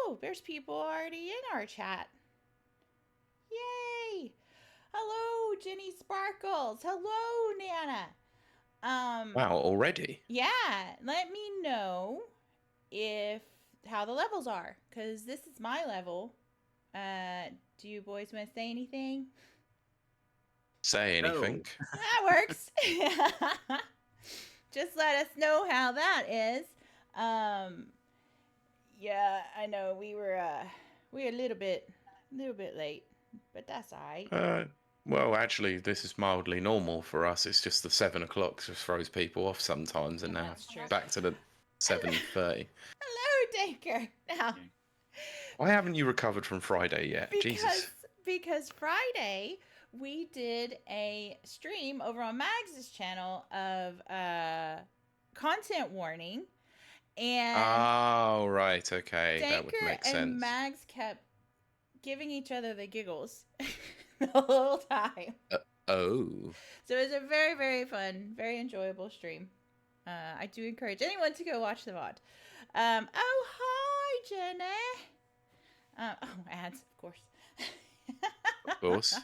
Oh, there's people already in our chat. Yay! Hello, Jenny Sparkles. Hello, Nana. Wow, already? Yeah, let me know if how the levels are, because this is my level. Do you boys want to say anything? Say anything. That works. Just let us know how that is. Um, yeah, I know we were a little bit late, but that's alright. Well, actually, this is mildly normal for us. It's just the 7 o'clock just throws people off sometimes, and now That's true. back to the 7:30. Hello, Daker. Now, Why haven't you recovered from Friday yet? Jesus. because Friday we did a stream over on Mags's channel of content warning, and Oh, right, okay, that would Danker make and sense. Mags kept giving each other the giggles the whole time. Oh. So it was a very, very fun, very enjoyable stream. I do encourage anyone to go watch the VOD. Oh, hi, Jenny. Oh, ads, of course. Of course.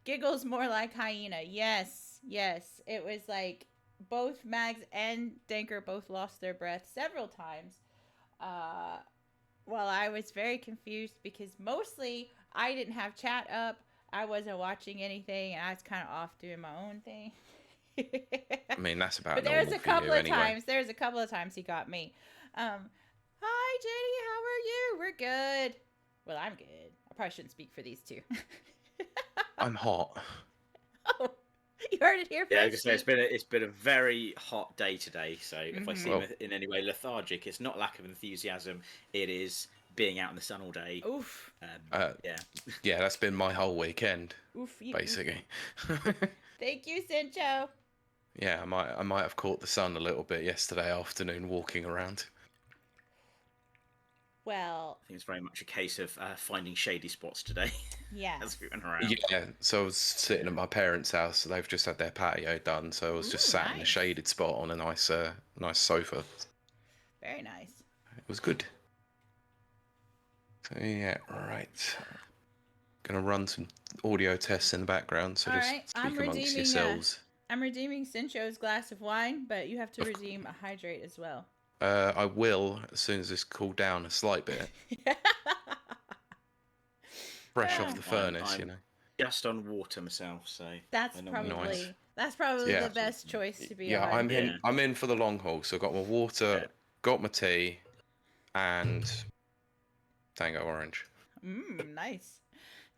Giggles more like hyena. Yes, yes. It was like both Mags and Danker both lost their breath several times. Well, I was very confused because mostly I didn't have chat up. I wasn't watching anything, and I was kind of off doing my own thing. I mean, that's about But there's normal a for you couple of anyway. times. There's a couple of times he got me. Hi Jenny, how are you? We're good. Well, I'm good. I probably shouldn't speak for these two. I'm hot. Oh, you heard it here first. Yeah, I was gonna say it's been a very hot day today. So if I seem Well- in any way lethargic, it's not lack of enthusiasm. It is being out in the sun all day. Oof. Yeah. Yeah, that's been my whole weekend, Oof. basically. Thank you, Sincho. Yeah, I might have caught the sun a little bit yesterday afternoon walking around. Well, I think it's very much a case of finding shady spots today. yes. As we went around. Yeah, so I was sitting at my parents' house. So they've just had their patio done, so I was just Ooh, sat in a nice. shaded spot on a nice sofa. Very nice. It was good. So yeah, right. Gonna run some audio tests in the background, so All just right, speak amongst yourselves. I'm redeeming Sincho's glass of wine, but you have to redeem a hydrate as well. I will as soon as this cooled down a slight bit. Fresh off the furnace, you know. Just on water myself, so That's probably Yeah. the best choice to be Yeah, on. I'm in for the long haul. So I got my water, got my tea, and Tango Orange. Nice.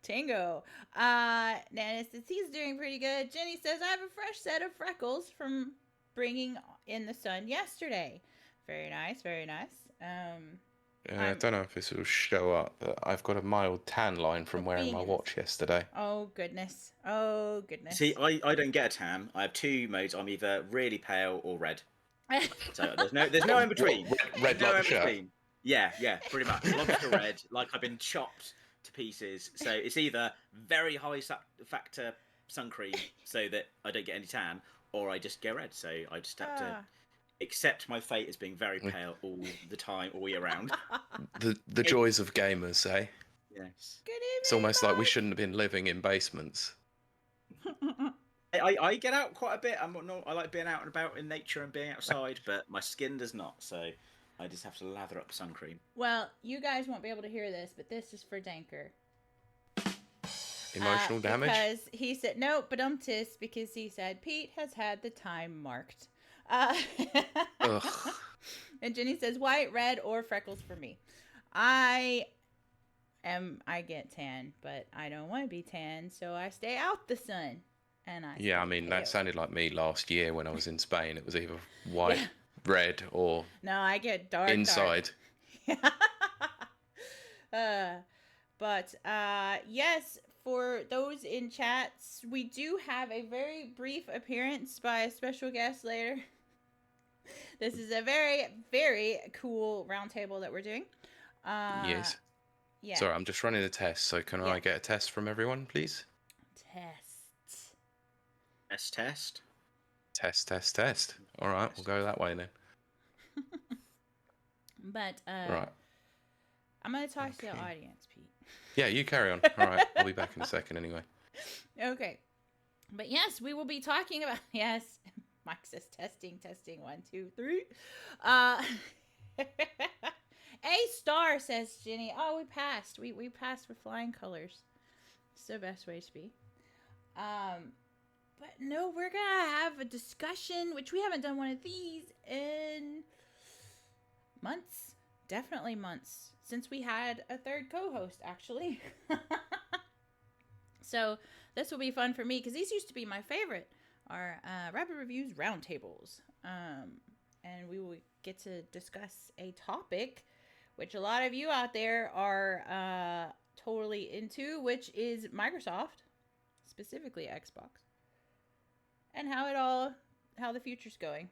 Tango. Nana says he's doing pretty good. Jenny says I have a fresh set of freckles from bringing in the sun yesterday. Very nice, very nice. I don't know if this will show up, but I've got a mild tan line from wearing my watch yesterday. Oh goodness. Oh goodness. See, I don't get a tan. I have two modes. I'm either really pale or red. So there's no in between. Red no like in the shirt. between. Yeah, pretty much. Lobster red, like I've been chopped to pieces. So it's either very high factor sun cream so that I don't get any tan, or I just get red. So I just have to accept my fate as being very pale all the time, all year round. The joys of gamers, eh? Yes. Good evening. It's almost like we shouldn't have been living in basements. I get out quite a bit. I like being out and about in nature and being outside, but my skin does not. So I just have to lather up sun cream. Well, you guys won't be able to hear this, but this is for Danker. Emotional damage? Because he said, no, but because he said, Pete has had the time marked. Ugh. And Jenny says, white, red, or freckles for me. I get tan, but I don't want to be tan, so I stay out the sun. And I mean, that sounded like me last year when I was in Spain. It was either white, red, or no, I get dark inside. But yes, for those in chats, we do have a very brief appearance by a special guest later. This is a very, very cool roundtable that we're doing. Yes. Yeah. Sorry, I'm just running a test, so can I get a test from everyone, please? Test. Test. All right, we'll go that way then. But Right. I'm going to talk to the Okay. audience, Pete. Yeah, you carry on. All right, I'll be back in a second anyway. Okay. But yes, we will be talking about, yes, Mike says testing, 1, 2, 3. A*, says Jenny. Oh, we passed. We passed with flying colors. It's the best way to be. But no, we're gonna have a discussion, which we haven't done one of these in months. Definitely months. Since we had a third co-host, actually. So this will be fun for me, because these used to be my favorite. Our Rapid Reviews Roundtables. And we will get to discuss a topic which a lot of you out there are totally into, which is Microsoft, specifically Xbox, and how the future's going.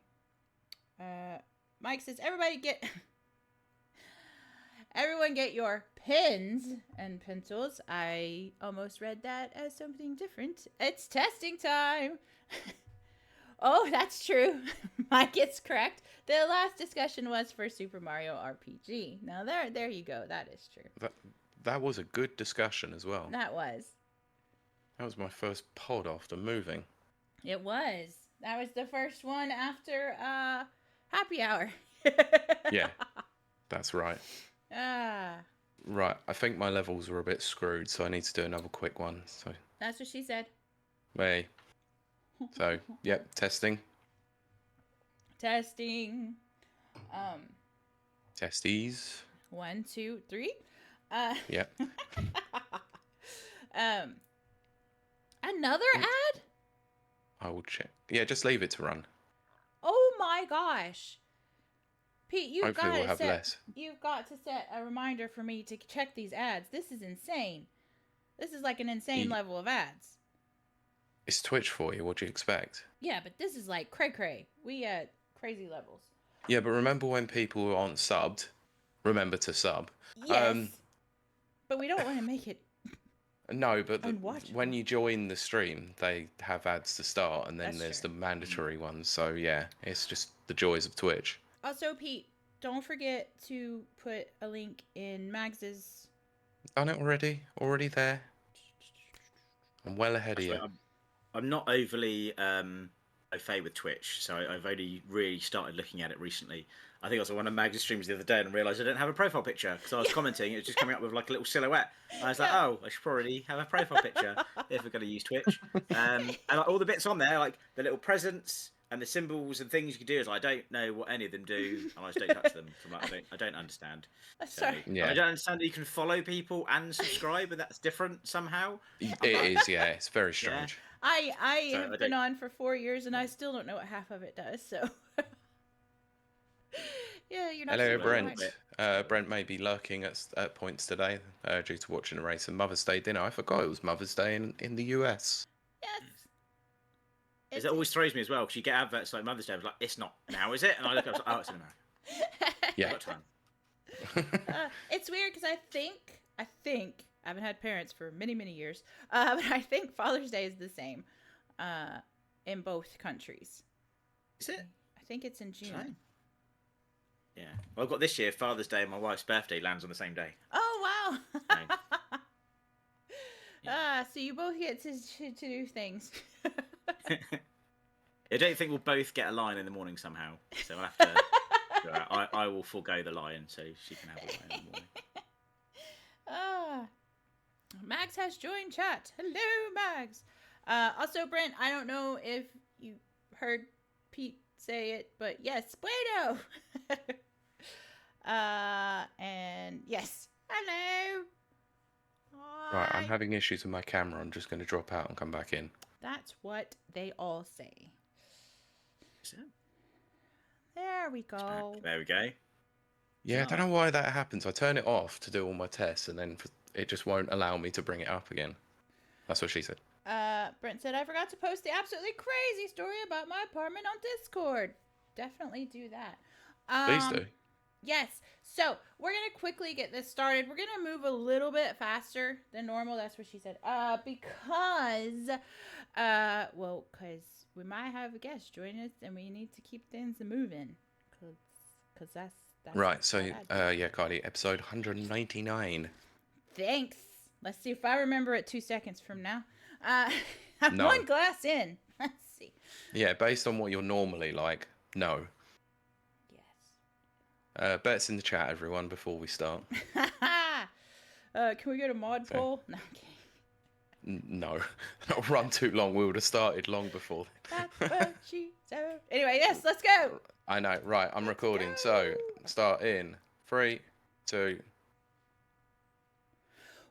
Mike says, everyone get your pens and pencils. I almost read that as something different. It's testing time. Oh, that's true. Mike is correct. The last discussion was for Super Mario RPG. Now there you go. That is true. That was a good discussion as well. That was my first pod after moving. It was. That was the first one after happy hour. Yeah, that's right. Right, I think my levels were a bit screwed, so I need to do another quick one. So that's what she said. Hey. So, yep, testing. Testing. Testes. 1, 2, 3. Yep. Another ad? I will check. Yeah, just leave it to run. Oh my gosh. Pete, you've Hopefully we'll have less. You've got to set a reminder for me to check these ads. This is insane. This is like an insane level of ads. It's Twitch for you. What do you expect? Yeah, but this is like cray-cray. We at crazy levels. Yeah, but remember when people aren't subbed, remember to sub. Yes. But we don't want to make it No, but when you join the stream, they have ads to start, and then there's the mandatory ones. So yeah, it's just the joys of Twitch. Also, Pete, don't forget to put a link in Mags's. Done it already? Already there? I'm well ahead of you. I'm not overly au fait with Twitch, so I've only really started looking at it recently. I think I was on one of Mag's streams the other day and realised I didn't have a profile picture because I was commenting. It was just coming up with like a little silhouette. And I was like, oh, I should probably have a profile picture if we're going to use Twitch. And like, all the bits on there, like the little presents and the symbols and things you can do, is I don't know what any of them do, and I just don't touch them. So I don't understand. Sorry. Yeah. I don't understand that you can follow people and subscribe, and that's different somehow. It is, yeah. It's very strange. I have been on for 4 years, and I still don't know what half of it does. So, yeah, you're not. Hello, Brent. Brent may be lurking at points today due to watching a race and Mother's Day dinner. I forgot it was Mother's Day in the US. Yes. It always throws me as well because you get adverts like Mother's Day. I was like, it's not now, is it? And I look up, oh, it's in America. Yeah. Got time. It's weird because I think I haven't had parents for many years, but I think Father's Day is the same in both countries. Is it? I think it's in June. Yeah. Well, I've got this year Father's Day and my wife's birthday lands on the same day. Oh wow! So, yeah. So you both get to do things. I don't think we'll both get a lion in the morning somehow, so I'll have to. I will forego the lion so she can have a lion in the morning. Mags has joined chat. Hello, Mags. Also, Brent, I don't know if you heard Pete say it, but yes, bueno. And yes, hello. Hi. Right, I'm having issues with my camera. I'm just going to drop out and come back in. That's what they all say. Is it? There we go. There we go. Yeah, I don't know why that happens. I turn it off to do all my tests, and then it just won't allow me to bring it up again. That's what she said. Brent said, I forgot to post the absolutely crazy story about my apartment on Discord. Definitely do that. Please do. Yes. So, we're going to quickly get this started. We're going to move a little bit faster than normal. That's what she said. Because we might have a guest join us, and we need to keep things moving. Because Right, so yeah, Kylie, episode 199. Thanks. Let's see if I remember it 2 seconds from now. I'm No. one glass in. Let's see. Yeah, based on what you're normally like, no. Yes. Bets in the chat, everyone, before we start. Can we go to mod poll? No, okay. No, that'll run too long. We would have started long before. That's what she said. Anyway, yes, let's go. I know. Right, I'm recording. So, start in 3, 2.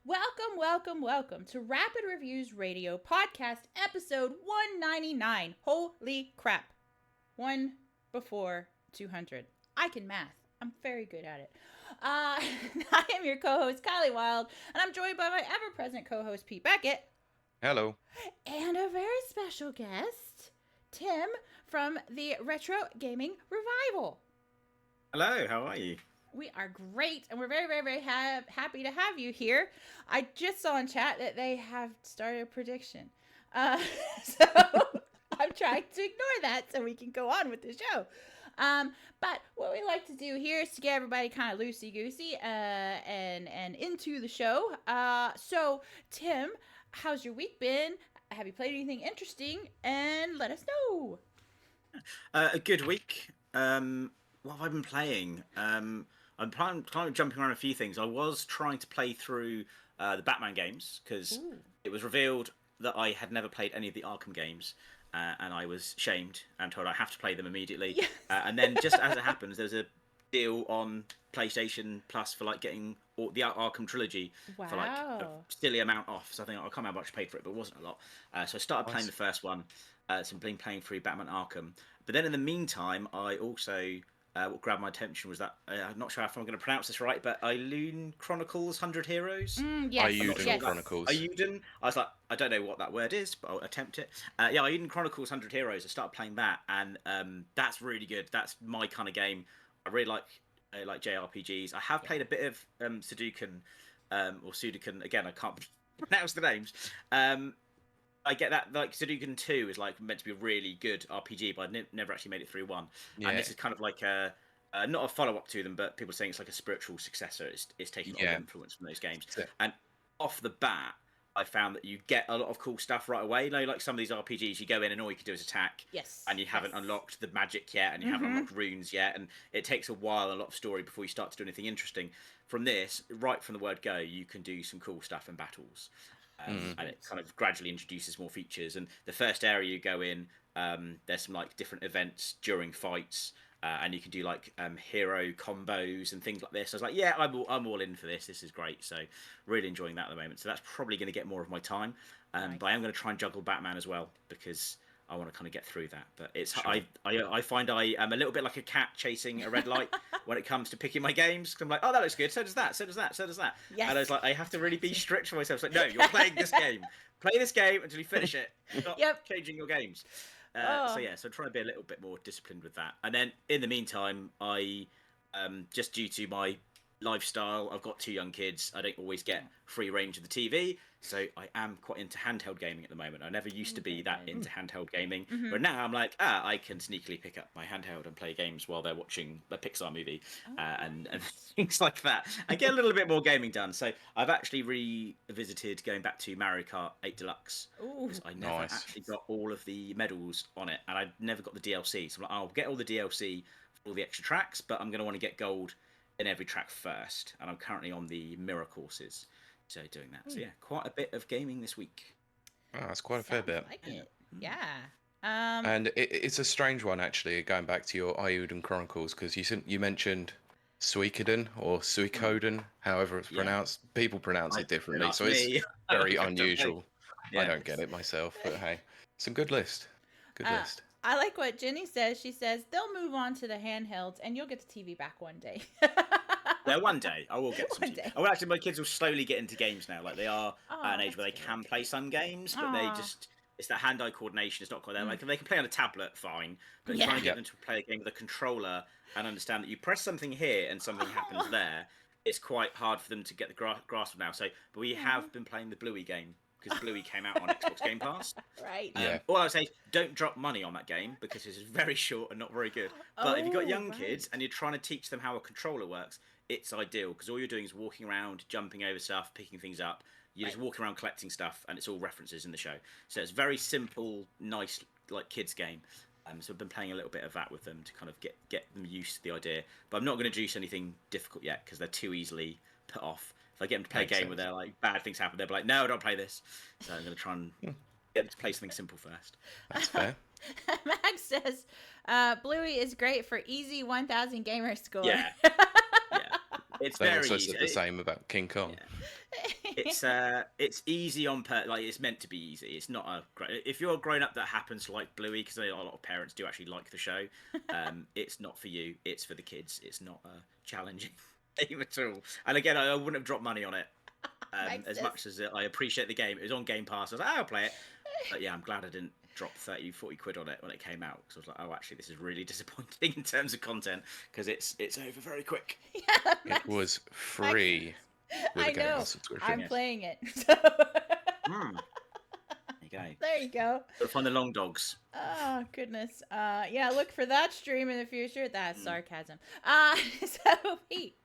Welcome to Rapid Reviews Radio Podcast episode 199. Holy crap. 1 before 200. I can math. I'm very good at it. I am your co-host, Kiley Wilde, and I'm joined by my ever-present co-host, Pete Beckett. Hello. And a very special guest, Tim from the Retro Gaming Revival. Hello, how are you? We are great, and we're very happy to have you here. I just saw in chat that they have started a prediction. So I'm trying to ignore that so we can go on with the show. But what we like to do here is to get everybody kind of loosey-goosey and into the show. So, Tim, how's your week been? Have you played anything interesting? And let us know. A good week. What have I been playing? I'm kind of jumping around a few things. I was trying to play through the Batman games because it was revealed that I had never played any of the Arkham games. And I was shamed and told I have to play them immediately. Yes. And then just as it happens, there's a deal on PlayStation Plus for like getting the Arkham trilogy for like a silly amount off. So I think I can't remember how much I paid for it, but it wasn't a lot. So I started playing the first one. So I've been playing through Batman Arkham. But then in the meantime, I also... what grabbed my attention was that, I'm not sure if I'm going to pronounce this right, but Ioun Chronicles 100 Heroes? Yes. Ioun Chronicles. Ioun. I was like, I don't know what that word is, but I'll attempt it. Ioun Chronicles 100 Heroes. I started playing that, and that's really good. That's my kind of game. I really like JRPGs. I have played a bit of Sudoku, or Sudoku. Again, I can't pronounce the names. I get that, like, Sudoku 2 is like meant to be a really good RPG, but I never actually made it through 1. Yeah. And this is kind of like not a follow-up to them, but people saying it's like a spiritual successor. It's taking a lot of influence from those games. Yeah. And off the bat, I found that you get a lot of cool stuff right away. You know, like some of these RPGs, you go in and all you can do is attack. Yes. And you haven't unlocked the magic yet, and you haven't unlocked runes yet, and it takes a while and a lot of story before you start to do anything interesting. From this, right from the word go, you can do some cool stuff in battles. And it kind of gradually introduces more features. And the first area you go in, there's some like different events during fights, and you can do like hero combos and things like this. I was like, yeah, I'm all in for this. This is great. So really enjoying that at the moment. So that's probably going to get more of my time. Nice. But I am going to try and juggle Batman as well because I want to kind of get through that. But it's sure. I find I am a little bit like a cat chasing a red light when it comes to picking my games. I'm like, oh, that looks good. So does that. So does that. So does that. Yes. And I was like, I have to really be strict for myself. It's like, no, you're playing this game. Play this game until you finish it. Stop changing your games. So I'm trying to be a little bit more disciplined with that. And then in the meantime, I just due to my lifestyle, I've got 2 young kids. I don't always get free range of the TV, so I am quite into handheld gaming at the moment. I never used to be that into handheld gaming, but now I'm like, I can sneakily pick up my handheld and play games while they're watching a Pixar movie and things like that, and get a little bit more gaming done. So I've actually revisited going back to Mario Kart 8 Deluxe because I never actually got all of the medals on it, and I never got the DLC. So I'm like, I'll get all the DLC for all the extra tracks, but I'm going to want to get gold in every track first, and I'm currently on the mirror courses, so doing that. So yeah, quite a bit of gaming this week. Oh, that's quite a fair bit. Like it. Yeah. And it's a strange one actually, going back to your Ioun Chronicles, because you mentioned Suikoden or Suikoden, however it's pronounced. People pronounce it differently, so it's very unusual. I don't get it myself, but hey, it's a good list. Good list. I like what Jenny says. She says they'll move on to the handhelds, and you'll get the TV back one day. Yeah, one day I will get some. Oh, actually, my kids will slowly get into games now. Like they are at an age where they can play some games, but they just—it's that hand-eye coordination. It's not quite there. Like they can play on a tablet, fine, but trying to get them to play a game with a controller and understand that you press something here and something happens there, it's quite hard for them to get the grasp of now. So, but we have been playing the Bluey game because Bluey came out on Xbox Game Pass. Right. Yeah. All I would say is don't drop money on that game because it's very short and not very good. But if you've got young kids and you're trying to teach them how a controller works, it's ideal because all you're doing is walking around, jumping over stuff, picking things up. You're just walking around collecting stuff, and it's all references in the show. So it's very simple, nice, like kids game. So I've been playing a little bit of that with them to kind of get them used to the idea. But I'm not going to juice anything difficult yet because they're too easily put off. If I get them to play a game where they're like bad things happen, they'll be like, "No, don't play this." So I'm going to try and get them to play something simple first. That's fair. Max says, "Bluey is great for easy 1,000 gamer score." Yeah, it's They very also easy. said the same about King Kong. Yeah. It's easy on like it's meant to be easy. It's not if you're a grown up that happens to like Bluey, because a lot of parents do actually like the show. It's not for you. It's for the kids. It's not a challenging game at all. And again, I wouldn't have dropped money on it as much as I appreciate the game. It was on Game Pass. I was like, I'll play it. But yeah, I'm glad I didn't drop 30, 40 quid on it when it came out because I was like, oh, actually, this is really disappointing in terms of content because it's over very quick. Yeah, It was free. With I a Game know. Pass subscription. I'm playing it. So. There you go. Gotta find the long dogs. Oh goodness. Yeah, look for that stream in the future. That's sarcasm. So Pete,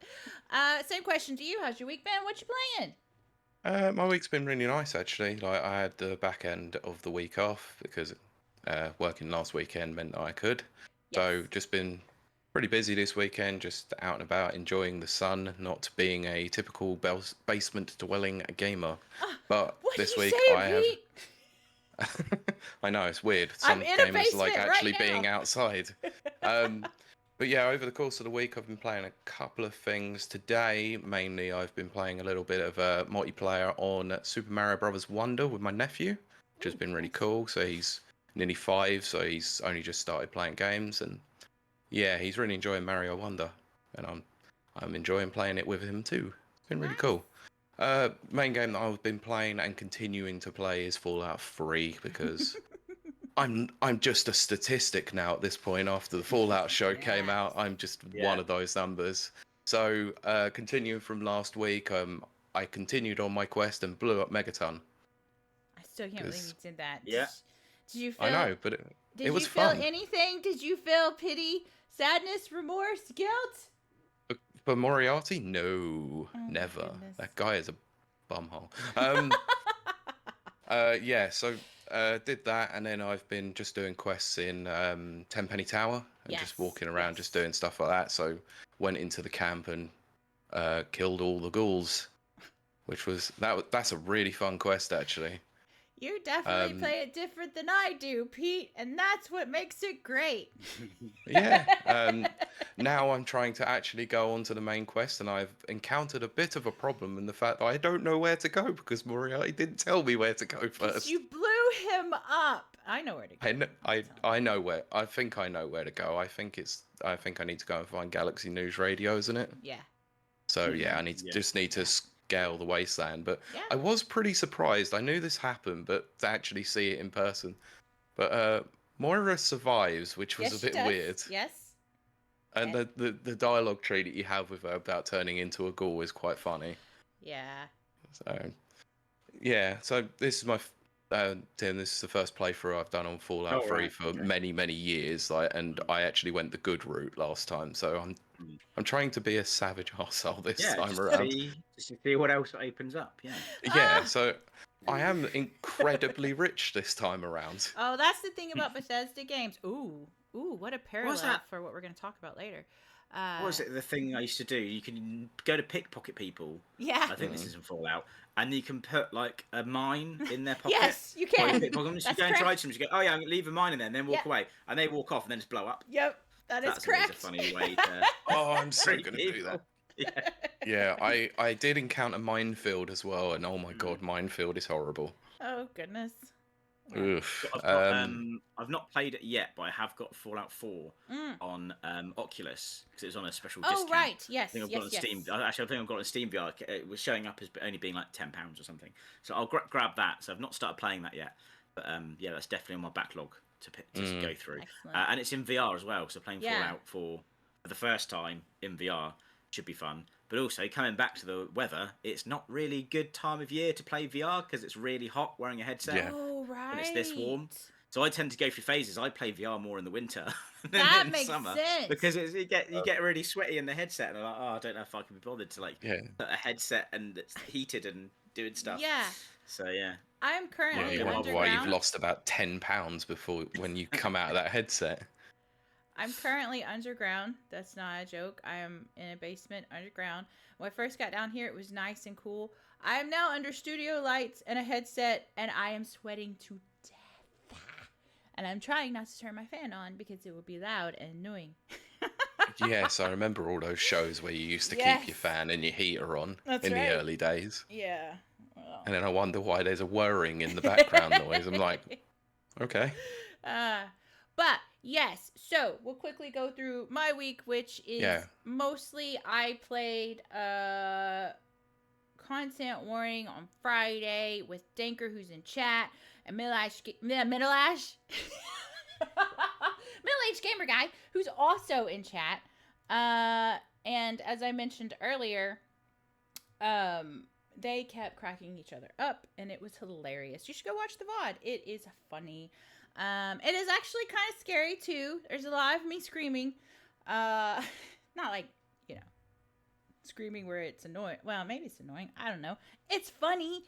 same question to you. How's your week been? What you playing? My week's been really nice actually. Like I had the back end of the week off because working last weekend meant that I could. So just been pretty busy this weekend, just out and about, enjoying the sun, not being a typical basement dwelling gamer. But this week I have. I know it's weird. Some gamers like actually being outside. But yeah, over the course of the week, I've been playing a couple of things. Today, mainly, I've been playing a little bit of multiplayer on Super Mario Brothers Wonder with my nephew, which has been really cool. So he's nearly 5, so he's only just started playing games, and yeah, he's really enjoying Mario Wonder, and I'm enjoying playing it with him too. It's been really cool. Main game that I've been playing and continuing to play is Fallout 3 because I'm just a statistic now at this point. After the Fallout show came out, I'm just one of those numbers. So continuing from last week, I continued on my quest and blew up Megaton. I still can't believe you did that. Yeah. Did you feel? I know, but it was fun. fun. Did you feel anything? Did you feel pity, sadness, remorse, guilt? For Moriarty? No, never. Goodness. That guy is a bumhole. Yeah, so did that, and then I've been just doing quests in Tenpenny Tower and just walking around, just doing stuff like that. So went into the camp and killed all the ghouls, which was that's a really fun quest actually. You definitely play it different than I do, Pete, and that's what makes it great. Yeah. Now I'm trying to actually go on to the main quest, and I've encountered a bit of a problem in the fact that I don't know where to go because Moriarty didn't tell me where to go first. You blew him up. I know where to go. I know where. I think I know where to go. I think I need to go and find Galaxy News Radio, isn't it? Yeah. So yeah, I just need to scale the wasteland. But I was pretty surprised. I knew this happened, but to actually see it in person. But Moira survives, which was a bit weird. Yes. And the dialogue tree that you have with her about turning into a ghoul is quite funny. Yeah. So yeah, so this is my Tim. This is the first playthrough I've done on Fallout 3 for many years. And I actually went the good route last time. So I'm trying to be a savage arsehole this time around. Just to see what else opens up. Yeah. Yeah. So I am incredibly rich this time around. Oh, that's the thing about Bethesda games. Ooh, what a parallel for what we're going to talk about later. What was it? The thing I used to do. You can go to pickpocket people. Yeah. I think this is in Fallout, and you can put like a mine in their pocket. Yes, you can. You go into items. You go, oh yeah, I'm gonna leave a mine in there, and then walk away, and they walk off, and then just blow up. Yep, that's correct. That's a funny way to. Oh, I'm so gonna do that. Yeah, I did encounter Minefield as well, and oh my god, Minefield is horrible. Oh goodness. Oof. I've not played it yet, but I have got Fallout 4 on Oculus because it was on a special discount. Oh right, yes, I think I've got it on Steam. Actually, I think I've got it on Steam VR. It was showing up as only being like £10 or something. So I'll grab that. So I've not started playing that yet, but yeah, that's definitely on my backlog to go through. And it's in VR as well. So playing Fallout 4 for the first time in VR should be fun. But also, coming back to the weather, it's not really good time of year to play VR because it's really hot wearing a headset. Yeah. Oh, right. And it's this warm. So I tend to go through phases. I play VR more in the winter than That in makes summer sense. because you get really sweaty in the headset, and I'm like, oh, I don't know if I can be bothered to put a headset and it's heated and doing stuff. Yeah. So yeah. I'm currently You wonder underground. why you've lost about 10 pounds before when you come out of that headset. I'm currently underground. That's not a joke. I am in a basement underground. When I first got down here, it was nice and cool. I am now under studio lights and a headset, and I am sweating to death. And I'm trying not to turn my fan on because it would be loud and annoying. Yes, I remember all those shows where you used to keep your fan and your heater on in the early days. Yeah. Well. And then I wonder why there's a whirring in the background noise. I'm like, okay. But yes, so we'll quickly go through my week, which is mostly I played Content Warning on Friday with Danker, who's in chat, and middle-aged gamer guy, who's also in chat. And as I mentioned earlier, they kept cracking each other up, and it was hilarious. You should go watch the VOD. It is funny. It is actually kind of scary too. There's a lot of me screaming. Not like, screaming where it's annoying. Well, maybe it's annoying. I don't know. It's funny.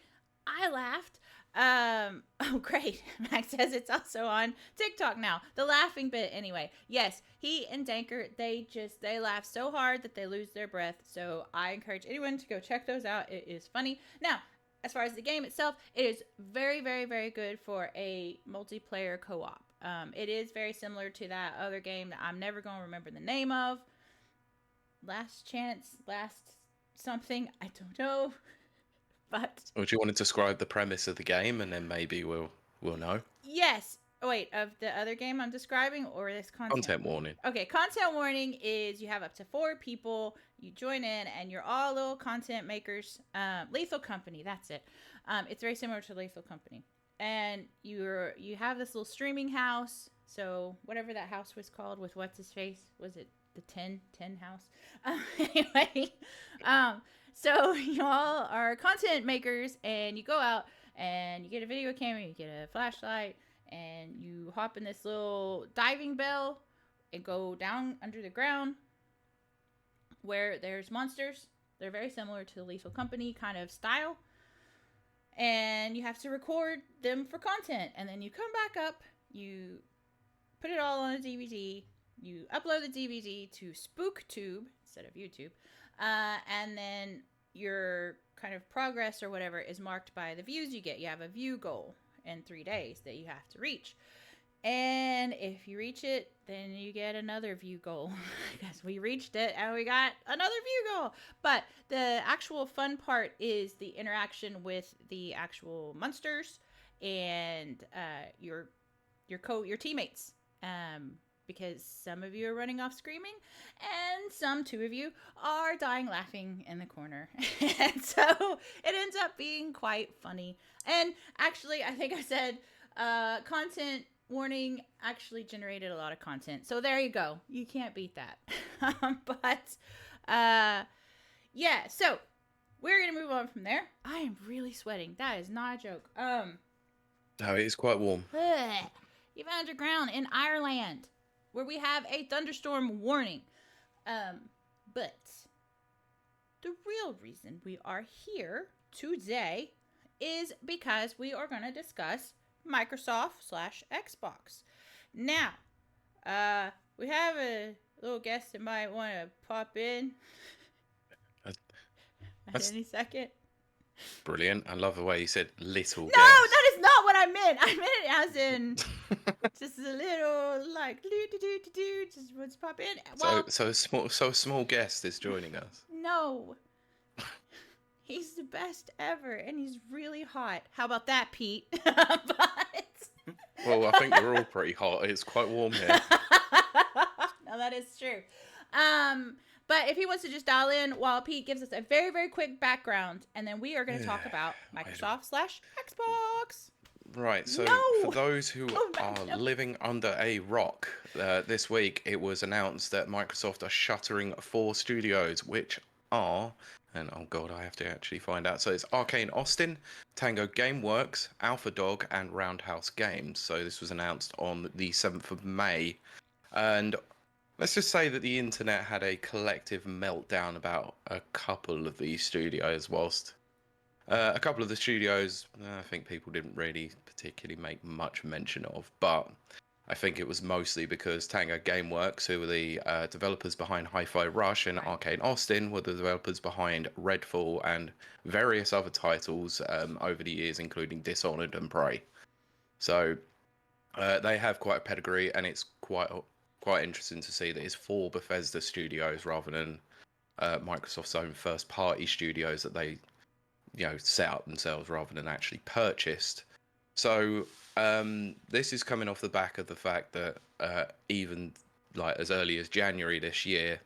I laughed. Oh, great. Max says it's also on TikTok now. The laughing bit, anyway. Yes, he and Danker, they laugh so hard that they lose their breath. So I encourage anyone to go check those out. It is funny. Now, as far as the game itself, it is very, very, very good for a multiplayer co-op. It is very similar to that other game that I'm never going to remember the name of. Last Chance, Last something, I don't know. But Would you want to describe the premise of the game, and then maybe we'll know? Yes. Oh, wait, of the other game I'm describing, or this Content Warning. Okay, Content Warning is you have up to 4 people. You join in, and you're all little content makers. Lethal Company, that's it. It's very similar to Lethal Company, and you have this little streaming house. So whatever that house was called with what's his face, was it the 10 house? Anyway, so you all are content makers, and you go out and you get a video camera, you get a flashlight, and you hop in this little diving bell and go down under the ground where there's monsters. They're very similar to the Lethal Company kind of style. And you have to record them for content. And then you come back up, you put it all on a DVD, you upload the DVD to SpookTube instead of YouTube, and then your kind of progress or whatever is marked by the views you get. You have a view goal in 3 days that you have to reach. And if you reach it, then you get another view goal. Because we reached it and we got another view goal. But the actual fun part is the interaction with the actual monsters and your teammates. Because some of you are running off screaming, and 2 of you are dying laughing in the corner. And so it ends up being quite funny. And actually, I think I said Content Warning actually generated a lot of content. So there you go. You can't beat that. Yeah, so we're going to move on from there. I am really sweating. That is not a joke. No, it is quite warm. Even underground in Ireland, where we have a thunderstorm warning. But the real reason we are here today is because we are going to discuss Microsoft/Xbox. Now, we have a little guest that might want to pop in at any second. Brilliant. I love the way you said little guest. No, that is not what I meant. I meant it as in just a little, like, just wants to pop in. Well, so a small guest is joining us. No. He's the best ever, and he's really hot. How about that, Pete? Well, I think we're all pretty hot. It's quite warm here. No, that is true. But if he wants to just dial in while Pete gives us a very, very quick background, and then we are going to talk about Microsoft/Xbox. Right, so for those who are living under a rock, this week it was announced that Microsoft are shuttering 4 studios, which are, and oh god, I have to actually find out. So it's Arkane Austin, Tango Gameworks, Alphadog, and Roundhouse Games. So this was announced on the 7th of May. And let's just say that the internet had a collective meltdown about a couple of these studios, whilst a couple of the studios, I think people didn't really particularly make much mention of, but I think it was mostly because Tango Gameworks, who were the developers behind Hi-Fi Rush, and Arkane Austin were the developers behind Redfall and various other titles over the years, including Dishonored and Prey. So they have quite a pedigree, and it's quite interesting to see that it's 4 Bethesda studios rather than Microsoft's own first-party studios that they, set up themselves rather than actually purchased. So this is coming off the back of the fact that even like as early as January this year,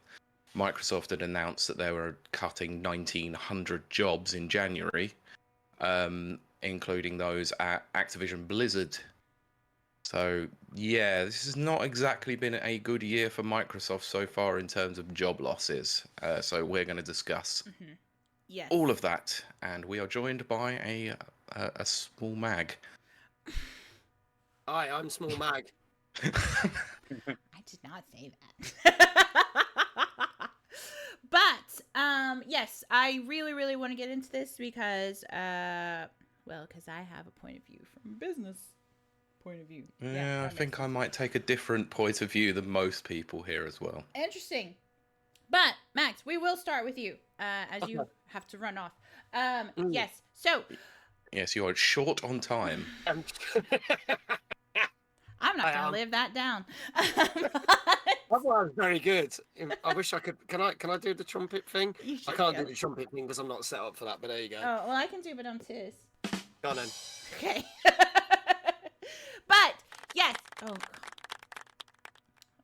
Microsoft had announced that they were cutting 1,900 jobs in January, including those at Activision Blizzard. So yeah, this has not exactly been a good year for Microsoft so far in terms of job losses. So we're going to discuss Yes. all of that, and we are joined by a small mag. Hi, I'm Small Mag. I did not say that. But yes, I really want to get into this because because I have a point of view from a business point of view. Yeah, I think I might take a different point of view than most people here as well. Interesting. But Max, we will start with you as you have to run off. Yes. So. Yes, you are short on time. I'm not gonna live that down. That was very good. I wish I could. Can I do the trumpet thing? I can't do the trumpet thing because I'm not set up for that. But there you go. Oh well, I can do tis. Go on then. Okay. But yes. Oh. God.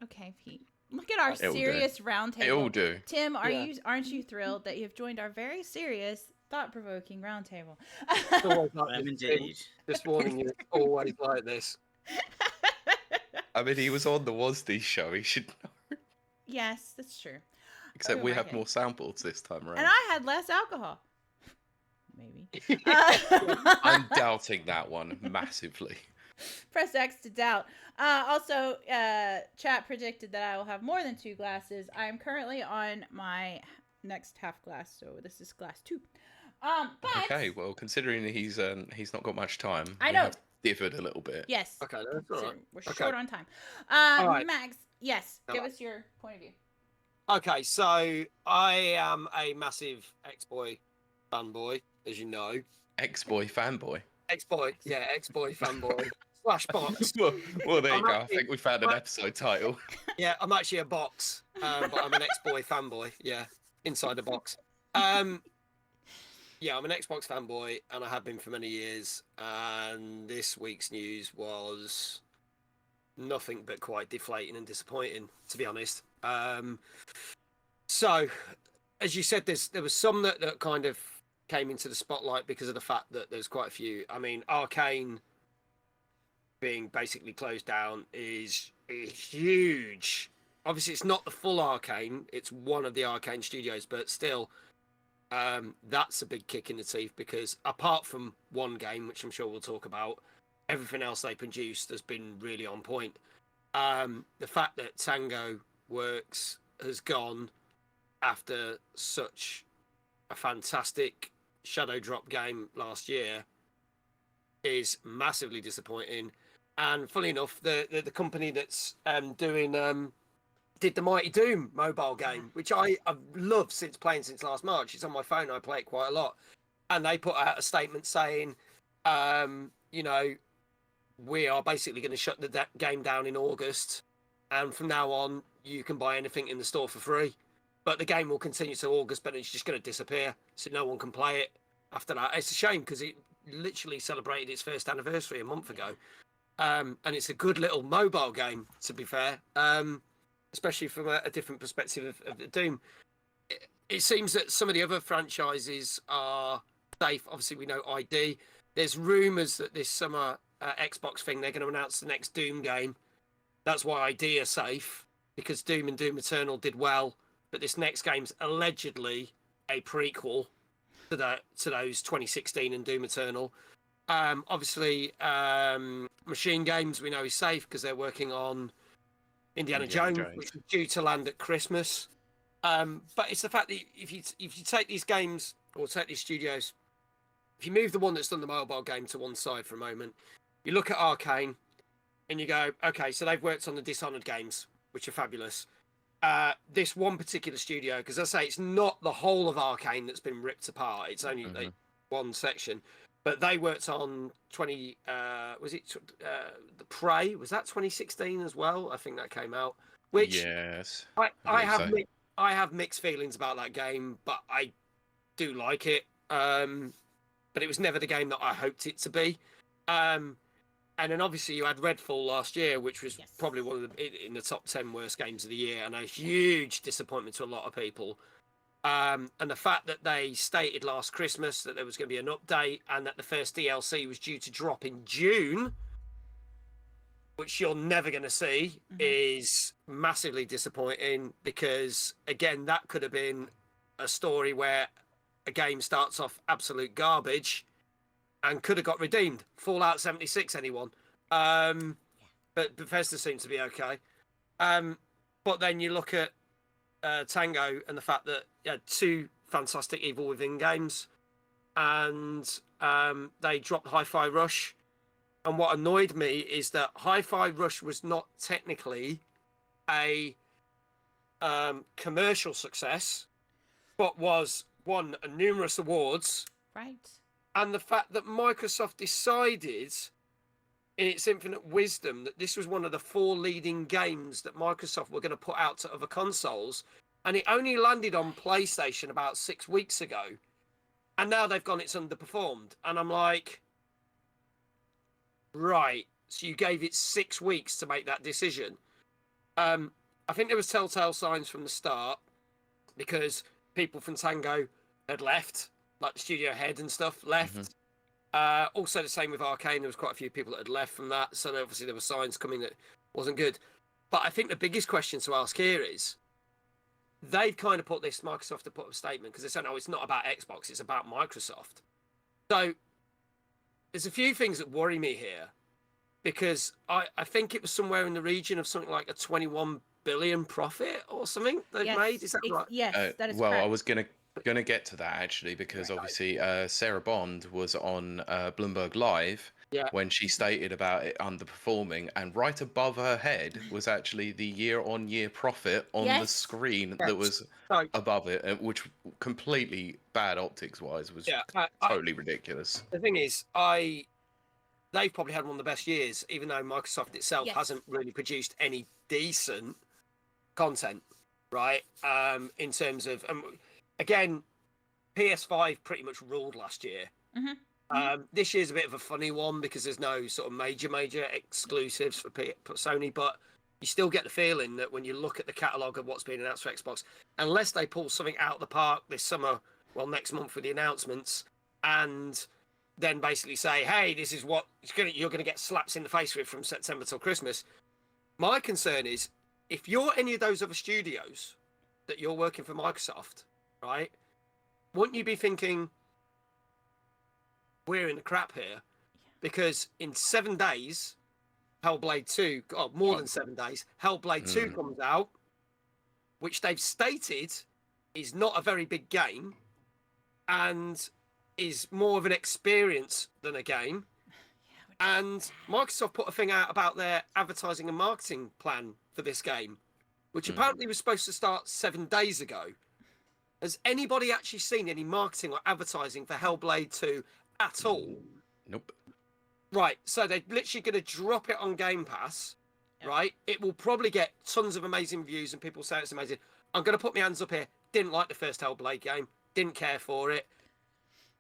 Okay, Pete. Look at our serious round table. It'll do. Tim, aren't you thrilled that you have joined our very serious, thought-provoking round table? I'm indeed. This morning is always like this. I mean, he was on the WASD show. He should know. Yes, that's true. Except we have more samples this time around. And I had less alcohol. Maybe. I'm doubting that one massively. Press X to doubt. Also, chat predicted that I will have more than 2 glasses. I am currently on my next half glass, so this is glass 2. But okay, well, considering he's not got much time, I know. Differed a little bit. Yes. Okay, that's all right. We're short on time. Right. Max, yes, give us your point of view. Okay, so I am a massive X-Boy fanboy, as you know. X-Boy fanboy. X-Boy fanboy. Slash box. Well, there you go. I think we found an episode title. Yeah, I'm actually a box, but I'm an X-Boy fanboy. Yeah, inside the box. Yeah, I'm an Xbox fanboy, and I have been for many years. And this week's news was nothing but quite deflating and disappointing, to be honest. So, as you said, there was some that kind of came into the spotlight because of the fact that there's quite a few. I mean, Arkane being basically closed down is huge. Obviously, it's not the full Arkane; it's one of the Arkane studios, but still. That's a big kick in the teeth because apart from one game, which I'm sure we'll talk about, everything else they produced has been really on point. The fact that Tango Works has gone after such a fantastic Shadow Drop game last year is massively disappointing. And funny enough, the company that's did the Mighty Doom mobile game, which I've loved since last March. It's on my phone. I play it quite a lot. And they put out a statement saying, we are basically going to shut the game down in August. And from now on, you can buy anything in the store for free. But the game will continue till August, but it's just going to disappear. So no one can play it after that. It's a shame because it literally celebrated its first anniversary a month ago. And it's a good little mobile game, to be fair. Especially from a different perspective of the Doom. It seems that some of the other franchises are safe. Obviously, we know ID. There's rumours that this summer Xbox thing, they're going to announce the next Doom game. That's why ID are safe, because Doom and Doom Eternal did well. But this next game's allegedly a prequel to those 2016 and Doom Eternal. Obviously, Machine Games we know is safe because they're working on Indiana Jones, which is due to land at Christmas. But it's the fact that if you take these games or take these studios, if you move the one that's done the mobile game to one side for a moment, you look at Arkane and you go, okay, so they've worked on the Dishonored games, which are fabulous. This one particular studio, because I say it's not the whole of Arkane that's been ripped apart. It's only like one section. But they worked on the Prey? Was that 2016 as well? I think that came out. Which yes, I have mixed feelings about that game, but I do like it. But it was never the game that I hoped it to be. And then obviously you had Redfall last year, which was probably one of in the top 10 worst games of the year, and a huge disappointment to a lot of people. And the fact that they stated last Christmas that there was going to be an update and that the first DLC was due to drop in June, which you're never going to see, is massively disappointing, because again, that could have been a story where a game starts off absolute garbage and could have got redeemed. Fallout 76, anyone? But Bethesda seems to be okay. But then you look at Tango and the fact that you had 2 fantastic Evil Within games, and they dropped Hi-Fi Rush. And what annoyed me is that Hi-Fi Rush was not technically a commercial success, but won numerous awards. Right. And the fact that Microsoft decided, in its infinite wisdom, that this was one of the 4 leading games that Microsoft were going to put out to other consoles, and it only landed on PlayStation about 6 weeks ago, and now they've gone, it's underperformed. And I'm like, right, so you gave it 6 weeks to make that decision. I think there was telltale signs from the start, because people from Tango had left, like the studio head and stuff left. Also the same with Arkane, there was quite a few people that had left from that, so obviously there were signs coming that wasn't good. But I think the biggest question to ask here is, they've kind of put this, Microsoft have put a statement, because they said, no, it's not about Xbox, it's about Microsoft. So there's a few things that worry me here, because I think it was somewhere in the region of something like a 21 billion profit or something they've made. Is that right? Yes, that is well, correct. I was gonna get to that actually, because obviously Sarah Bond was on Bloomberg Live when she stated about it underperforming, and right above her head was actually the year-on-year profit on the screen that was above it, which completely bad optics-wise was totally ridiculous. The thing is, they've probably had one of the best years, even though Microsoft itself hasn't really produced any decent content, right? In terms of, again, PS5 pretty much ruled last year. This year's a bit of a funny one because there's no sort of major exclusives for Sony, but you still get the feeling that when you look at the catalogue of what's being announced for Xbox, unless they pull something out of the park this summer, well, next month with the announcements, and then basically say, hey, this is what you're going to get slaps in the face with from September till Christmas. My concern is, if you're any of those other studios that you're working for Microsoft, right, wouldn't you be thinking, we're in the crap here? Because in 7 days, Hellblade 2, more than 7 days, Hellblade 2 comes out, which they've stated is not a very big game and is more of an experience than a game. And Microsoft put a thing out about their advertising and marketing plan for this game, which apparently was supposed to start 7 days ago. Has anybody actually seen any marketing or advertising for Hellblade 2 at all? Nope. Right, so they're literally going to drop it on Game Pass, right? It will probably get tons of amazing views and people say it's amazing. I'm going to put my hands up here. Didn't like the first Hellblade game. Didn't care for it.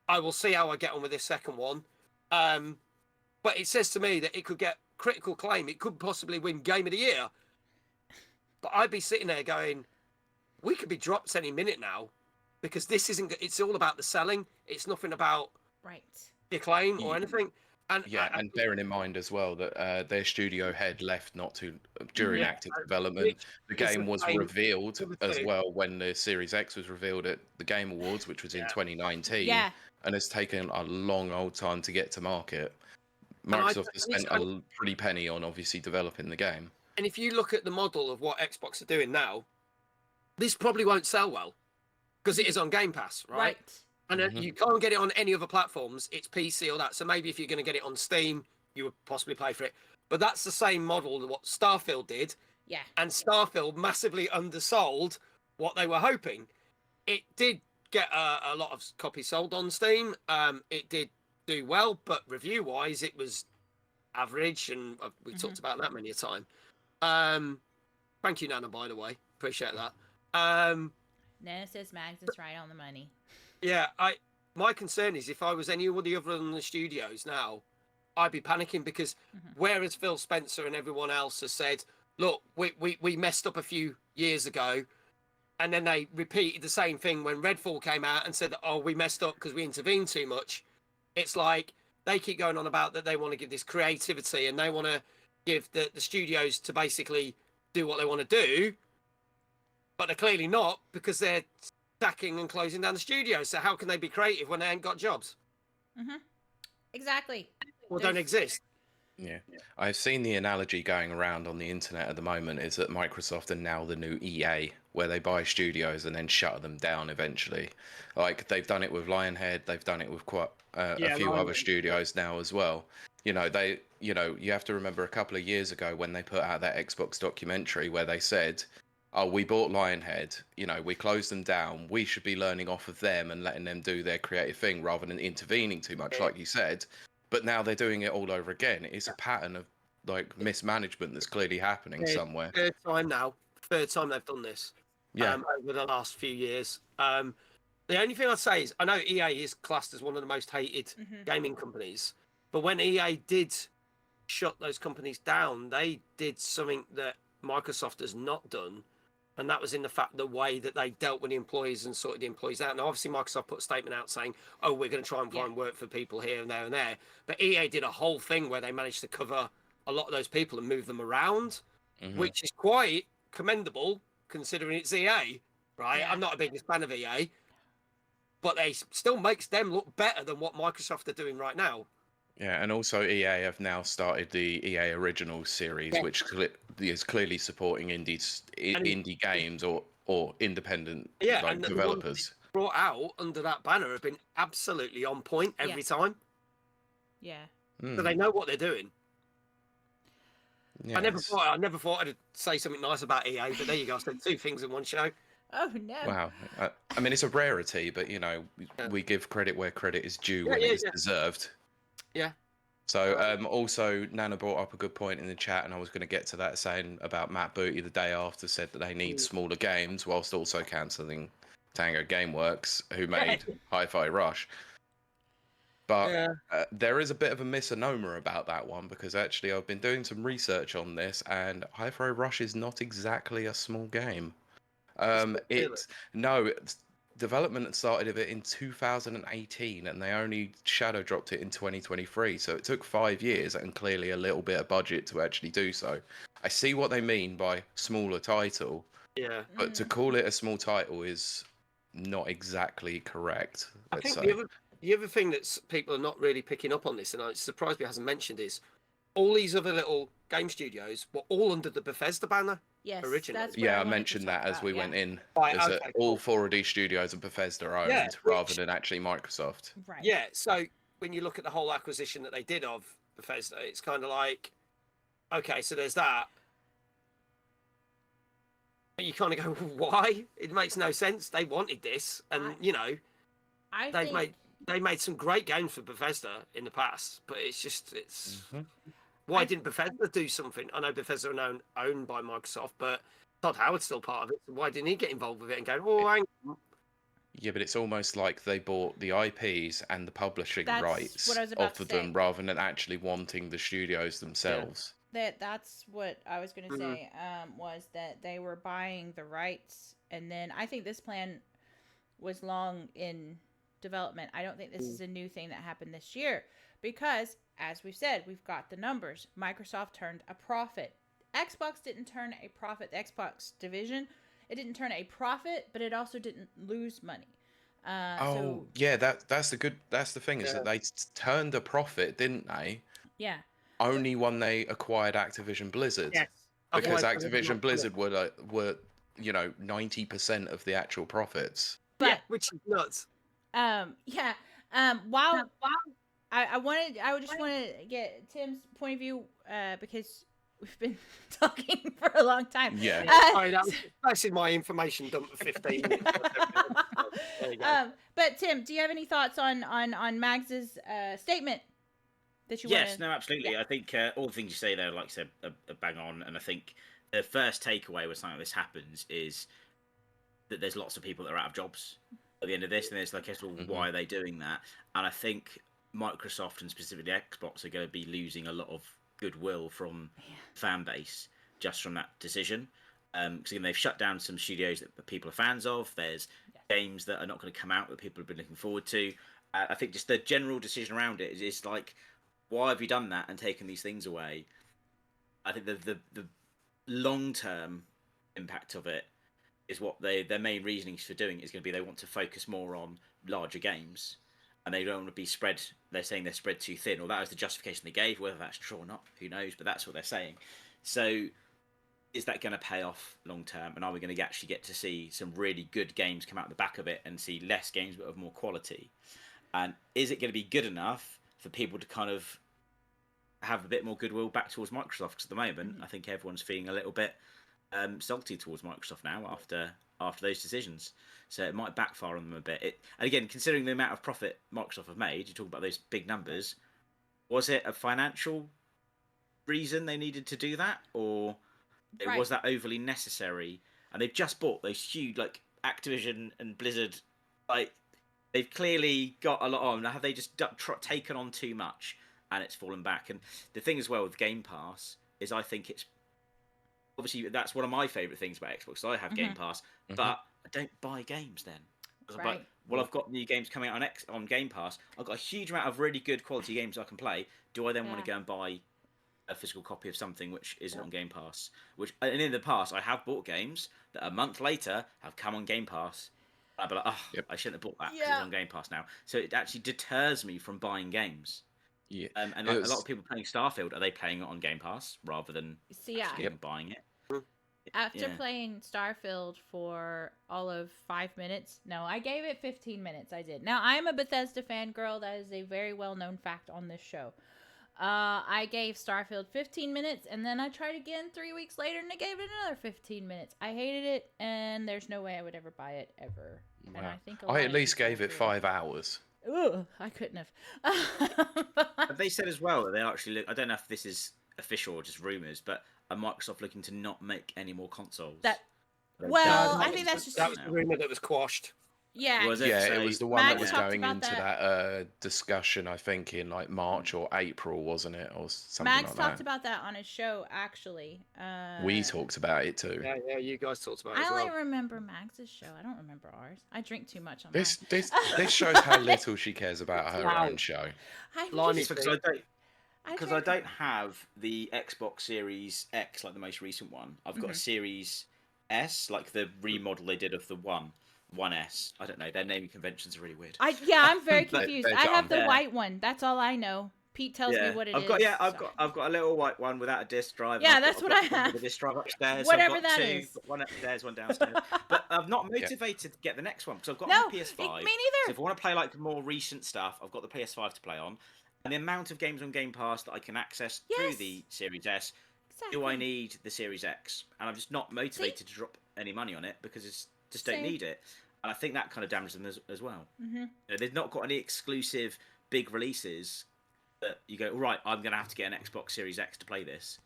I will see how I get on with this second one. But it says to me that it could get critical acclaim. It could possibly win Game of the Year. But I'd be sitting there going, we could be dropped any minute now, because this isn't. It's all about the selling. It's nothing about the acclaim or anything. And and bearing in mind as well that their studio head left not too during active development. The game was revealed as well when the Series X was revealed at the Game Awards, which was in 2019. Yeah. And it's taken a long old time to get to market. Microsoft has spent a pretty penny on obviously developing the game. And if you look at the model of what Xbox are doing now, this probably won't sell well because it is on Game Pass, right? And you can't get it on any other platforms. It's PC or that. So maybe if you're going to get it on Steam, you would possibly pay for it. But that's the same model that what Starfield did. Yeah. And Starfield massively undersold what they were hoping. It did get a lot of copies sold on Steam. It did do well, but review-wise, it was average. And we talked about that many a time. Thank you, Nana, by the way. Appreciate that. Nana says Mags is right on the money. Yeah, my concern is if I was anybody other than the studios now, I'd be panicking because whereas Phil Spencer and everyone else has said, look, we messed up a few years ago, and then they repeated the same thing when Redfall came out and said, oh, we messed up because we intervened too much. It's like they keep going on about that they want to give this creativity and they want to give the studios to basically do what they want to do, but they're clearly not because they're sacking and closing down the studio. So how can they be creative when they ain't got jobs? Exactly. Or don't exist. Yeah. I've seen the analogy going around on the internet at the moment is that Microsoft are now the new EA, where they buy studios and then shut them down eventually. Like they've done it with Lionhead, they've done it with quite a few other studios now as well. You have to remember a couple of years ago when they put out that Xbox documentary where they said, oh, we bought Lionhead, we closed them down. We should be learning off of them and letting them do their creative thing rather than intervening too much, like you said. But now they're doing it all over again. It's a pattern of mismanagement that's clearly happening somewhere. Third time they've done this. Over the last few years. The only thing I'd say is I know EA is classed as one of the most hated gaming companies, but when EA did shut those companies down, they did something that Microsoft has not done, and that was in the fact the way that they dealt with the employees and sorted the employees out. Now, obviously, Microsoft put a statement out saying, "Oh, we're going to try and find work for people here and there and there." But EA did a whole thing where they managed to cover a lot of those people and move them around, which is quite commendable considering it's EA, right? I'm not a big fan of EA, but they still makes them look better than what Microsoft are doing right now. Yeah, and also EA have now started the EA Originals series, which is clearly supporting indie games or independent and developers. The brought out under that banner have been absolutely on point every time. Yeah. So they know what they're doing. Yes. I never thought I'd say something nice about EA, but there you go. I said two things in one show. Oh no! Wow. I mean, it's a rarity, but we give credit where credit is due when it is deserved. Yeah. So also Nana brought up a good point in the chat, and I was going to get to that, saying about Matt Booty the day after said that they need smaller games whilst also cancelling Tango Gameworks, who made Hi-Fi Rush. But there is a bit of a misnomer about that one, because actually I've been doing some research on this, and Hi-Fi Rush is not exactly a small game. Development started of it in 2018, and they only shadow dropped it in 2023. So it took 5 years and clearly a little bit of budget to actually do so. I see what they mean by smaller title. Yeah. But to call it a small title is not exactly correct. I think the other thing that people are not really picking up on this, and I'm surprised we hasn't mentioned, is all these other little game studios were all under the Bethesda banner. Yes, originally. I mentioned that as we went in. All 4 of these studios are Bethesda owned rather than actually Microsoft. Right. Yeah, so when you look at the whole acquisition that they did of Bethesda, it's kind of like, okay, so there's that. But you kind of go, why? It makes no sense. They wanted this, and they made some great games for Bethesda in the past, but it's. Why didn't Bethesda do something? I know Bethesda are owned by Microsoft, but Todd Howard's still part of it. So why didn't he get involved with it and go, hang on? Yeah, but it's almost like they bought the IPs and the publishing rights off of them rather than actually wanting the studios themselves. Yeah. That's what I was going to say, was that they were buying the rights. And then I think this plan was long in development. I don't think this is a new thing that happened this year because, as we've said, we've got the numbers. Microsoft turned a profit. Xbox didn't turn a profit. The Xbox division, it didn't turn a profit, but it also didn't lose money. Yeah, that's the thing is that they turned a profit, didn't they? Yeah. Only when they acquired Activision Blizzard. Yes. Because Otherwise, Activision Blizzard were 90% of the actual profits. But which is nuts. While I just want to get Tim's point of view because we've been talking for a long time. Yeah. Sorry, that's in my information dump for 15 minutes. But Tim, do you have any thoughts on Mags's statement that you? Yes, no, absolutely. Yeah. I think all the things you say there, like I said, are bang on. And I think the first takeaway when something like this happens is that there's lots of people that are out of jobs at the end of this, and it's like, well, why are they doing that? And I think Microsoft and specifically Xbox are going to be losing a lot of goodwill from fan base just from that decision. Because again, they've shut down some studios that people are fans of. There's games that are not going to come out that people have been looking forward to. I think just the general decision around it is like, why have you done that and taken these things away? I think the long-term impact of it is what their main reasonings for doing it is going to be. They want to focus more on larger games, and they don't want to be spread. They're saying they're spread too thin, or that was the justification they gave. Whether that's true or not, who knows? But that's what they're saying. So, is that going to pay off long term? And are we going to actually get to see some really good games come out the back of it, and see less games but of more quality? And is it going to be good enough for people to kind of have a bit more goodwill back towards Microsoft? Because at the moment, I think everyone's feeling a little bit salty towards Microsoft now after those decisions. So it might backfire on them a bit. And again, considering the amount of profit Microsoft have made, you talk about those big numbers, was it a financial reason they needed to do that? Or was that overly necessary? And they've just bought those huge, like, Activision and Blizzard, like, they've clearly got a lot on. Have they just taken on too much and it's fallen back? And the thing as well with Game Pass is I think it's, obviously, that's one of my favourite things about Xbox. So I have Game Pass, but I don't buy games then. Right. I've got new games coming out on Game Pass. I've got a huge amount of really good quality games I can play. Do I then want to go and buy a physical copy of something which isn't on Game Pass? And in the past, I have bought games that a month later have come on Game Pass. I'd be like, I shouldn't have bought that because it's on Game Pass now. So it actually deters me from buying games. Yeah. And like, a lot of people playing Starfield, are they playing it on Game Pass rather than buying it? After playing Starfield for all of 5 minutes, no, I gave it 15 minutes. I did. Now, I'm a Bethesda fangirl. That is a very well-known fact on this show. I gave Starfield 15 minutes, and then I tried again 3 weeks later, and I gave it another 15 minutes. I hated it, and there's no way I would ever buy it ever. Wow. And I think I at least gave it 5 hours. Ugh, I couldn't have. But they said as well that they actually I don't know if this is official or just rumours, but are Microsoft looking to not make any more consoles? I think that's just... That was the rumour that was quashed. Yeah. Was it? Yeah, So it was the one that was Mags going talked into about that discussion, I think, in like March or April, wasn't it? Or something Mags like talked that. about that on his show, actually. We talked about it too. Yeah, you guys talked about it I as well. only remember Mags's show. I don't remember ours. I drink too much on This mine. shows how little she cares about her own show. Because I don't have the Xbox Series X, like the most recent one. I've got a Series S, like the remodel they did of the One S. I don't know. Their naming conventions are really weird. I'm very confused. they're I have the dumb. white one. That's all I know. Pete tells me what it is. I've got a little white one without a disc drive. Yeah, that's what I have. With a disc drive upstairs. Whatever I've got that two, is. one upstairs, one downstairs. But I'm not motivated to get the next one because I've got my PS5. Me neither. So if I want to play like more recent stuff, I've got the PS5 to play on. And the amount of games on Game Pass that I can access through the Series S, do I need the Series X? And I'm just not motivated to drop any money on it because it's just don't need it. And I think that kind of damages them as well. You know, they've not got any exclusive big releases that you go, right, I'm going to have to get an Xbox Series X to play this.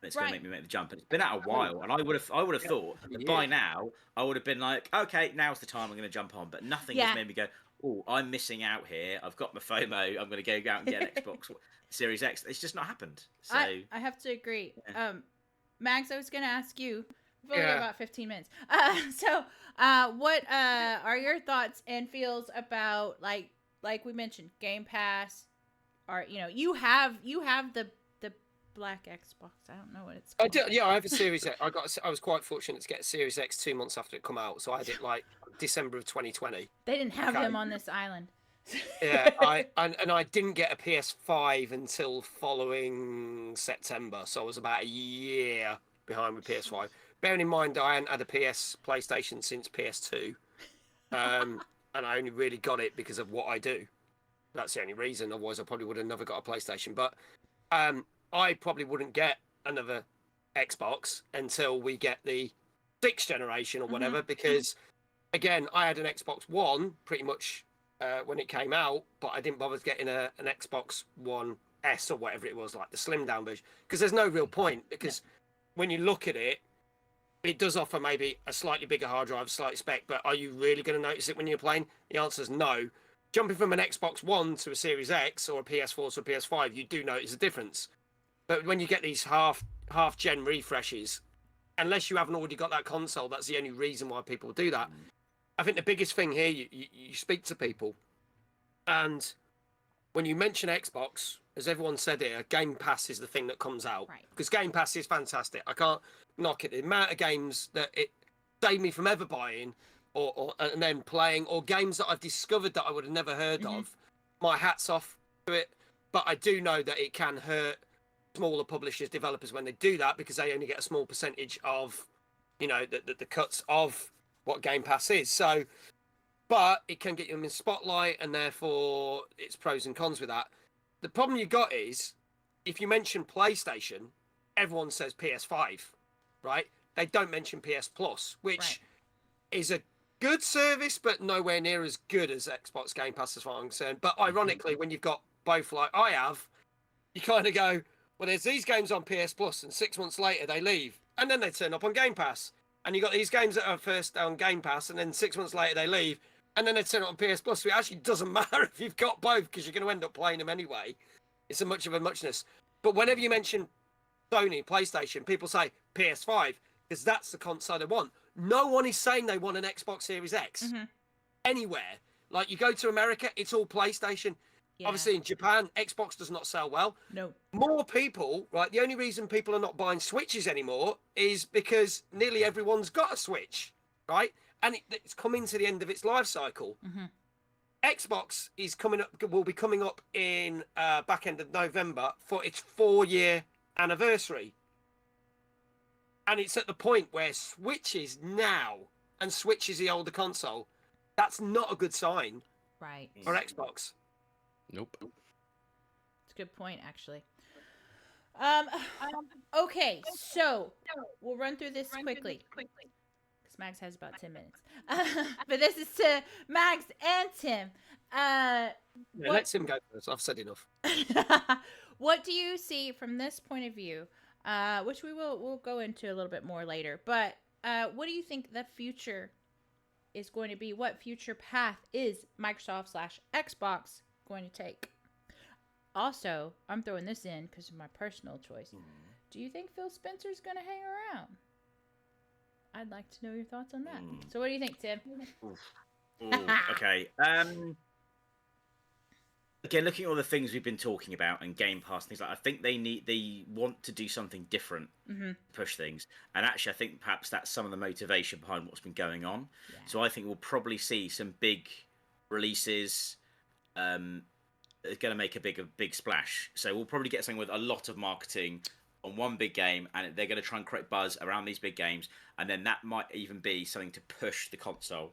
And it's going to make me make the jump. And it's been out a while, and I would have thought that by now I would have been like, okay, now's the time I'm going to jump on. But nothing has made me go, oh, I'm missing out here. I've got my FOMO. I'm going to go out and get an Xbox Series X. It's just not happened. So I have to agree. Mags, I was going to ask you, We've only got about 15 minutes. What are your thoughts and feels about like we mentioned, Game Pass? Or you have the black Xbox. I don't know what it's called. I do, yeah, I have a Series X. I was quite fortunate to get a Series X 2 months after it come out, so I had it like December of 2020. They didn't have them on this island. Yeah, I didn't get a PS5 until following September, so I was about a year behind with PS5. Bearing in mind I hadn't had a PlayStation since PS2, and I only really got it because of what I do. That's the only reason. Otherwise, I probably would have never got a PlayStation. But I probably wouldn't get another Xbox until we get the 6th generation or whatever, because again, I had an Xbox One pretty much when it came out, but I didn't bother getting an Xbox One S or whatever it was, like the slim down version, because there's no real point, because when you look at it, it does offer maybe a slightly bigger hard drive, slight spec, but are you really going to notice it when you're playing? The answer is no. Jumping from an Xbox One to a Series X or a PS4 to a PS5, you do notice a difference. But when you get these half-gen refreshes, unless you haven't already got that console, that's the only reason why people do that. I think the biggest thing here, you speak to people, and when you mention Xbox, as everyone said here, Game Pass is the thing that comes out. Right. Because Game Pass is fantastic. I can't knock it. The amount of games that it saved me from ever buying or and then playing, or games that I've discovered that I would have never heard of, my hat's off to it. But I do know that it can hurt smaller publishers, developers when they do that, because they only get a small percentage of, the cuts of what Game Pass is. So, but it can get them in spotlight, and therefore it's pros and cons with that. The problem you got is, if you mention PlayStation, everyone says PS5, right? They don't mention PS Plus, which is a good service, but nowhere near as good as Xbox Game Pass as far as I'm concerned. But ironically, when you've got both like I have, you kind of go, well, there's these games on PS Plus, and 6 months later they leave, and then they turn up on Game Pass. And you got these games that are first on Game Pass, and then 6 months later they leave, and then they turn up on PS Plus. So it actually doesn't matter if you've got both, because you're going to end up playing them anyway. It's a much of a muchness. But whenever you mention Sony, PlayStation, people say PS5, because that's the console they want. No one is saying they want an Xbox Series X anywhere. Like, you go to America, it's all PlayStation. Yeah. Obviously, in Japan, Xbox does not sell well. No. More people, right? The only reason people are not buying Switches anymore is because nearly everyone's got a Switch, right? And it's coming to the end of its life cycle. Xbox is will be coming up in back end of November for its 4-year anniversary. And it's at the point where Switch is now, and Switch is the older console. That's not a good sign, right, for Xbox. Nope. It's a good point, actually. Okay, so we'll run through this quickly, because Max has about 10 minutes. But this is to Max and Tim. Let Tim go first. I've said enough. What do you see from this point of view? Which we'll go into a little bit more later. But what do you think the future is going to be? What future path is Microsoft/Xbox going to take? Also, I'm throwing this in because of my personal choice. Do you think Phil Spencer's going to hang around? I'd like to know your thoughts on that. So what do you think, Tim? Okay. Again, looking at all the things we've been talking about and Game Pass and things like that, I think they want to do something different to push things. And actually, I think perhaps that's some of the motivation behind what's been going on. Yeah. So I think we'll probably see some big releases are going to make a big splash. So we'll probably get something with a lot of marketing on one big game, and they're going to try and create buzz around these big games, and then that might even be something to push the console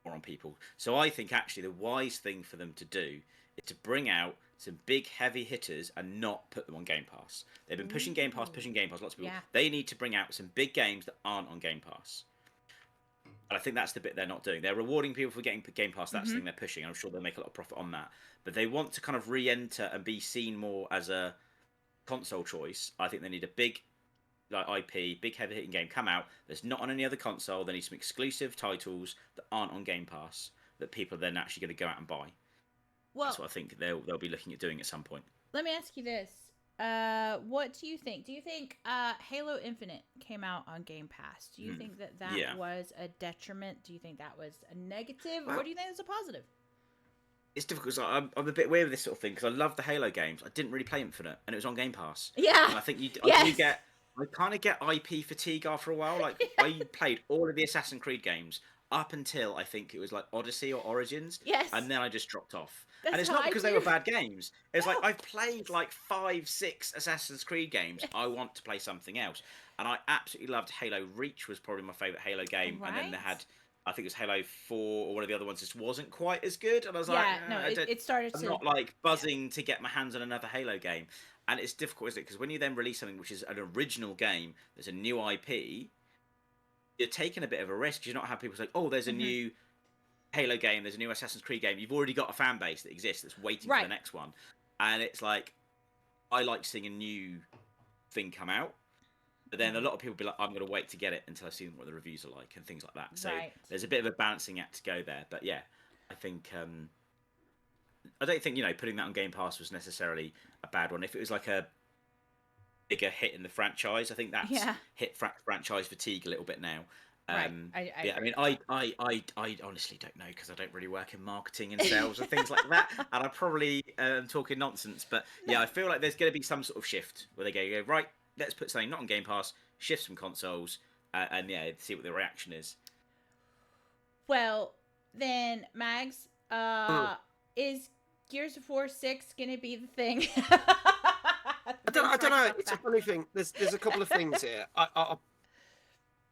more on people. So I think actually the wise thing for them to do is to bring out some big heavy hitters and not put them on Game Pass. They've been pushing Game Pass, lots of people. Yeah. They need to bring out some big games that aren't on Game Pass. And I think that's the bit they're not doing. They're rewarding people for getting Game Pass. That's the thing they're pushing. I'm sure they'll make a lot of profit on that. But they want to kind of re-enter and be seen more as a console choice. I think they need a big IP, big heavy-hitting game come out that's not on any other console. They need some exclusive titles that aren't on Game Pass that people are then actually going to go out and buy. Well, that's what I think they'll be looking at doing at some point. Let me ask you this. what do you think? Do you think Halo Infinite came out on Game Pass? Do you think that was a detriment? Do you think that was a negative, or do you think it's a positive? It's difficult. I'm a bit weird with this sort of thing because I love the Halo games. I didn't really play Infinite, and it was on Game Pass. Yeah, and I think I kind of get IP fatigue after a while. Like I played all of the Assassin's Creed games up until I think it was like Odyssey or Origins. Yes, and then I just dropped off. And it's not because they were bad games. It's like I've played like 5-6 Assassin's Creed games. I want to play something else. And I absolutely loved Halo Reach, was probably my favourite Halo game. Right. And then they had, I think it was Halo 4 or one of the other ones just wasn't quite as good. And I was it started I'm not like buzzing to get my hands on another Halo game. And it's difficult, isn't it? Because when you then release something which is an original game, there's a new IP, you're taking a bit of a risk. You're not having people say, oh, there's a new Halo game, there's a new Assassin's Creed game. You've already got a fan base that exists that's waiting for the next one. And it's like, I like seeing a new thing come out. But then a lot of people be like, I'm going to wait to get it until I've seen what the reviews are like and things like that. So there's a bit of a balancing act to go there. But yeah, I think, I don't think, putting that on Game Pass was necessarily a bad one. If it was like a bigger hit in the franchise, I think that's hit franchise fatigue a little bit now. I honestly don't know because I don't really work in marketing and sales and things like that, and I probably am talking nonsense. But yeah, I feel like there's going to be some sort of shift where they go right, let's put something not on Game Pass, shift some consoles, and see what the reaction is. Well, then Mags, is Gears of War 6 going to be the thing? I don't know. It's a funny thing. There's a couple of things here.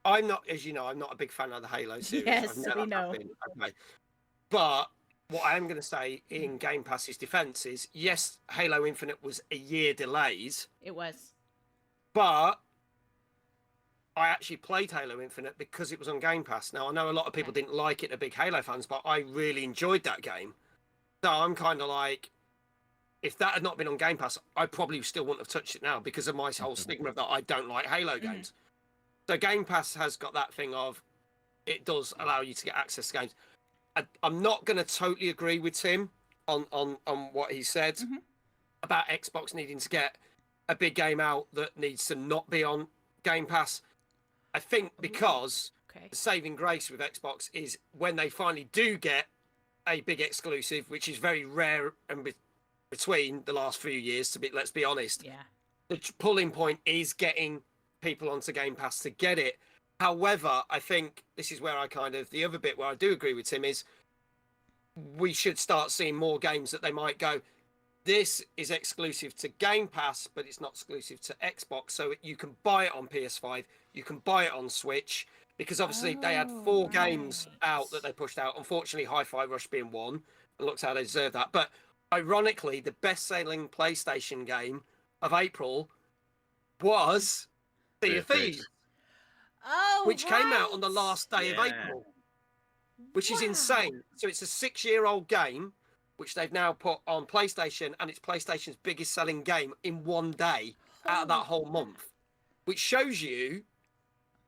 I'm not, as you know, I'm not a big fan of the Halo series. Yes, we know. Okay. But what I am going to say in Game Pass's defense is, yes, Halo Infinite was a year delayed. It was. But I actually played Halo Infinite because it was on Game Pass. Now, I know a lot of people didn't like it, they're big Halo fans, but I really enjoyed that game. So I'm kind of like, if that had not been on Game Pass, I probably still wouldn't have touched it now because of my whole stigma of that I don't like Halo games. So Game Pass has got that thing of, it does allow you to get access to games. I'm not going to totally agree with Tim on what he said about Xbox needing to get a big game out that needs to not be on Game Pass. I think because the saving grace with Xbox is when they finally do get a big exclusive, which is very rare and between the last few years, let's be honest. Yeah. The pulling point is getting people onto Game Pass to get it. However, I think this is where the other bit where I do agree with Tim is we should start seeing more games that they might go, this is exclusive to Game Pass, but it's not exclusive to Xbox. So you can buy it on PS5, you can buy it on Switch, because obviously they had 4 games out that they pushed out. Unfortunately, Hi-Fi Rush being one. It looks how they deserve that. But ironically, the best-selling PlayStation game of April was Sea of Thieves, which came out on the last day of April, which is insane. So it's a 6-year-old game, which they've now put on PlayStation, and it's PlayStation's biggest selling game in one day out of that whole month, which shows you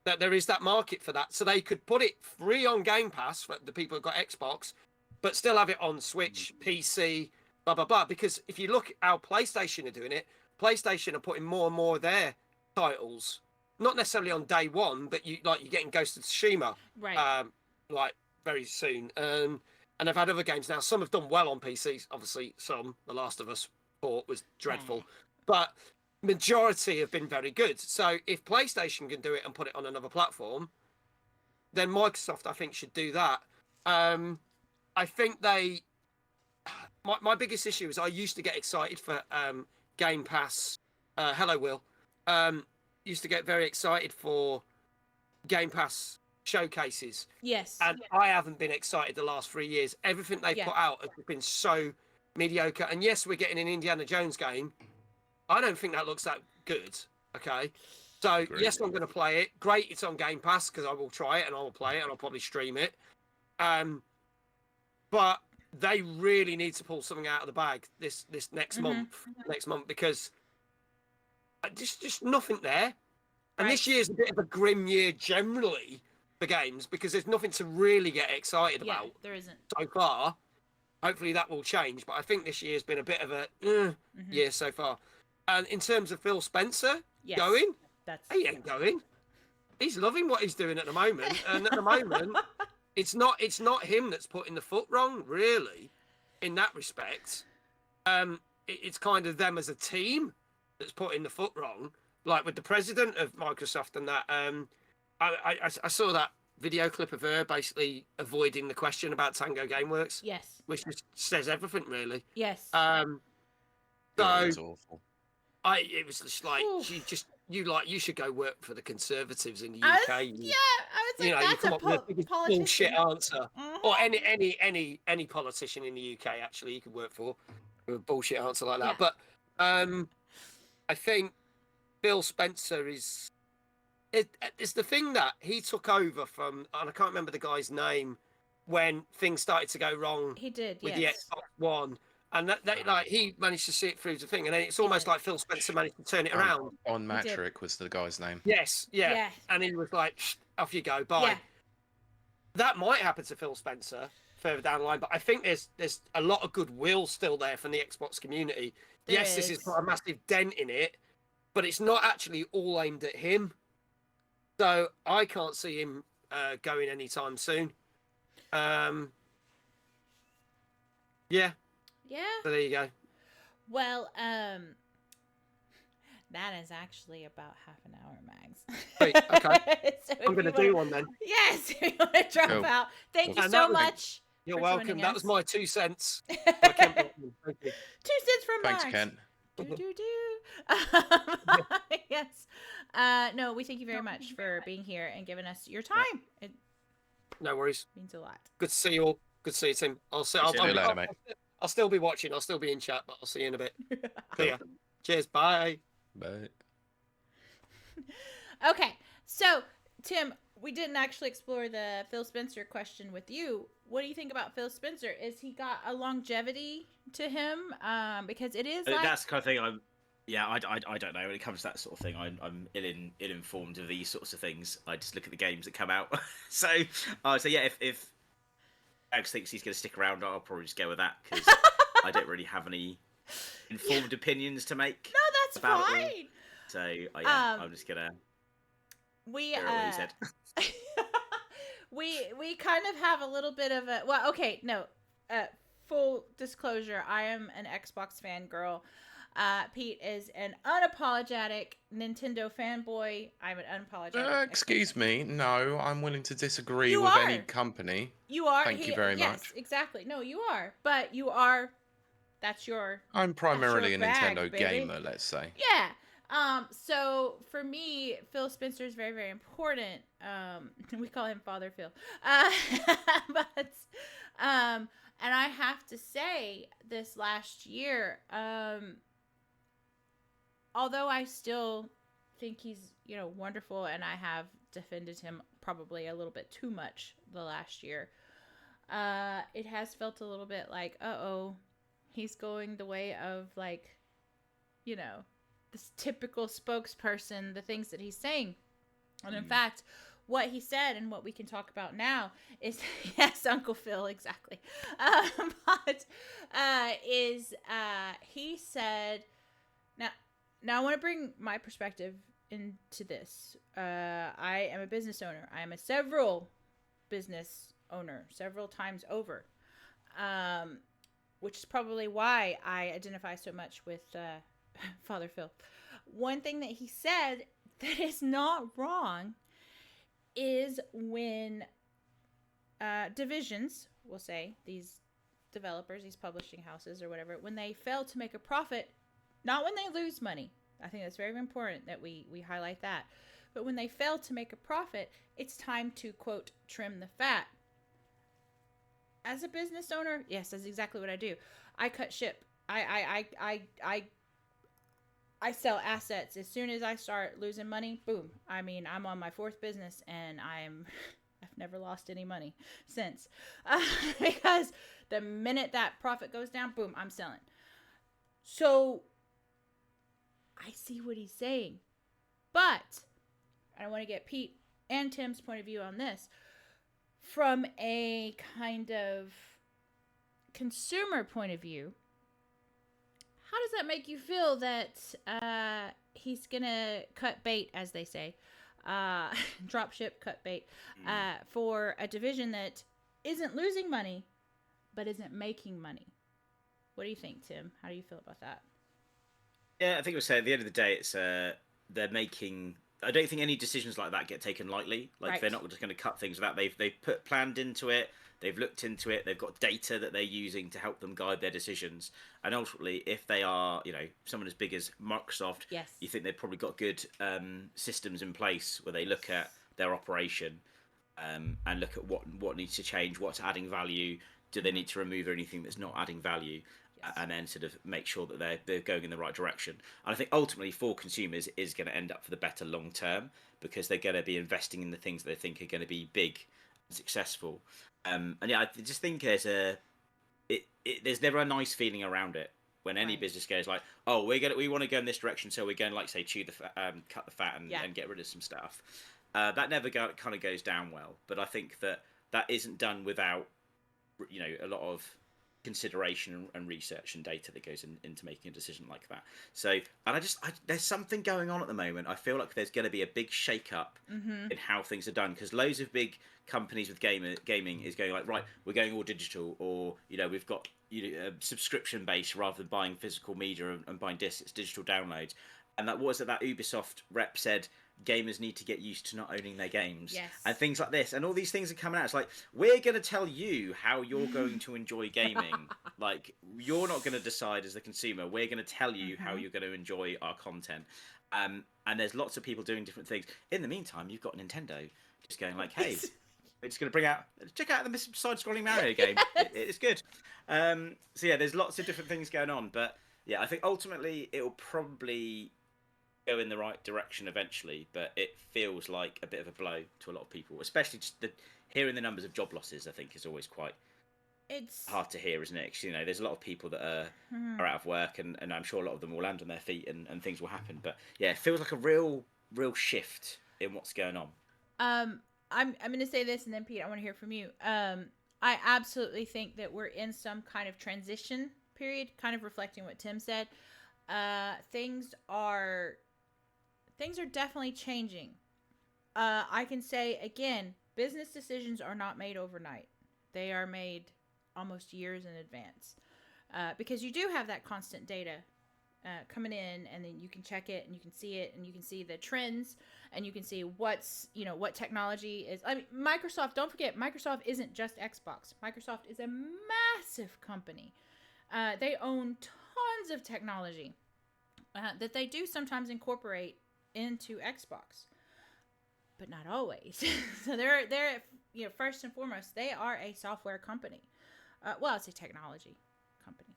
that there is that market for that. So they could put it free on Game Pass for the people who've got Xbox, but still have it on Switch, PC, blah, blah, blah. Because if you look at how PlayStation are doing it, PlayStation are putting more and more of their titles, not necessarily on day one, but you're getting Ghost of Tsushima, very soon. And they've had other games now. Some have done well on PCs, obviously. Some, The Last of Us 4 was dreadful, but majority have been very good. So if PlayStation can do it and put it on another platform, then Microsoft, I think, should do that. I think my biggest issue is I used to get excited for Game Pass. Hello, Will. Used to get very excited for Game Pass showcases. Yes. And I haven't been excited the last 3 years. Everything they've put out has been so mediocre. And yes, we're getting an Indiana Jones game. I don't think that looks that good. Okay. So, yes, I'm going to play it. Great, it's on Game Pass because I will try it and I will play it and I'll probably stream it. But they really need to pull something out of the bag this next month, because just nothing there. And this year's a bit of a grim year generally for games because there's nothing to really get excited about. There isn't. So far. Hopefully that will change, but I think this year's been a bit of a year so far. And in terms of Phil Spencer Yes, going, that's he ain't going. He's loving what he's doing at the moment, and at the moment, it's not him that's putting the foot wrong, really, in that respect. It's kind of them as a team that's putting the foot wrong, like with the president of Microsoft and that. I saw that video clip of her basically avoiding the question about Tango Gameworks. Yes. Which just says everything, really. Yes. It was So awful. it was just like you should go work for the Conservatives in the UK. I was like, You that's come a up with the biggest politician. bullshit answer. Mhm. Or any politician in the UK actually you could work for with a bullshit answer like that. Yeah. But I think Phil Spencer it's the thing that he took over from, and I can't remember the guy's name, when things started to go wrong He did, with yes. the Xbox One. And that like he managed to see it through the thing, and then it's almost like Phil Spencer managed to turn it around. On He did. Matrick was the guy's name. Yes, yeah. Yes. And he was like, off you go, bye. Yeah. That might happen to Phil Spencer further down the line, but I think there's a lot of goodwill still there from the Xbox community. There Yes, this is. has got a massive dent in it, but it's not actually all aimed at him. So I can't see him going anytime soon. Yeah, Yeah. so there you go. Well, that is actually about half an hour, Mags. Great, okay. So I'm going to do one then. Yes, if you want to drop Cool. out. Thank you And so that was- much. You're for welcome. joining That was us. my 2 cents. by Ken Brockman. Thank you. 2 cents from Thanks, Mags. Ken. Do. Yes. No, we thank you very much for being here and giving us your time. It No worries. means a lot. Good to see you all. Good to see you, Tim. See you later, mate. I'll still be watching. I'll still be in chat, but I'll see you in a bit. See ya. Cheers. Bye. Bye. Okay, so Tim, we didn't actually explore the Phil Spencer question with you. What do you think about Phil Spencer? Is he got a longevity to him? Because it is like That's the kind of thing I don't know when it comes to that sort of thing. I'm ill-informed of these sorts of things. I just look at the games that come out. so yeah, if Alex thinks he's going to stick around, I'll probably just go with that because I don't really have any informed opinions to make. no, that's about it all. fine. So I'm just gonna. We hear what he said. we kind of have a little bit of a full disclosure. I am an Xbox fangirl. Pete is an unapologetic Nintendo fanboy. I'm an unapologetic. Excuse me. No, I'm willing to disagree You with are. any company. You are. Thank you very yes, much. Exactly. No, you are. But you are. That's your. I'm primarily a bag, Nintendo baby. gamer, let's say. Yeah. So for me, Phil Spencer is very, very important. We call him Father Phil. But and I have to say, this last year, although I still think he's, wonderful, and I have defended him probably a little bit too much the last year, it has felt a little bit like, he's going the way of, like, this typical spokesperson, the things that he's saying. And in fact, what he said and what we can talk about now is, yes, Uncle Phil, exactly. He said, now I want to bring my perspective into this. I am a business owner. I am a several business owner, several times over. Which is probably why I identify so much with Father Phil. One thing that he said that is not wrong is when divisions, we'll say, these developers, these publishing houses or whatever, when they fail to make a profit, not when they lose money. I think that's very important that we highlight that. But when they fail to make a profit, it's time to, quote, trim the fat. As a business owner, yes, that's exactly what I do. I cut ship. I sell assets. As soon as I start losing money, boom. I mean, I'm on my 4th business, and I've never lost any money since. Because the minute that profit goes down, boom, I'm selling. So I see what he's saying. But I want to get Pete and Tim's point of view on this. From a kind of consumer point of view, how does that make you feel that he's gonna cut bait, as they say, drop ship, cut bait, for a division that isn't losing money, but isn't making money? What do you think, Tim? How do you feel about that? Yeah, I think we'll say at the end of the day, it's they're making. I don't think any decisions like that get taken lightly. Like they're not just going to cut things without they've planned into it. They've looked into it. They've got data that they're using to help them guide their decisions. And ultimately, if they are, someone as big as Microsoft, yes, you think they've probably got good systems in place where they look at their operation and look at what needs to change, what's adding value. Do they need to remove anything that's not adding value? And then sort of make sure that they're going in the right direction. And I think ultimately for consumers is going to end up for the better long term, because they're going to be investing in the things they think are going to be big and successful. And yeah, I just think there's never a nice feeling around it when any business goes like, oh, we want to go in this direction, so we're going to, like, say, cut the fat and get rid of some stuff. That never kind of goes down well. But I think that isn't done without a lot of consideration and research and data that goes into making a decision like that. So, and there's something going on at the moment. I feel like there's going to be a big shake-up in how things are done, because loads of big companies with gaming is going like, right, we're going all digital, or we've got a subscription base rather than buying physical media and buying discs. It's digital downloads. And that Ubisoft rep said, gamers need to get used to not owning their games, and things like this, and all these things are coming out. It's like, we're going to tell you how you're going to enjoy gaming. Like, you're not going to decide as the consumer. We're going to tell you how you're going to enjoy our content. And there's lots of people doing different things. In the meantime, you've got Nintendo just going like, hey, we're just going to check out the side-scrolling Mario game. It's good. So yeah, there's lots of different things going on, but yeah, I think ultimately it will probably go in the right direction eventually, but it feels like a bit of a blow to a lot of people, especially just hearing the numbers of job losses. I think is always quite hard to hear, isn't it? 'Cause, there's a lot of people that are out of work, and I'm sure a lot of them will land on their feet and things will happen. But yeah, it feels like a real shift in what's going on. I'm going to say this, and then Pete, I want to hear from you. I absolutely think that we're in some kind of transition period, kind of reflecting what Tim said. Things are definitely changing. I can say again, business decisions are not made overnight. They are made almost years in advance, because you do have that constant data coming in, and then you can check it, and you can see it, and you can see the trends, and you can see what technology is. I mean, Microsoft, don't forget, Microsoft isn't just Xbox. Microsoft is a massive company. They own tons of technology that they do sometimes incorporate into Xbox, but not always. So they're first and foremost, they are a software company. Well, it's a technology company.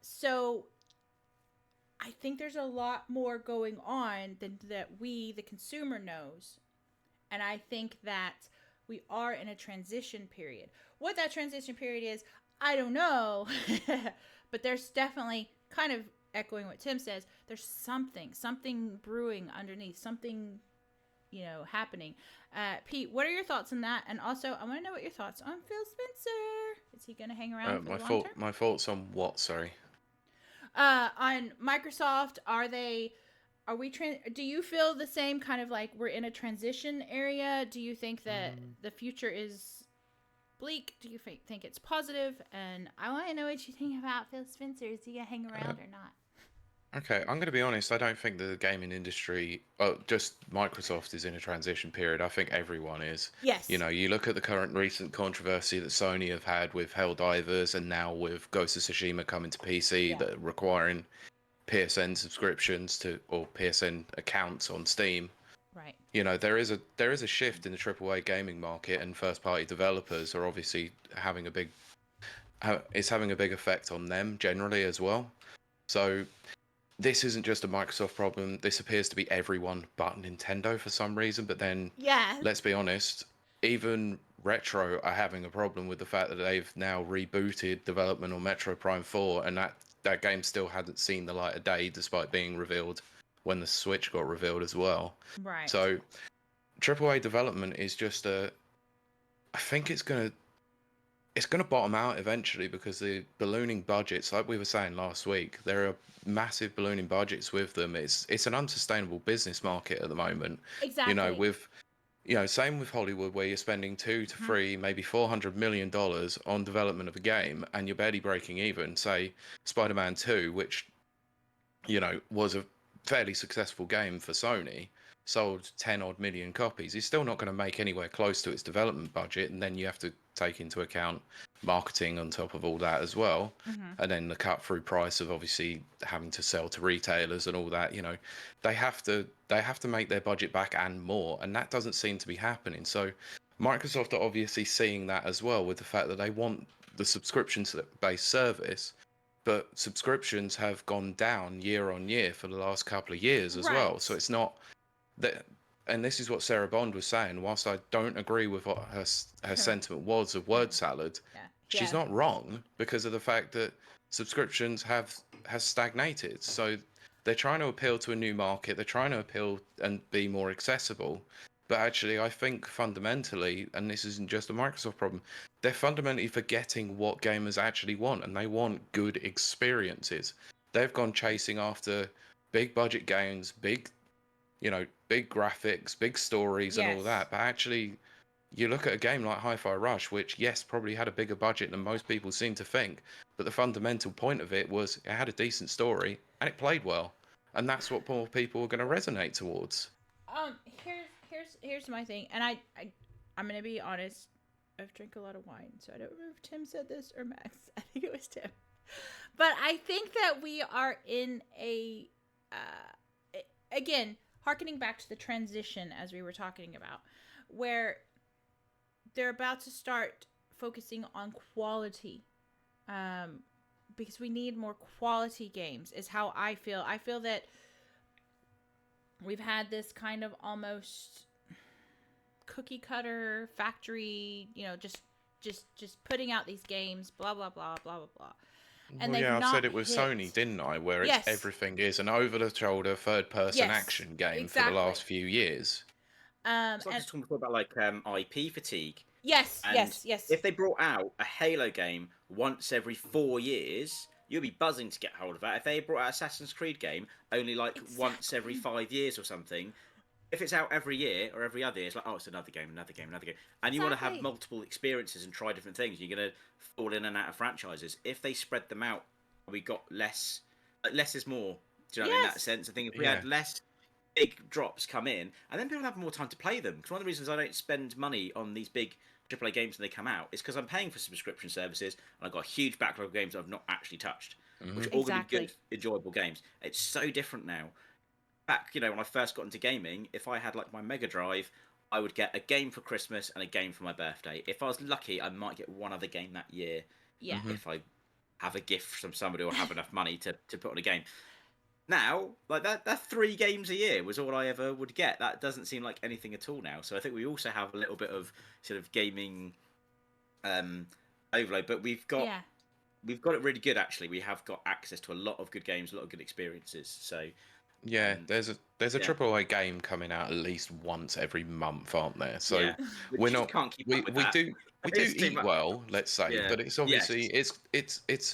So I think there's a lot more going on than that we, the consumer, knows. And I think that we are in a transition period. What that transition period is, I don't know. But there's definitely, kind of echoing what Tim says, there's something brewing underneath, something, happening. Pete, what are your thoughts on that? And also, I want to know what your thoughts on Phil Spencer. Is he going to hang around for the long term? My thoughts on what? Sorry. On Microsoft, do you feel the same, kind of like we're in a transition area? Do you think that the future is bleak? Do you think it's positive? And I want to know what you think about Phil Spencer. Is he going to hang around or not? Okay, I'm going to be honest. I don't think the gaming industry, just Microsoft, is in a transition period. I think everyone is. Yes. You look at the recent controversy that Sony have had with Helldivers, and now with Ghost of Tsushima coming to PC, that are requiring PSN subscriptions or PSN accounts on Steam. Right. There is a shift in the AAA gaming market, and first-party developers are obviously having a big effect on them generally as well. So this isn't just a Microsoft problem. This appears to be everyone but Nintendo for some reason. But then, let's be honest, even Retro are having a problem with the fact that they've now rebooted development on Metro Prime 4, and that game still hadn't seen the light of day despite being revealed when the Switch got revealed as well. Right. it's going to bottom out eventually because the ballooning budgets, like we were saying last week, there are massive ballooning budgets with them. It's an unsustainable business market at the moment. Exactly. Same with Hollywood, where you're spending 2 to 3, maybe $400 million on development of a game, and you're barely breaking even. Say Spider-Man 2, which was a fairly successful game for Sony, sold 10 odd million copies. It's still not going to make anywhere close to its development budget, and then you have to take into account marketing on top of all that as well, and then the cut through price of obviously having to sell to retailers and all that. They have to make their budget back and more, and that doesn't seem to be happening. So Microsoft are obviously seeing that as well, with the fact that they want the subscription-based service, but subscriptions have gone down year on year for the last couple of years as well. So it's not that, and this is what Sarah Bond was saying. Whilst I don't agree with what her sentiment was of word salad, she's not wrong, because of the fact that subscriptions has stagnated. So they're trying to appeal to a new market. They're trying to appeal and be more accessible. But actually, I think fundamentally, and this isn't just a Microsoft problem, they're fundamentally forgetting what gamers actually want, and they want good experiences. They've gone chasing after big budget games, big graphics, big stories, and all that. But actually, you look at a game like Hi-Fi Rush, which, yes, probably had a bigger budget than most people seem to think, but the fundamental point of it was it had a decent story and it played well, and that's what more people are going to resonate towards. Here's my thing, and I'm gonna be honest. I've drank a lot of wine, so I don't remember if Tim said this or Max. I think it was Tim. But I think that we are in a again, harkening back to the transition as we were talking about, where they're about to start focusing on quality, because we need more quality games, is how I feel. I feel that we've had this kind of almost cookie cutter factory, just putting out these games, blah blah blah blah blah blah. And I said it with Sony, didn't I? Where everything is an over-the-shoulder third-person action game for the last few years. So I was just talking before about like IP fatigue. Yes. If they brought out a Halo game once every 4 years, you'll be buzzing to get hold of that. If they brought out Assassin's Creed game only like once every 5 years or something, if it's out every year or every other year, it's like, oh, it's another game. And you want to have multiple experiences and try different things. You're going to fall in and out of franchises. If they spread them out, we got less. Less is more. Do you know what I mean? In that sense, I think if we had less big drops come in, and then people have more time to play them. Because one of the reasons I don't spend money on these big AAA games when they come out is because I'm paying for subscription services, and I've got a huge backlog of games I've not actually touched, which are all going to be good, enjoyable games. It's so different now. Back, when I first got into gaming, if I had like my Mega Drive, I would get a game for Christmas and a game for my birthday. If I was lucky, I might get one other game that year. Yeah. If I have a gift from somebody or have enough money to put on a game. Now, like that 3 games a year was all I ever would get. That doesn't seem like anything at all now. So I think we also have a little bit of sort of gaming overload, but we've got it really good actually. We have got access to a lot of good games, a lot of good experiences. So yeah, there's a AAA game coming out at least once every month, aren't there? So we're not we do eat well, let's say, but it's obviously it's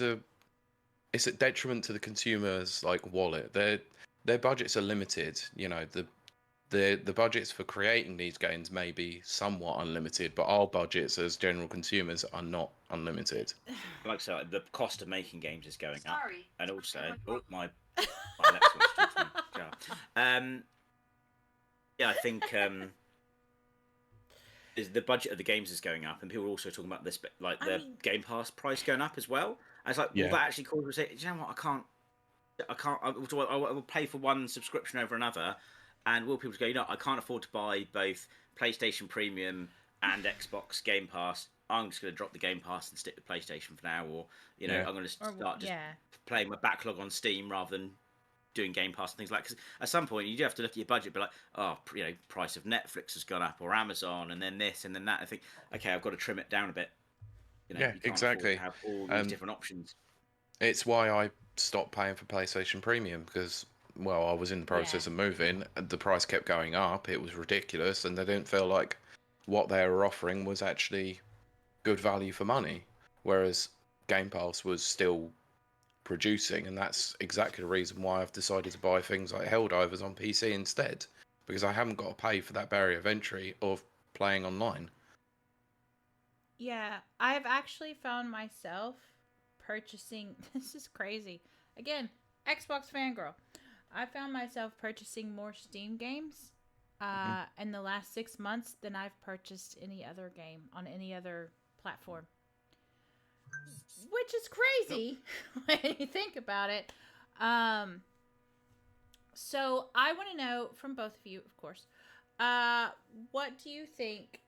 a detriment to the consumer's like wallet. Their budgets are limited. The budgets for creating these games may be somewhat unlimited, but our budgets as general consumers are not unlimited. Like so, the cost of making games is going up, and also my Alexa was talking to me. I think is the budget of the games is going up, and people are also talking about this, like the Game Pass price going up as well. And it's like, will that actually cause people to say, do you know what, I will pay for one subscription over another, and will people go, I can't afford to buy both PlayStation Premium and Xbox Game Pass. I'm just going to drop the Game Pass and stick with PlayStation for now, or I'm going to start playing my backlog on Steam rather than doing Game Pass and things like that. Because at some point you do have to look at your budget, but like, price of Netflix has gone up, or Amazon, and then this and then that. I think, okay, I've got to trim it down a bit. You can't exactly. have all these different options. It's why I stopped paying for PlayStation Premium, because I was in the process of moving. The price kept going up. It was ridiculous, and they didn't feel like what they were offering was actually good value for money. whereas Game Pass was still producing, and that's exactly the reason why I've decided to buy things like Helldivers on PC instead, because I haven't got to pay for that barrier of entry of playing online. Yeah, I've actually found myself purchasing. This is crazy. Again, Xbox fangirl. I found myself purchasing more Steam games in the last 6 months than I've purchased any other game on any other platform. Which is crazy when you think about it. So I want to know from both of you, of course, what do you think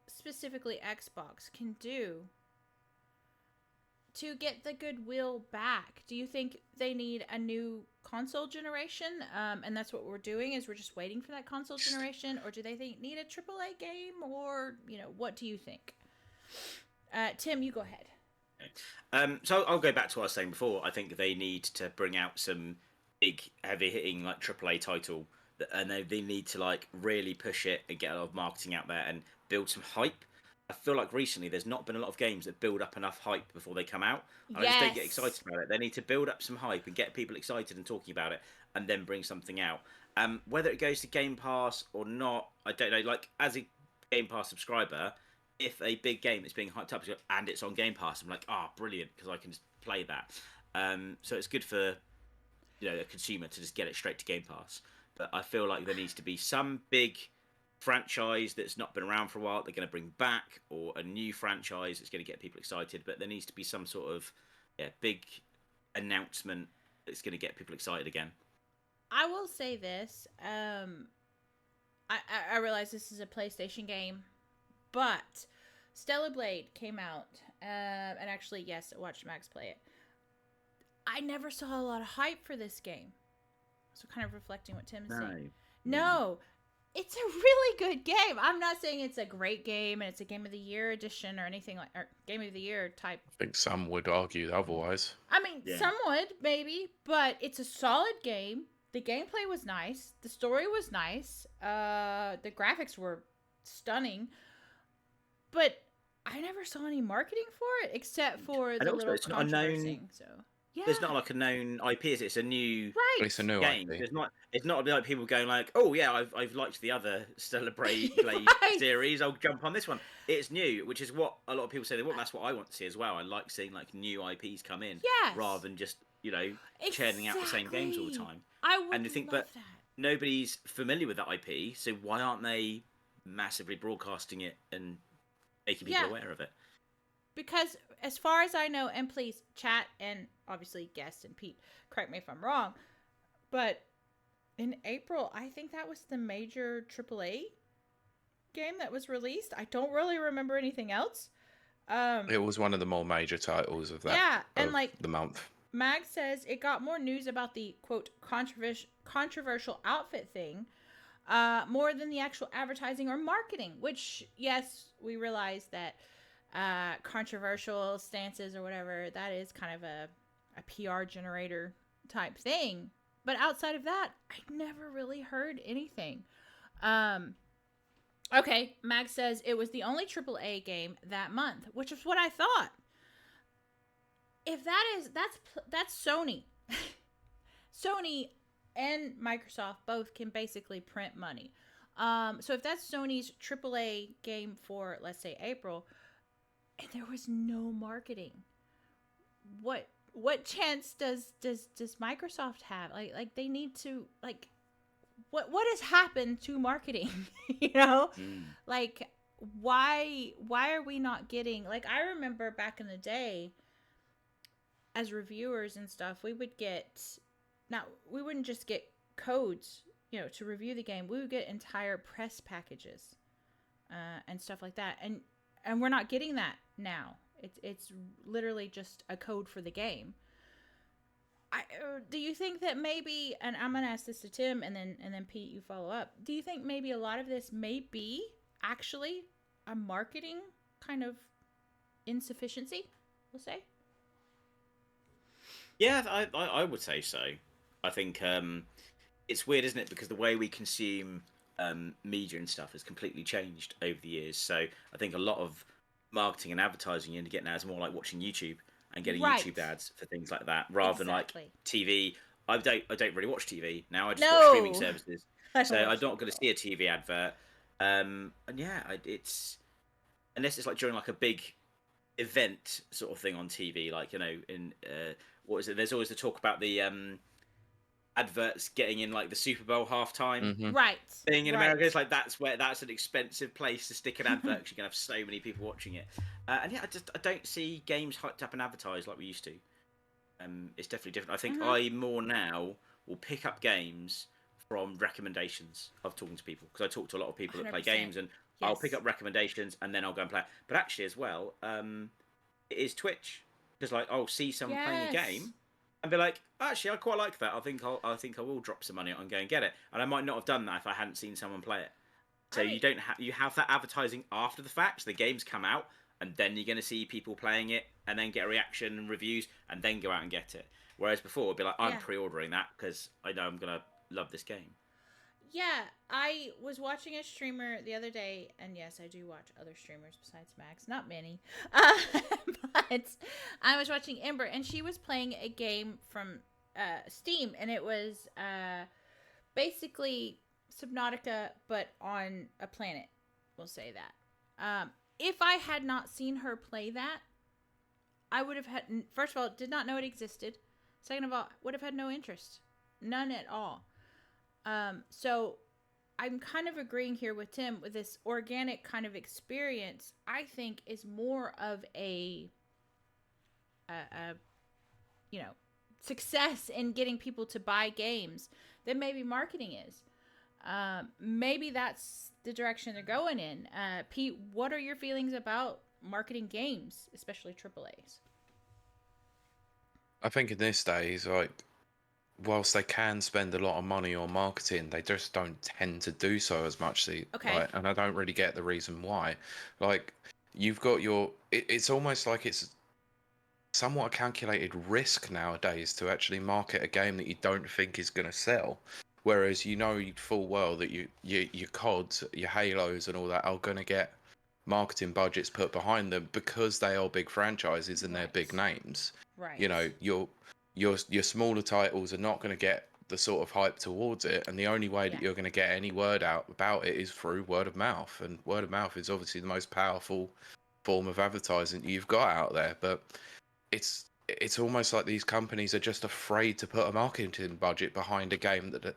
specifically Xbox can do to get the goodwill back? Do you think they need a new console generation, and that's what we're doing, is we're just waiting for that console generation, or do they need a AAA game, or what do you think? Tim, you go ahead. So I'll go back to what I was saying before. I think they need to bring out some big, heavy-hitting like AAA title, and they need to like really push it and get a lot of marketing out there and build some hype. I feel like recently there's not been a lot of games that build up enough hype before they come out. I just don't get excited about it. They need to build up some hype and get people excited and talking about it, and then bring something out. Whether it goes to Game Pass or not, I don't know. Like, as a Game Pass subscriber, if a big game is being hyped up and it's on Game Pass, I'm like, brilliant, because I can just play that. So it's good for a consumer to just get it straight to Game Pass. But I feel like there needs to be some big franchise that's not been around for a while they're going to bring back, or a new franchise that's going to get people excited. But there needs to be some sort of big announcement that's going to get people excited again. I will say this. I realize this is a PlayStation game, but Stellar Blade came out, and actually, yes, I watched Max play it. I never saw a lot of hype for this game. So kind of reflecting what Tim is saying. No, it's a really good game. I'm not saying it's a great game and it's a Game of the Year edition or anything like, or Game of the Year type. I think some would argue otherwise. I mean, some would, maybe, but it's a solid game. The gameplay was nice. The story was nice. The graphics were stunning. But I never saw any marketing for it, except for the little controversy. So. Yeah. There's not like a known IP, is it? It's a new It's a new game. IP. It's not like people going like, oh yeah, I've liked the other Stellar Blade series. I'll jump on this one. It's new, which is what a lot of people say they want. That's what I want to see as well. I like seeing like new IPs come in, rather than just churning out the same games all the time. I would love that. Nobody's familiar with that IP, so why aren't they massively broadcasting it and making people aware of it? Because as far as I know, and please chat and obviously guest and Pete, correct me if I'm wrong, but in April, I think that was the major AAA game that was released. I don't really remember anything else. It was one of the more major titles of that. Yeah, and the month. Mag says it got more news about the quote controversial outfit thing more than the actual advertising or marketing. Which, yes, we realize that controversial stances or whatever, that is kind of a PR generator type thing. But outside of that, I never really heard anything. Okay, Mag says it was the only AAA game that month, which is what I thought. If that's Sony. Sony and Microsoft both can basically print money. So if that's Sony's AAA game for, let's say, April, and there was no marketing, what chance does Microsoft have? Like they need to, like, what has happened to marketing? Like why are we not getting, like, I remember back in the day as reviewers and stuff, we wouldn't just get codes to review the game. We would get entire press packages and stuff like that, and we're not getting that now. It's literally just a code for the game. Do you think that maybe, and I'm gonna ask this to Tim and then Pete, you follow up. Do you think maybe a lot of this may be actually a marketing kind of insufficiency, we'll say? Yeah, I would say so. I think it's weird, isn't it? Because the way we consume media and stuff has completely changed over the years. So I think a lot of marketing and advertising into getting ads more like watching YouTube and getting Right. YouTube ads for things like that, rather than like TV. I don't really watch TV now. I just watch streaming services, so I'm not going to see a TV advert. And yeah, it's unless it's like during like a big event sort of thing on TV, like in what is it? There's always the talk about the adverts getting in like the Super Bowl halftime thing in America. It's like that's an expensive place to stick an advert because you're gonna have so many people watching it. And yeah, I don't see games hyped up and advertised like we used to. It's definitely different. I think I more now will pick up games from recommendations of talking to people, because I talk to a lot of people that play games, and I'll pick up recommendations and then I'll go and play it. But actually as well, it is Twitch, because like I'll see someone playing a game and be like, actually, I quite like that. I think I will drop some money on and go and get it. And I might not have done that if I hadn't seen someone play it. So you have that advertising after the fact. So the games come out, and then you're going to see people playing it, and then get a reaction and reviews, and then go out and get it. Whereas before, it'd be like, I'm pre-ordering that because I know I'm going to love this game. Yeah, I was watching a streamer the other day, and yes, I do watch other streamers besides Max, not many, but I was watching Ember, and she was playing a game from Steam, and it was basically Subnautica, but on a planet, we'll say that. If I had not seen her play that, I would have had, first of all, did not know it existed, second of all, would have had no interest, none at all. So I'm kind of agreeing here with Tim with this organic kind of experience. I think is more of a success in getting people to buy games than maybe marketing is. Maybe that's the direction they're going in. Pete, what are your feelings about marketing games, especially AAAs? I think in this days, like, whilst they can spend a lot of money on marketing, they just don't tend to do so as much. Like, and I don't really get the reason why. Like, you've got it's almost like it's somewhat a calculated risk nowadays to actually market a game that you don't think is going to sell. Whereas you know full well that your CODs, your Halos and all that are going to get marketing budgets put behind them because they are big franchises and they're big names. Right. You know, your smaller titles are not going to get the sort of hype towards it, and the only way that you're going to get any word out about it is through word of mouth, and word of mouth is obviously the most powerful form of advertising you've got out there. But it's almost like these companies are just afraid to put a marketing budget behind a game that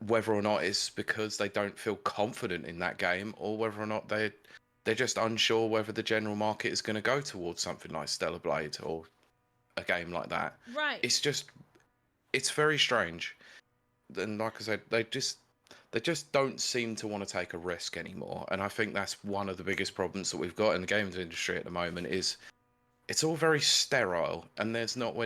whether or not it's because they don't feel confident in that game, or whether or not they're just unsure whether the general market is going to go towards something like Stellar Blade or a game like that. Right. It's very strange. And like I said, they just don't seem to want to take a risk anymore. And I think that's one of the biggest problems that we've got in the games industry at the moment is it's all very sterile, and there's not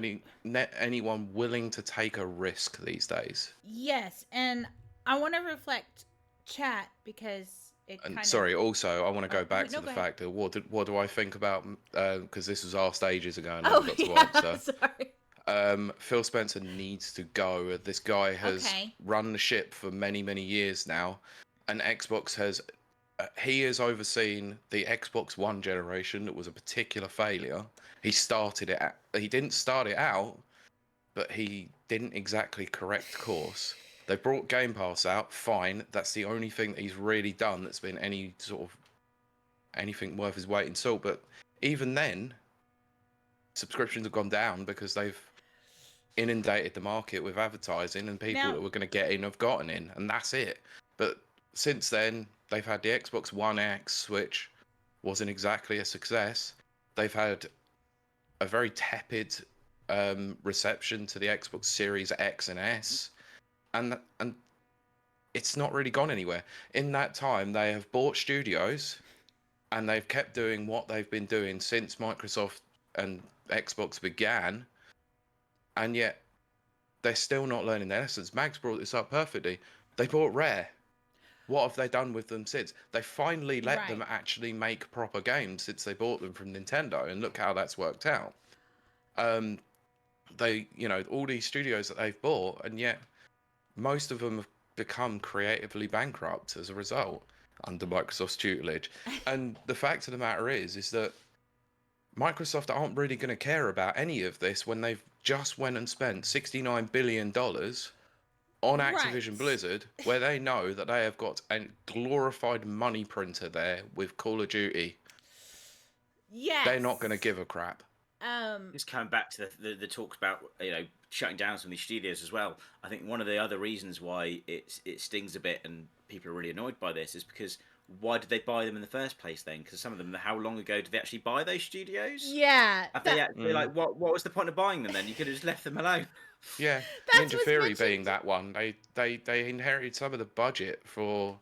anyone willing to take a risk these days. Yes, and I want to reflect chat because also, I want to go back to the fact that what do I think about, because this was asked ages ago and I never got to answer. Sorry. Phil Spencer needs to go. This guy has run the ship for many, many years now, and Xbox he has overseen the Xbox One generation that was a particular failure. He didn't start it out, but he didn't exactly correct course. They brought Game Pass out, fine. That's the only thing that he's really done that's been any sort of anything worth his weight in salt. But even then, subscriptions have gone down because they've inundated the market with advertising, and people that were going to get in have gotten in, and that's it. But since then, they've had the Xbox One X, which wasn't exactly a success. They've had a very tepid reception to the Xbox Series X and S, and it's not really gone anywhere. In that time, they have bought studios, and they've kept doing what they've been doing since Microsoft and Xbox began, and yet they're still not learning their lessons. Max brought this up perfectly. They bought Rare. What have they done with them since? They finally let them actually make proper games since they bought them from Nintendo, and look how that's worked out. They, all these studios that they've bought, and yet most of them have become creatively bankrupt as a result. under Microsoft's tutelage. And the fact of the matter is that Microsoft aren't really going to care about any of this when they've just went and spent $69 billion on Activision Blizzard, where they know that they have got a glorified money printer there with Call of Duty. Yes. They're not going to give a crap. Just coming back to the talks about shutting down some of these studios as well. I think one of the other reasons why it stings a bit and people are really annoyed by this is because why did they buy them in the first place then? Because some of them, how long ago did they actually buy those studios? Yeah. Have they actually, like, what was the point of buying them then? You could have just left them alone. Yeah, Ninja Theory being that one, they inherited some of the budget for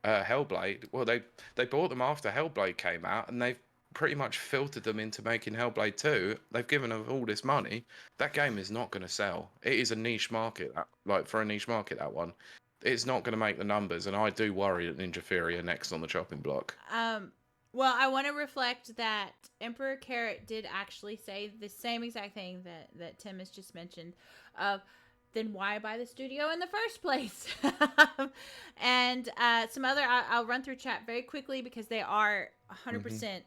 Hellblade. Well, they bought them after Hellblade came out, and they've pretty much filtered them into making Hellblade 2. They've given them all this money. That game is not going to sell. It is a niche market, like for a niche market, that one. It's not going to make the numbers, and I do worry that Ninja Theory are next on the chopping block. Well, I want to reflect that Emperor Carrot did actually say the same exact thing that Tim has just mentioned. Then why buy the studio in the first place? And some other, I'll run through chat very quickly because they are 100%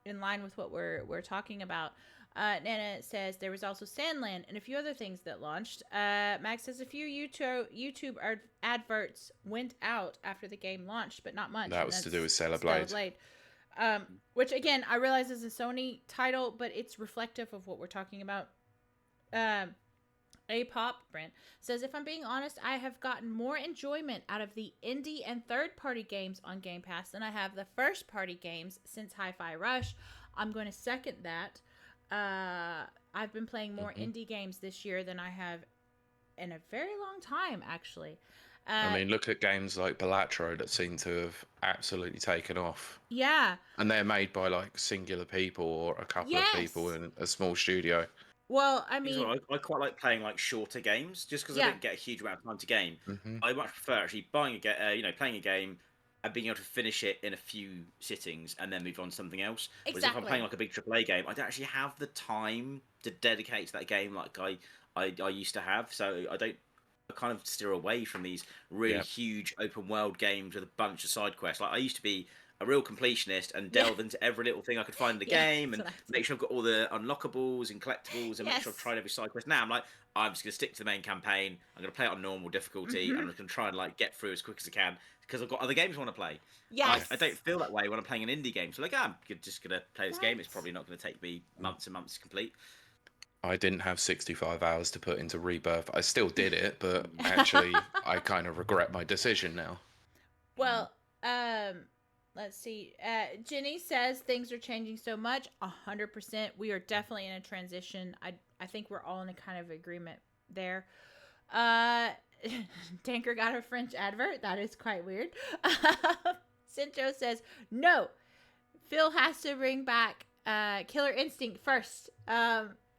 in line with what we're talking about. Nana says there was also Sandland and a few other things that launched. Max says a few YouTube adverts went out after the game launched, but not much. That was to do with Stellar Blade. Which again, I realize is a Sony title, but it's reflective of what we're talking about. A-Pop Brent says, if I'm being honest, I have gotten more enjoyment out of the indie and third-party games on Game Pass than I have the first-party games since Hi-Fi Rush. I'm going to second that. I've been playing more indie games this year than I have in a very long time, actually. I mean, look at games like Balatro that seem to have absolutely taken off. Yeah. And they're made by like singular people or a couple of people in a small studio. Well, I mean, I quite like playing like shorter games just because I don't get a huge amount of time to game. I much prefer actually playing a game and being able to finish it in a few sittings and then move on to something else. Exactly. Whereas if I'm playing like a big AAA game, I don't actually have the time to dedicate to that game like I used to have. So I kind of steer away from these really huge open world games with a bunch of side quests. Like I used to be a real completionist and delve into every little thing I could find in the game and make sure I've got all the unlockables and collectibles and make sure I've tried every side quest. Now I'm like, I'm just going to stick to the main campaign. I'm going to play it on normal difficulty and I'm just going to try and like get through as quick as I can because I've got other games I want to play. Yes. I don't feel that way when I'm playing an indie game. So like, I'm just going to play this game. It's probably not going to take me months and months to complete. I didn't have 65 hours to put into Rebirth. I still did it, but actually I kind of regret my decision now. Well, let's see. Jenny says things are changing so much. 100%. We are definitely in a transition. I think we're all in a kind of agreement there. Tanker got a French advert. That is quite weird. Cincho says, no. Phil has to bring back Killer Instinct first.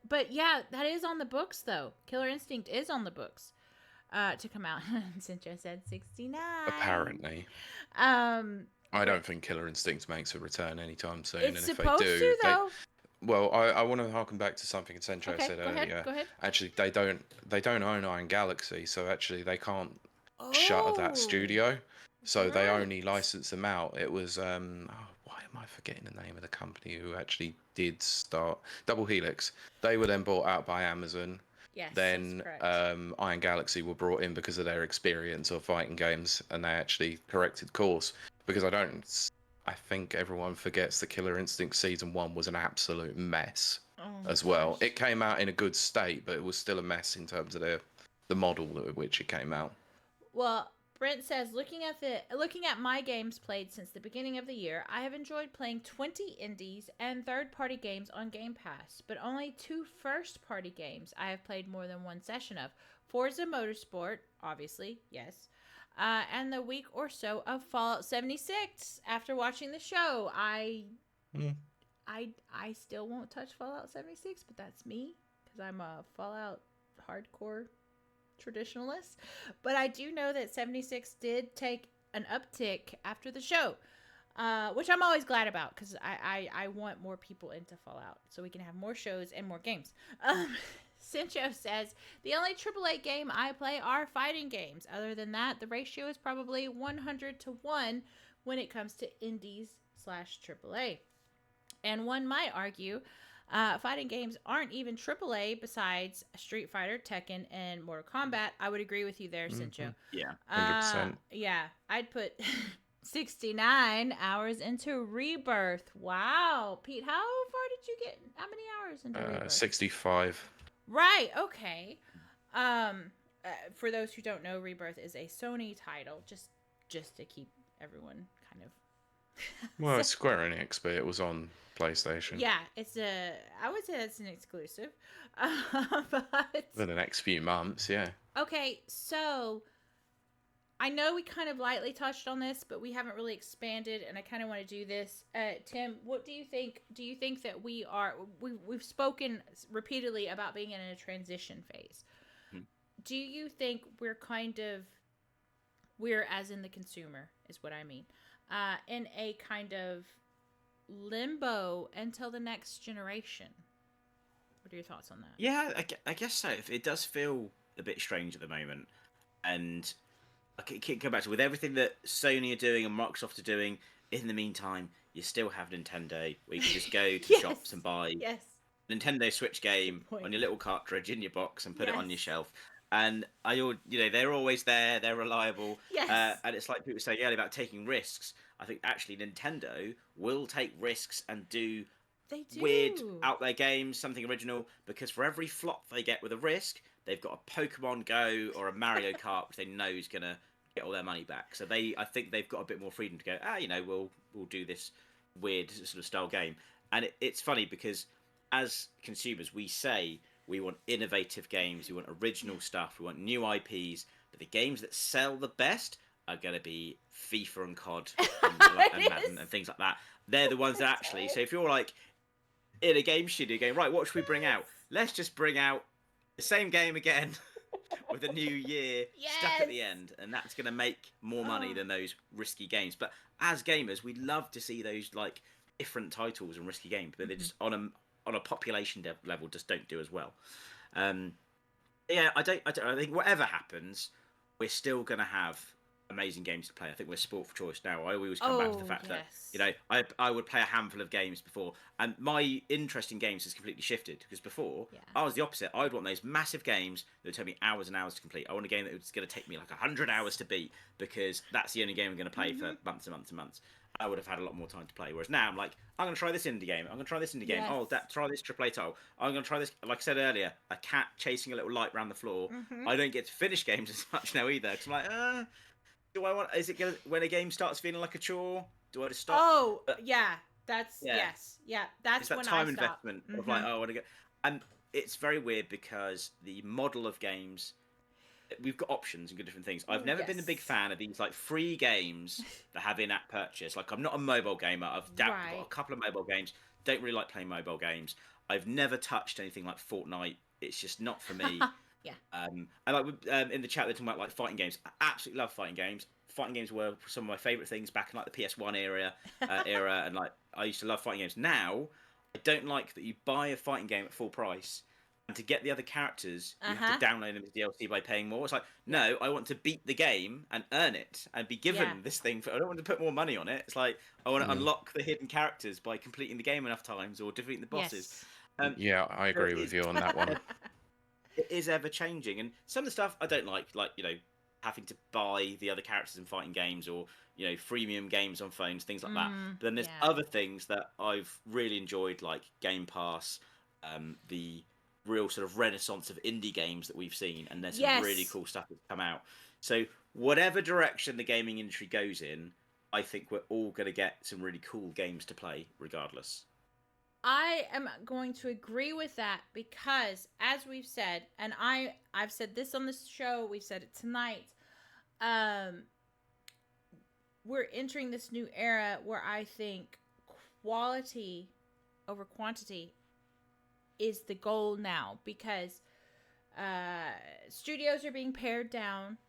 But yeah, that is on the books, though. Killer Instinct is on the books to come out. Cincho said 69. Apparently. I don't think Killer Instinct makes a return anytime soon. It's and if supposed they do, to, though. Well, I want to harken back to something Sencho said earlier. Go ahead. Actually, they don't own Iron Galaxy, so actually they can't shutter that studio. So they only license them out. It was why am I forgetting the name of the company who actually did start Double Helix? They were then bought out by Amazon. Yes. Then Iron Galaxy were brought in because of their experience of fighting games, and they actually corrected course. Because I think everyone forgets that Killer Instinct Season 1 was an absolute mess as well. It came out in a good state, but it was still a mess in terms of the model at which it came out. Well, Brent says, looking at my games played since the beginning of the year, I have enjoyed playing 20 indies and third-party games on Game Pass, but only 2 first-party games I have played more than one session of. Forza Motorsport, obviously, yes. And the week or so of Fallout 76. After watching the show, I still won't touch Fallout 76, but that's me because I'm a Fallout hardcore traditionalist. But I do know that 76 did take an uptick after the show, which I'm always glad about because I want more people into Fallout so we can have more shows and more games. Cincho says, the only AAA game I play are fighting games. Other than that, the ratio is probably 100 to 1 when it comes to indies/AAA. And one might argue fighting games aren't even AAA besides Street Fighter, Tekken, and Mortal Kombat. I would agree with you there, Sincho. Yeah. 100%. Yeah, I'd put 69 hours into Rebirth. Wow. Pete, how far did you get? How many hours into Rebirth? 65. Right, okay. For those who don't know, Rebirth is a Sony title, just to keep everyone kind of... Well, it's Square Enix, but it was on PlayStation. Yeah, I would say that's an exclusive. But For the next few months, yeah. okay, so I know we kind of lightly touched on this, but we haven't really expanded, and I kind of want to do this. Tim, what do you think? Do you think that we've spoken repeatedly about being in a transition phase? Hmm. Do you think we're as in the consumer is what I mean, in a kind of limbo until the next generation? What are your thoughts on that? Yeah, I guess so. It does feel a bit strange at the moment, and I can go back to with everything that Sony are doing and Microsoft are doing. In the meantime, you still have Nintendo, where you can just go to Yes. shops and buy Yes. Nintendo Switch game Good point. on your little cartridge in your box and put it on your Yes. shelf. And they're always there. They're reliable. Yes. And it's like people were saying earlier about taking risks. I think actually Nintendo will take risks and do They do. weird out there games, something original, because for every flop they get with a risk, they've got a Pokemon Go or a Mario Kart which they know is gonna get all their money back. So I think they've got a bit more freedom to go, we'll do this weird sort of style game. And it's funny because as consumers we say we want innovative games, we want original stuff, we want new IPs, but the games that sell the best are going to be FIFA and COD and Madden and things like that. They're the ones that actually... So if you're like in a game studio going, right, what should we bring out? Let's just bring out the same game again with a new year stuck at the end. And that's going to make more money than those risky games. But as gamers, we love to see those like different titles and risky games, but they're just on a population level just don't do as well. Yeah, I think whatever happens, we're still going to have amazing games to play. I think we're sport for choice now. I always come back to the fact that I would play a handful of games before, and my interest in games has completely shifted, because before I was the opposite. I'd want those massive games that would take me hours and hours to complete. I want a game that was going to take me like 100 hours to beat, because that's the only game I'm going to play for months and months and months. I would have had a lot more time to play. Whereas now I'm like, I'm going to try this indie game. I'm going to try this indie game. Oh, try this AAA title. I'm going to try this. Like I said earlier, a cat chasing a little light around the floor. I don't get to finish games as much now either. Because I'm like, do I want? Is it going to, when a game starts feeling like a chore? Do I just stop? Oh, yeah. That's yes. Yeah, that's it's that when time I stop. investment of like, oh, I want to go. And it's very weird because the model of games, we've got options and good different things. I've never been a big fan of these like free games that have in-app purchase. Like, I'm not a mobile gamer. I've got a couple of mobile games. Don't really like playing mobile games. I've never touched anything like Fortnite. It's just not for me. Yeah. And like in the chat, they're talking about like fighting games. I absolutely love fighting games. Fighting games were some of my favourite things back in like the PS1 era, and like I used to love fighting games. Now, I don't like that you buy a fighting game at full price, and to get the other characters, you have to download them as DLC by paying more. It's like, no, I want to beat the game and earn it and be given this thing. I don't want to put more money on it. It's like, I want to unlock the hidden characters by completing the game enough times or defeating the bosses. Yeah, I agree with you on that one. It is ever changing, and some of the stuff I don't like having to buy the other characters in fighting games, or freemium games on phones, things like that. But then there's other things that I've really enjoyed, like Game Pass, the real sort of renaissance of indie games that we've seen, and there's some really cool stuff that's come out. So whatever direction the gaming industry goes in, I think we're all going to get some really cool games to play regardless. I am going to agree with that, because as we've said, and I've said this on this show, we've said it tonight, we're entering this new era where I think quality over quantity is the goal now, because studios are being pared down,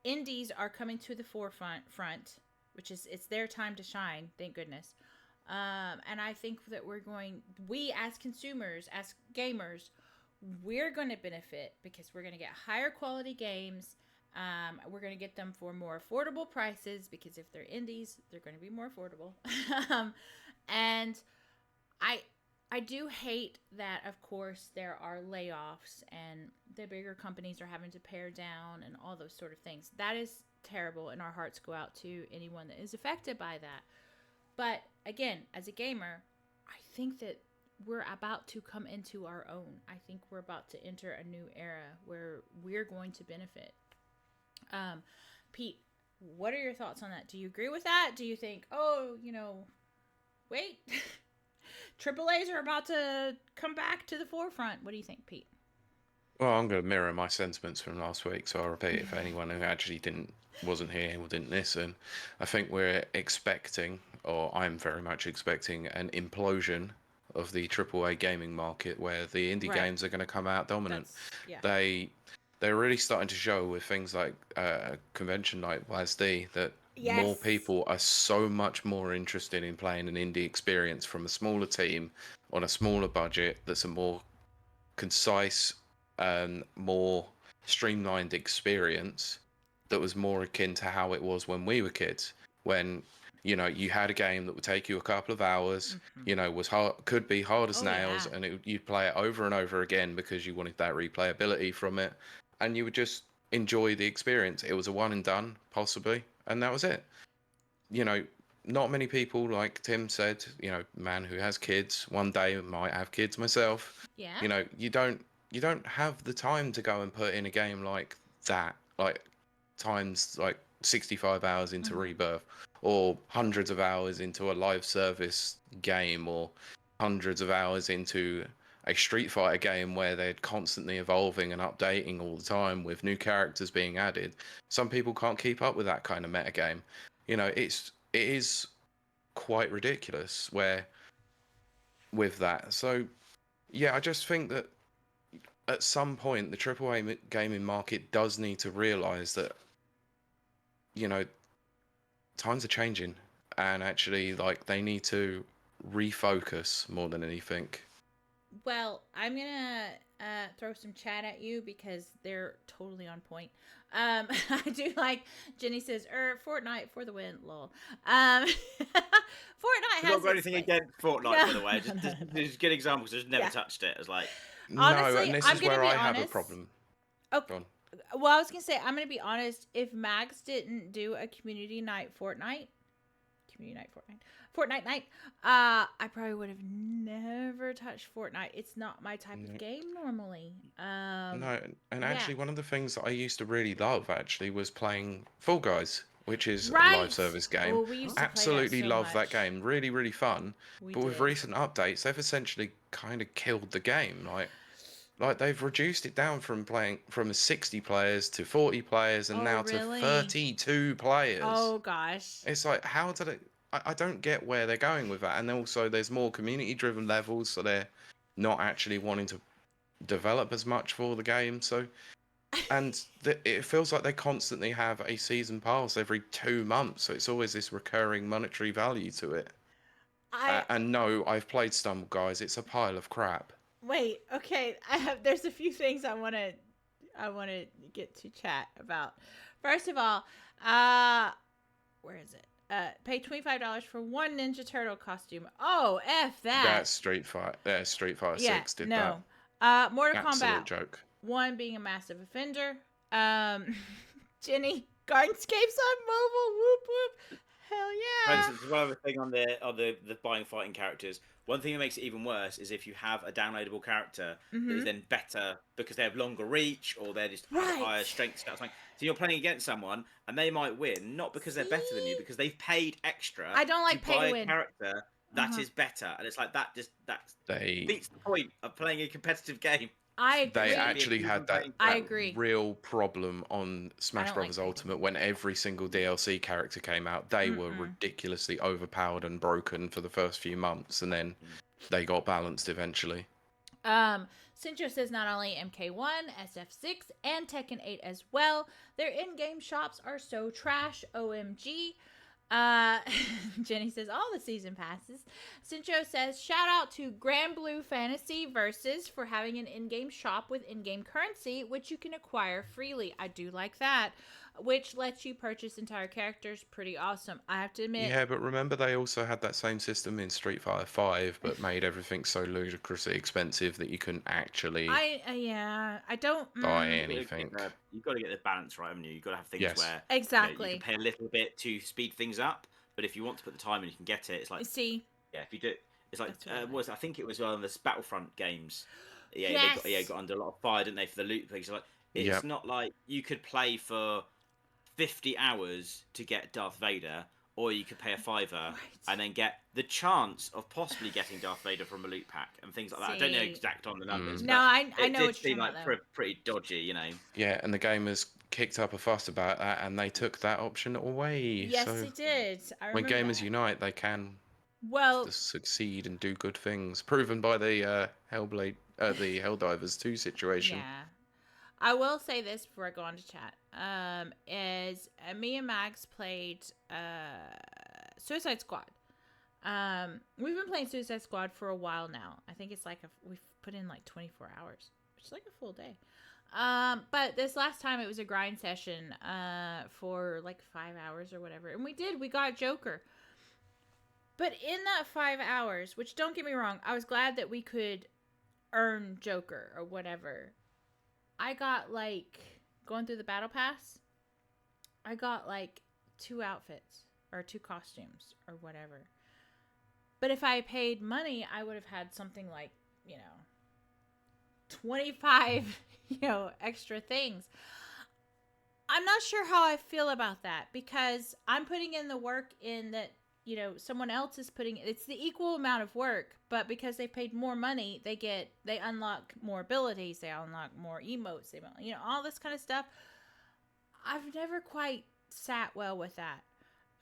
indies are coming to the forefront, which is, it's their time to shine, thank goodness. And I think that we as consumers, as gamers, we're going to benefit, because we're going to get higher quality games We're going to get them for more affordable prices because if they're indies, they're going to be more affordable. And I do hate that, of course, there are layoffs and the bigger companies are having to pare down and all those sort of things. That is terrible, and our hearts go out to anyone that is affected by that. But again, as a gamer, I think that we're about to come into our own. I think we're about to enter a new era where we're going to benefit. Pete, what are your thoughts on that? Do you agree with that? Do you think, wait, AAAs are about to come back to the forefront? What do you think, Pete? Well, I'm going to mirror my sentiments from last week, so I'll repeat it for anyone who actually wasn't here or didn't listen. I think we're expecting, or I'm very much expecting, an implosion of the AAA gaming market where the indie games are going to come out dominant. They're really starting to show with things like a convention like WASD that more people are so much more interested in playing an indie experience from a smaller team on a smaller budget that's a more concise, more streamlined experience that was more akin to how it was when we were kids, when you had a game that would take you a couple of hours, was hard, could be hard as nails, and you'd play it over and over again because you wanted that replayability from it, and you would just enjoy the experience. It was a one and done, possibly, and that was it. Not many people, like Tim said, man who has kids, one day might have kids myself. Yeah. You don't have the time to go and put in a game like that, like times like 65 hours into Rebirth, or hundreds of hours into a live service game, or hundreds of hours into a Street Fighter game where they're constantly evolving and updating all the time with new characters being added. Some people can't keep up with that kind of metagame. It is quite ridiculous with that. So yeah, I just think that at some point the AAA gaming market does need to realize that times are changing, and actually they need to refocus more than anything. Well, I'm gonna throw some chat at you because they're totally on point. I do like Jenny says, Fortnite for the win, lol. Fortnite has not got anything against Fortnite, by the way. Just good examples. Just never touched it. I was like, honestly, no, and this I'm is where I honest. have a problem. Okay. Well, I was gonna say, I'm gonna be honest. If Max didn't do a community night Fortnite night, I probably would have never touched Fortnite. It's not my type of game normally. No, and actually, one of the things that I used to really love actually was playing Fall Guys, which is a live service game. Oh, we used to absolutely play that so love much. That game. Really, really fun. But with recent updates, they've essentially kind of killed the game. Like they've reduced it down from 60 players to 40 players, and now to 32 players. Oh gosh! It's like, how did it? I don't get where they're going with that. And also, there's more community-driven levels, so they're not actually wanting to develop as much for the game. So, and it feels like they constantly have a season pass every 2 months. So it's always this recurring monetary value to it. And no, I've played Stumble Guys. It's a pile of crap. Wait, okay. There's a few things I want to get to chat about. First of all, where is it? Pay $25 for one Ninja Turtle costume. Oh, F that. That's Street Fighter 6 did that. Mortal Absolute Kombat. Joke. 1 being a massive offender. Jenny, Gardenscapes on mobile. Whoop whoop. Hell yeah. For instance, one other thing on the buying fighting characters. One thing that makes it even worse is if you have a downloadable character that is then better because they have longer reach or they're just have higher strength stats. So you're playing against someone and they might win, not because they're better than you, because they've paid extra. I don't like to pay buy to win. A character that is better, and it's like that beats the point of playing a competitive game. I agree. They actually had that real problem on Smash Bros. Ultimate when every single DLC character came out. They were ridiculously overpowered and broken for the first few months, and then they got balanced eventually. Sincho says not only MK1, SF6, and Tekken 8 as well. Their in-game shops are so trash. OMG. Jenny says all the season passes. Sincho says shout out to Grand Blue Fantasy Versus for having an in-game shop with in-game currency, which you can acquire freely. I do like that, which lets you purchase entire characters. Pretty awesome. I have to admit. Yeah, but remember they also had that same system in Street Fighter 5, but made everything so ludicrously expensive that you couldn't actually I don't buy anything. You've got to get the balance right, haven't you? You've got to have things where exactly you can pay a little bit to speed things up, but if you want to put the time in, you can get it. It's like if you do, it's like I think it was one of the Battlefront games. Yeah, they got under a lot of fire, didn't they, for the loot things? Like it's not like you could play for 50 hours to get Darth Vader, or you could pay a $5 and then get the chance of possibly getting Darth Vader from a loot pack and things like that. I don't know exact on the numbers. No, I know what you're talking about. Pretty dodgy, you know. Yeah, and the gamers kicked up a fuss about that, and they took that option away. Yes, they did. When gamers unite, they can succeed and do good things, proven by the the Helldivers 2 situation. Yeah. I will say this before I go on to chat. Is me and Max played Suicide Squad. We've been playing Suicide Squad for a while now. I think it's like we've put in like 24 hours, which is like a full day. But this last time it was a grind session for like 5 hours or whatever, and we got Joker. But in that 5 hours, which don't get me wrong, I was glad that we could earn Joker or whatever. I got like going through the battle pass. I got like 2 outfits or 2 costumes or whatever. But if I paid money, I would have had something like, 25, extra things. I'm not sure how I feel about that because I'm putting in the work in that, someone else is putting it's the equal amount of work, but because they paid more money, they unlock more abilities, they unlock more emotes, they all this kind of stuff. I've never quite sat well with that.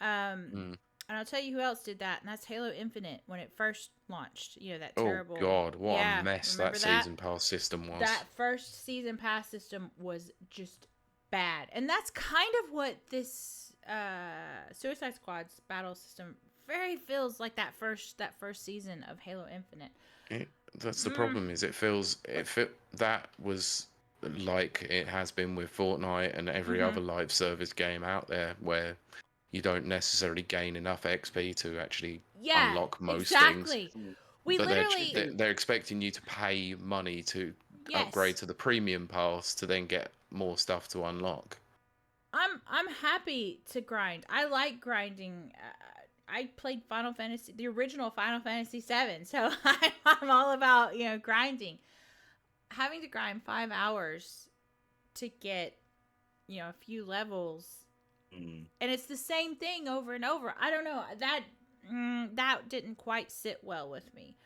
And I'll tell you who else did that, and that's Halo Infinite when it first launched. That terrible. Oh God, what a mess that season pass system was. That first season pass system was just bad, and that's kind of what this Suicide Squad's battle system very feels like that first season of Halo Infinite. That's the problem. Is that was like it has been with Fortnite and every other live service game out there, where you don't necessarily gain enough XP to actually unlock most things. They're expecting you to pay money to upgrade to the premium pass to then get more stuff to unlock. I'm happy to grind. I like grinding. I played the original Final Fantasy 7, so I'm all about grinding. Having to grind 5 hours to get a few levels, and it's the same thing over and over. I don't know, that didn't quite sit well with me.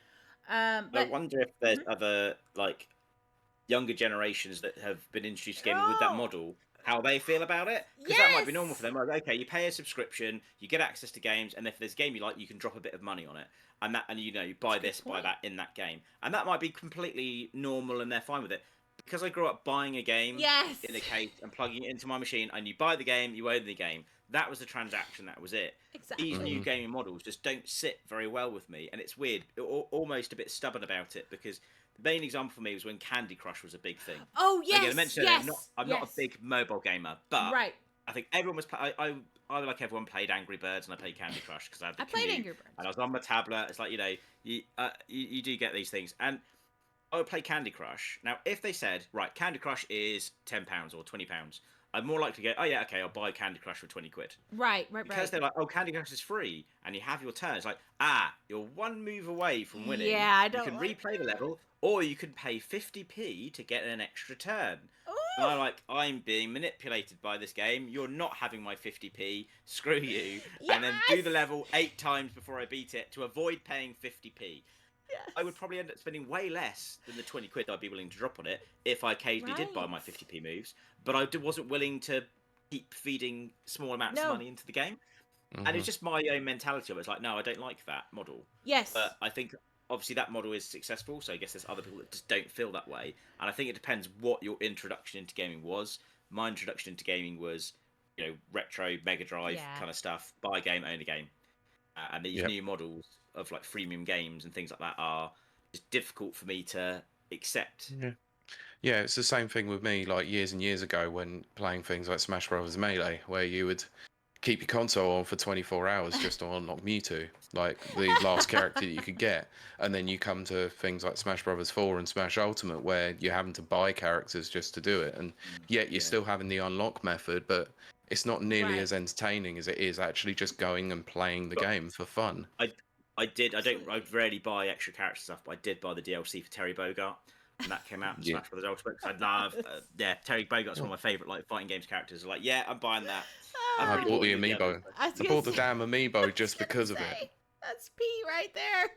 But I wonder if there's other like younger generations that have been introduced to gaming with that model, how they feel about it, because that might be normal for them. Like, okay, you pay a subscription, you get access to games, and if there's a game you like, you can drop a bit of money on it, and you buy this, buy that in that game, and that might be completely normal, and they're fine with it. Because I grew up buying a game in a case and plugging it into my machine, and you buy the game, you own the game. That was the transaction. That was it. Exactly. These new gaming models just don't sit very well with me, and it's weird, almost a bit stubborn about it, because the main example for me was when Candy Crush was a big thing. Oh, yes, Again, I mentioned I'm not a big mobile gamer, but I think everyone was. I like everyone played Angry Birds, and I played Candy Crush because I had the played Angry Birds, and I was on my tablet. It's like you do get these things, and I would play Candy Crush. Now, if they said Candy Crush is £10 or £20, I'm more likely to go, oh yeah, okay, I'll buy Candy Crush for 20 quid. Right. Because they're like, oh, Candy Crush is free, and you have your turn. It's like, you're one move away from winning. Yeah, I don't. You can replay the level, or you can pay 50p to get an extra turn. Ooh. And I'm being manipulated by this game. You're not having my 50p. Screw you. Yes! And then do the level 8 times before I beat it to avoid paying 50p. Yes. I would probably end up spending way less than the 20 quid I'd be willing to drop on it if I occasionally did buy my 50p moves. But I wasn't willing to keep feeding small amounts of money into the game. Mm-hmm. And it's just my own mentality of it. It's like, no, I don't like that model. Yes. But I think, obviously, that model is successful. So I guess there's other people that just don't feel that way. And I think it depends what your introduction into gaming was. My introduction into gaming was retro Mega Drive Yeah. kind of stuff. Buy game, own a game, and these new models of like freemium games and things like that are just difficult for me to accept. Yeah, it's the same thing with me. Like years and years ago, when playing things like Smash Brothers Melee, where you would keep your console on for 24 hours just to unlock Mewtwo, like the last character that you could get. And then you come to things like Smash Brothers 4 and Smash Ultimate, where you're having to buy characters just to do it. And yet you're still having the unlock method, but it's not nearly as entertaining as it is actually just going and playing the game for fun. I rarely buy extra character stuff, but I did buy the DLC for Terry Bogard. And that came out in Smash Brothers Ultimate. I love, Terry Bogart's one of my favourite like fighting games characters. Like, I'm buying that. I bought the amiibo. I bought the damn amiibo just because of it. That's P right there.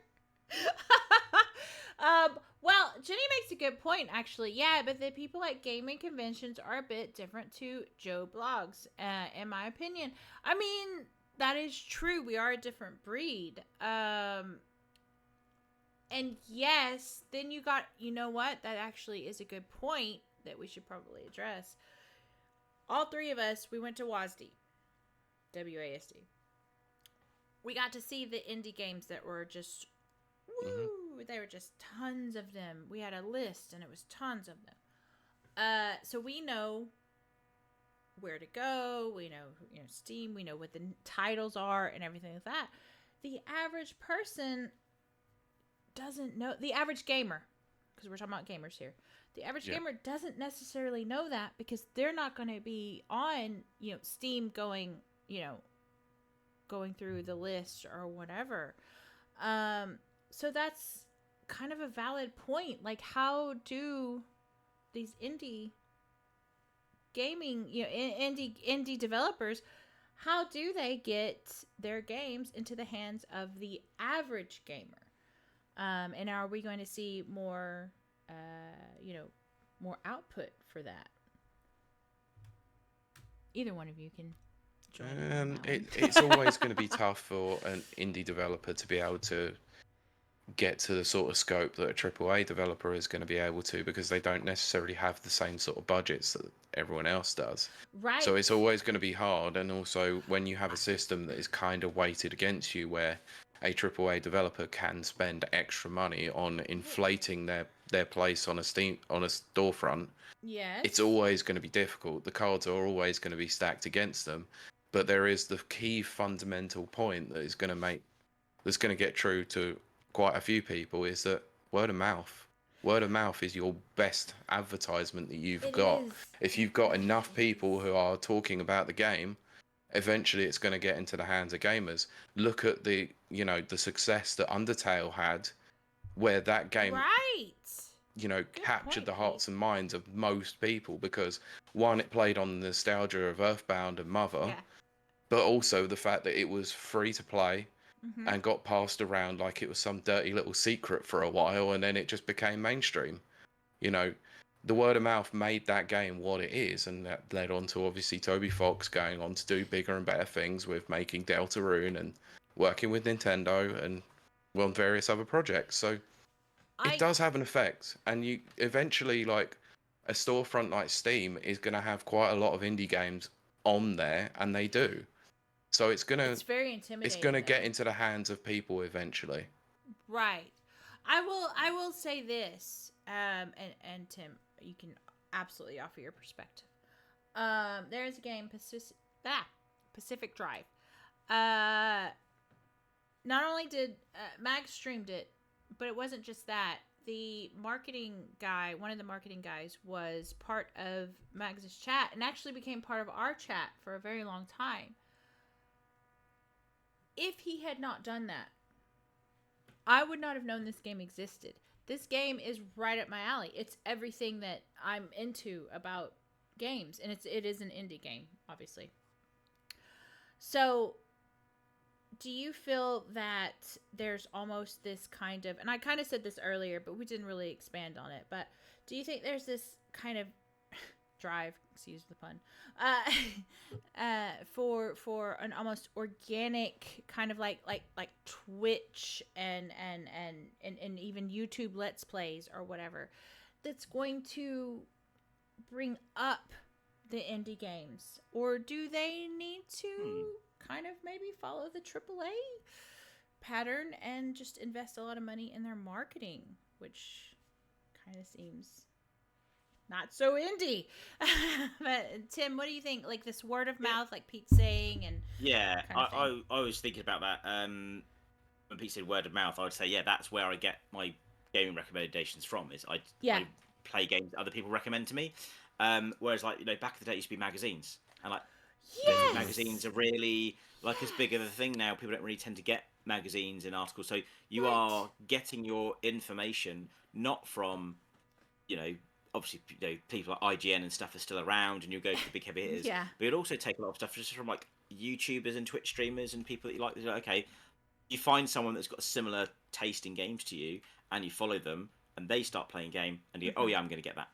Well, Jenny makes a good point, actually. Yeah, but the people at gaming conventions are a bit different to Joe Blogs, in my opinion. I mean, that is true. We are a different breed. And yes, then you know what? That actually is a good point that we should probably address. All three of us, we went to WASD. WASD. We got to see the indie games that were just, woo! There were just tons of them. We had a list, and it was tons of them. So we know where to go. We know, Steam. We know what the titles are and everything like that. The average person doesn't know. The average gamer, because we're talking about gamers here. The average gamer doesn't necessarily know that because they're not going to be on, Steam going through the list or whatever. So that's kind of a valid point. Like, how do these indie gaming, indie developers, how do they get their games into the hands of the average gamer? And are we going to see more, more output for that? Either one of you can join. It's always going to be tough for an indie developer to be able to get to the sort of scope that a AAA developer is going to be able to, because they don't necessarily have the same sort of budgets that everyone else does. Right. So it's always going to be hard. And also when you have a system that is kind of weighted against you, where a AAA developer can spend extra money on inflating their place on a storefront, yes, it's always going to be difficult. The cards are always going to be stacked against them. But there is the key fundamental point that is going to get true to quite a few people, is that word of mouth. Word of mouth is your best advertisement that you've got. If you've got enough people who are talking about the game, eventually it's going to get into the hands of gamers. Look at the success that Undertale had, where that game captured the hearts and minds of most people, because one, it played on the nostalgia of Earthbound and Mother, but also the fact that it was free to play and got passed around like it was some dirty little secret for a while, and then it just became mainstream. The word of mouth made that game what it is, and that led on to obviously Toby Fox going on to do bigger and better things with making Deltarune and working with Nintendo and on various other projects. So it does have an effect, and you eventually, like, a storefront like Steam is going to have quite a lot of indie games on there, and they do. So it's very intimidating. It's gonna get into the hands of people eventually. Right. I will say this, and Tim, you can absolutely offer your perspective. There is a game, Pacific Drive. Not only did Mag streamed it, but it wasn't just that. The marketing guy, one of the marketing guys, was part of Mag's chat and actually became part of our chat for a very long time. If he had not done that, I would not have known this game existed. This game is right up my alley. It's everything that I'm into about games, and it is an indie game, obviously. So, do you feel that there's almost this kind of, and I kind of said this earlier, but we didn't really expand on it, but do you think there's this kind of drive, excuse the pun, for an almost organic kind of like Twitch and even YouTube Let's Plays or whatever, that's going to bring up the indie games, or do they need to kind of maybe follow the AAA pattern and just invest a lot of money in their marketing, which kind of seems not so indie. But Tim, what do you think? Like this word of mouth, like Pete's saying, and yeah, kind of I was thinking about that. When Pete said word of mouth, I would say that's where I get my gaming recommendations from. Is I play games that other people recommend to me. Whereas like back in the day, it used to be magazines, and like magazines are really like as big of a thing now. People don't really tend to get magazines and articles, so you are getting your information not from obviously people like IGN and stuff are still around, and you go to the big heavy hitters. But you'd also take a lot of stuff just from like YouTubers and Twitch streamers and people that you like. Okay, you find someone that's got a similar taste in games to you, and you follow them, and they start playing game, and you go, oh yeah, I'm going to get that.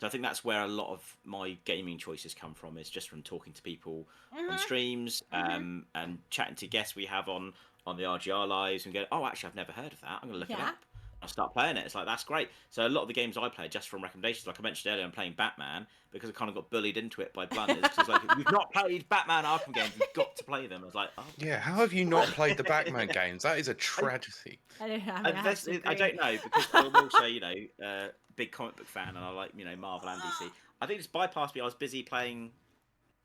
So I think that's where a lot of my gaming choices come from, is just from talking to people on streams, and chatting to guests we have on the RGR lives, and go, oh, actually, I've never heard of that. I'm going to look it up. I'll start playing it. It's like, that's great. So a lot of the games I play just from recommendations, like I mentioned earlier, I'm playing Batman because I kind of got bullied into it by Blunders. Because like, you've not played Batman Arkham games, you've got to play them. I was like, oh. Yeah, how have you not played the Batman games? That is a tragedy. I don't know, because I'm also, big comic book fan, and I like, Marvel and DC. I think it's bypassed me. I was busy playing.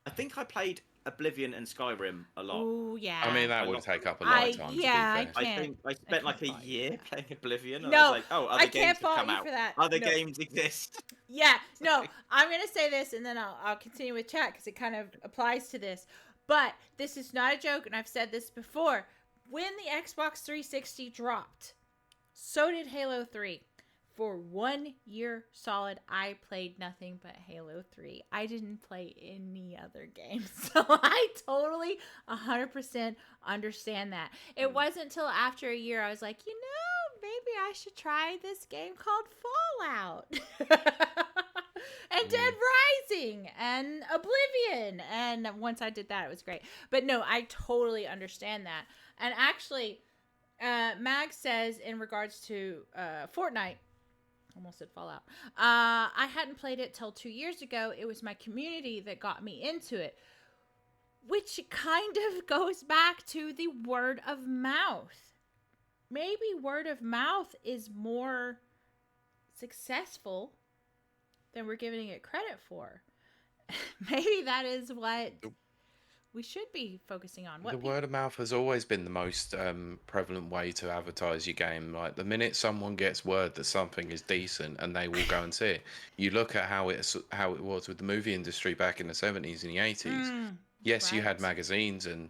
I think I played Oblivion and Skyrim a lot. Oh yeah. I mean, that would take up a lot of time. I think I spent like a year playing Oblivion. And no, I was like, oh, other I games can't have fault come you out. for that. Other games exist. Yeah, no, I'm gonna say this, and then I'll continue with chat because it kind of applies to this. But this is not a joke, and I've said this before. When the Xbox 360 dropped, so did Halo 3. For 1 year solid, I played nothing but Halo 3. I didn't play any other games. So I totally 100% understand that. It wasn't until after a year I was like, maybe I should try this game called Fallout. And Dead Rising and Oblivion. And once I did that, it was great. But no, I totally understand that. And actually, Mag says in regards to Fortnite, almost said Fallout. I hadn't played it till 2 years ago. It was my community that got me into it, which kind of goes back to the word of mouth. Maybe word of mouth is more successful than we're giving it credit for. Maybe that is what we should be focusing on. The word of mouth has always been the most prevalent way to advertise your game. Like the minute someone gets word that something is decent, and they will go and see it. You look at how it was with the movie industry back in the 70s and the 80s. Yes, you had magazines and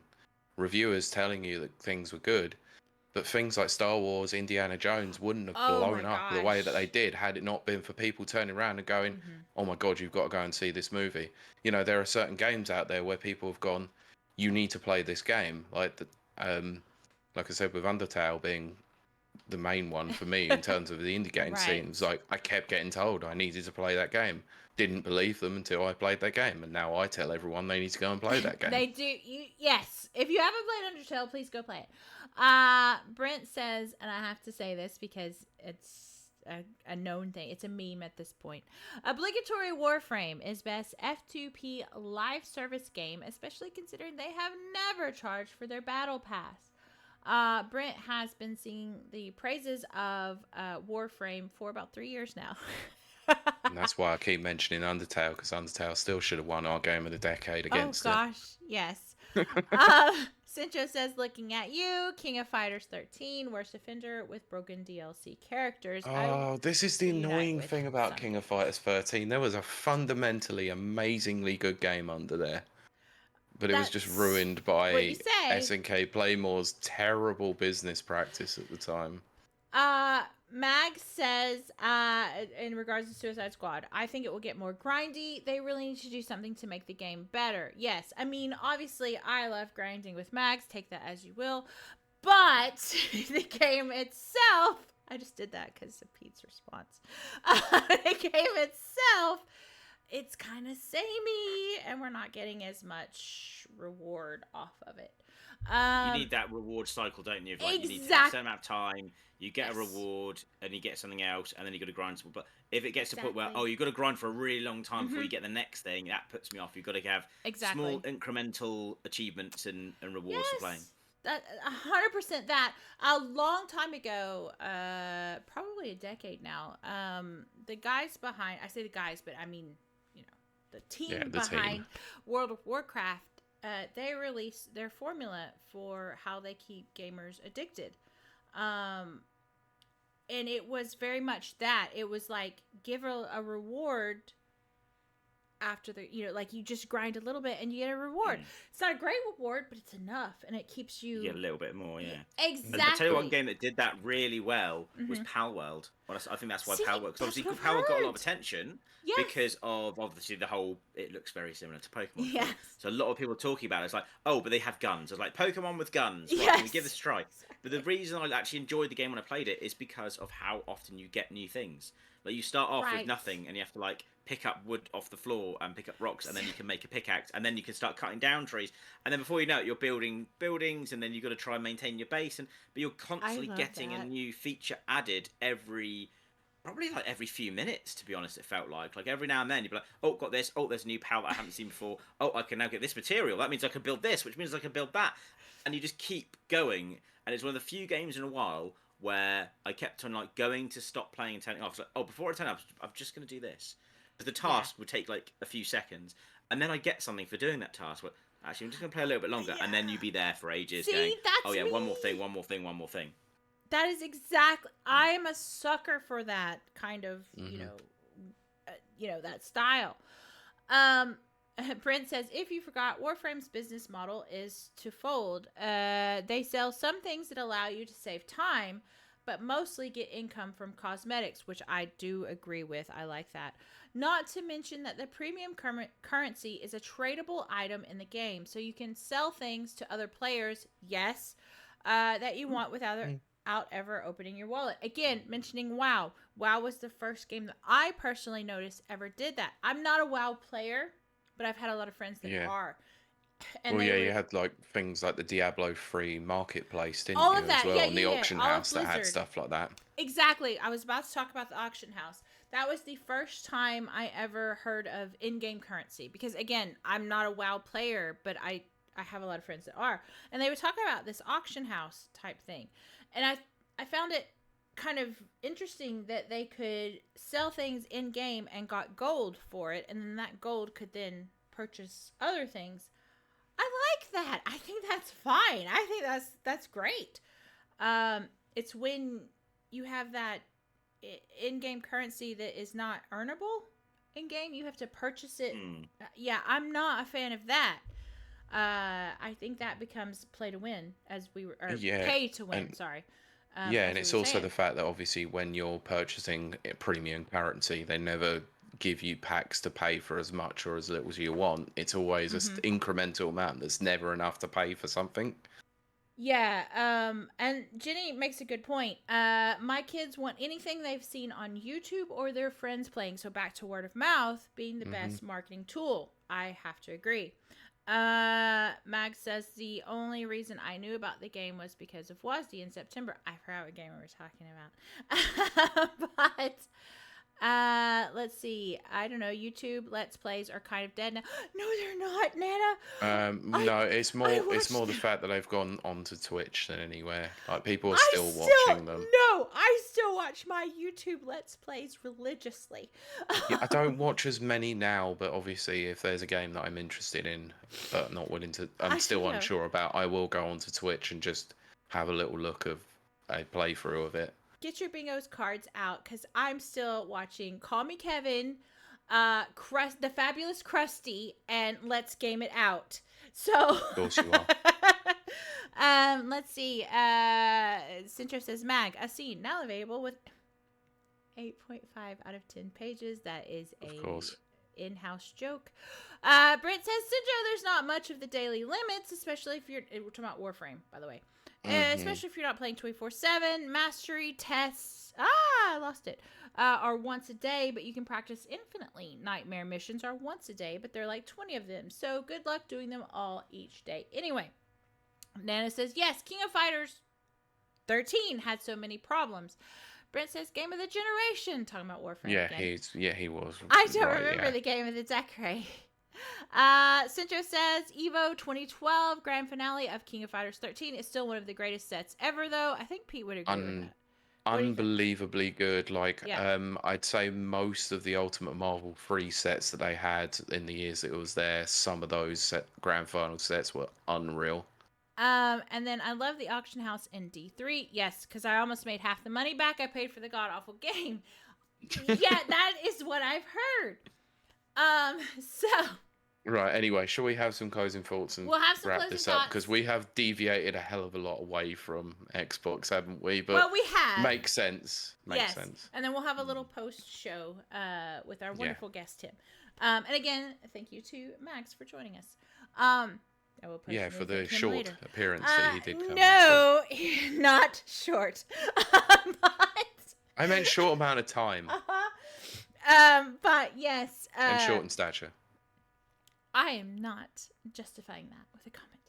reviewers telling you that things were good, but things like Star Wars, Indiana Jones wouldn't have blown up the way that they did had it not been for people turning around and going, oh my God, you've got to go and see this movie. There are certain games out there where people have gone, you need to play this game. Like I said, with Undertale being the main one for me in terms of the indie game scenes, like I kept getting told I needed to play that game. Didn't believe them until I played that game, and now I tell everyone they need to go and play that game. They do. Yes. If you haven't played Undertale, please go play it. Brent says, and I have to say this because it's a known thing. It's a meme at this point. Obligatory Warframe is best F2P live service game, especially considering they have never charged for their battle pass. Brent has been singing the praises of Warframe for about 3 years now. And that's why I keep mentioning Undertale, because Undertale still should have won our game of the decade against it. Oh gosh, yes. Cincho says, looking at you, King of Fighters 13, worst offender with broken DLC characters. Oh, this is the annoying thing about King of Fighters 13. There was a fundamentally amazingly good game under there, but it was just ruined by SNK Playmore's terrible business practice at the time. Mag says, in regards to Suicide Squad, I think it will get more grindy. They really need to do something to make the game better. Yes, I mean, obviously, I love grinding with Mags. Take that as you will. But the game itself, I just did that because of Pete's response. The game itself it's kind of samey, and we're not getting as much reward off of it. You need that reward cycle, don't you? Like, you need to have a certain amount of time, you get a reward, and you get something else, and then you got to grind some. But if it gets to the point where, you've got to grind for a really long time before you get the next thing, that puts me off. You've got to have small incremental achievements and rewards for playing. That 100% that. A long time ago, probably a decade now, the guys behind, I say the guys, but I mean, you know, the team behind World of Warcraft, they released their formula for how they keep gamers addicted. And it was very much that. It was like, give a reward after the, you know, like you just grind a little bit and you get a reward. It's not a great reward, but it's enough, and it keeps you... You get a little bit more, yeah. Exactly. I'll tell you one game that did that really well was Palworld. Well, I think that's why Palworld... Because obviously Palworld got a lot of attention because of obviously the whole... It looks very similar to Pokemon. Yes. So a lot of people are talking about it. It's like, oh, but they have guns. It's like Pokemon with guns. Right, yes. we give this a try. But the reason I actually enjoyed the game when I played it is because of how often you get new things. Like, you start off with nothing, and you have to, like, pick up wood off the floor and pick up rocks, and then you can make a pickaxe, and then you can start cutting down trees, and then before you know it, you're building buildings, and then you've got to try and maintain your base, but you're constantly getting a new feature added probably like every few minutes, to be honest. It felt like every now and then you'd be like, oh, got this, oh, there's a new power that I haven't seen before, oh, I can now get this material, that means I can build this, which means I can build that, and you just keep going. And it's one of the few games in a while where I kept on like going to stop playing and turning off. So, oh, before I turn off, I'm just going to do this. But the task would take like a few seconds, and then I get something for doing that task. But actually, I'm just going to play a little bit longer, and then you'd be there for ages. See, going, that's oh yeah, me. one more thing, one more thing, one more thing. That is exactly. I am a sucker for that kind of, you know, that style. Brent says, if you forgot, Warframe's business model is to fold. They sell some things that allow you to save time, but mostly get income from cosmetics, which I do agree with. I like that. Not to mention that the premium currency is a tradable item in the game, so you can sell things to other players, yes, that you want without ever opening your wallet. Again, mentioning WoW. WoW was the first game that I personally noticed ever did that. I'm not a WoW player, but I've had a lot of friends that are. And you had like things like the Diablo free marketplace, didn't all you, of that. as well, and the all auction house that had stuff like that. Exactly. I was about to talk about the auction house. That was the first time I ever heard of in-game currency, because again, I'm not a WoW player, but I have a lot of friends that are, and they would talk about this auction house type thing, and I found it kind of interesting that they could sell things in game and got gold for it, and then that gold could then purchase other things. I like that. I think that's fine. I think that's great. It's when you have that in-game currency that is not earnable in-game. You have to purchase it. Yeah, I'm not a fan of that. I think that becomes play to win, pay to win. Sorry. And it's also the fact that obviously when you're purchasing premium currency, they never give you packs to pay for as much or as little as you want. It's always an incremental amount. There's never enough to pay for something. Yeah, and Jenny makes a good point. My kids want anything they've seen on YouTube or their friends playing, so back to word of mouth being the best marketing tool. I have to agree. Mag says the only reason I knew about the game was because of WASD in September. I forgot what game we were talking about. But let's see. I don't know. YouTube Let's Plays are kind of dead now. No, they're not, Nana. No, it's more the fact that they've gone onto Twitch than anywhere. Like, people are still watching them. No, I still watch my YouTube Let's Plays religiously. I don't watch as many now, but obviously if there's a game that I'm interested in but not willing to, I'm still unsure about, I will go onto Twitch and just have a little look of a playthrough of it. Get your bingos cards out, because I'm still watching Call Me Kevin, The Fabulous Krusty, and Let's Game It Out. So, of course you are. Let's see. Centro says, Mag, a scene now available with 8.5 out of 10 pages. That is in-house joke. Brent says, Centro, there's not much of the daily limits, especially if we're talking about Warframe, by the way. especially if you're not playing 24/7. Mastery tests, I lost it, are once a day, but you can practice infinitely. Nightmare missions are once a day, but there are like 20 of them, so good luck doing them all each day. Anyway, Nana says, yes, King of Fighters 13 had so many problems. Brent says, game of the generation, talking about Warframe again. He was. I don't remember the game of the decade. Centro says, Evo 2012 grand finale of King of Fighters 13 is still one of the greatest sets ever, though. I think Pete would agree with that. Unbelievably good. Like, I'd say most of the Ultimate Marvel free sets that they had in the years that it was there, some of those grand final sets were unreal. And then I love the auction house in D3. Yes, because I almost made half the money back I paid for the god-awful game. Yeah, that is what I've heard. So... Right, anyway, shall we have some closing thoughts and wrap this up? Because we have deviated a hell of a lot away from Xbox, haven't we? But well, we have. Makes sense. Makes sense. And then we'll have a little post-show with our wonderful guest, Tim. And again, thank you to Max for joining us. I will post for the short later. appearance that he did come. No, not short. I meant short amount of time. But yes. And short in stature. I am not justifying that with a comment.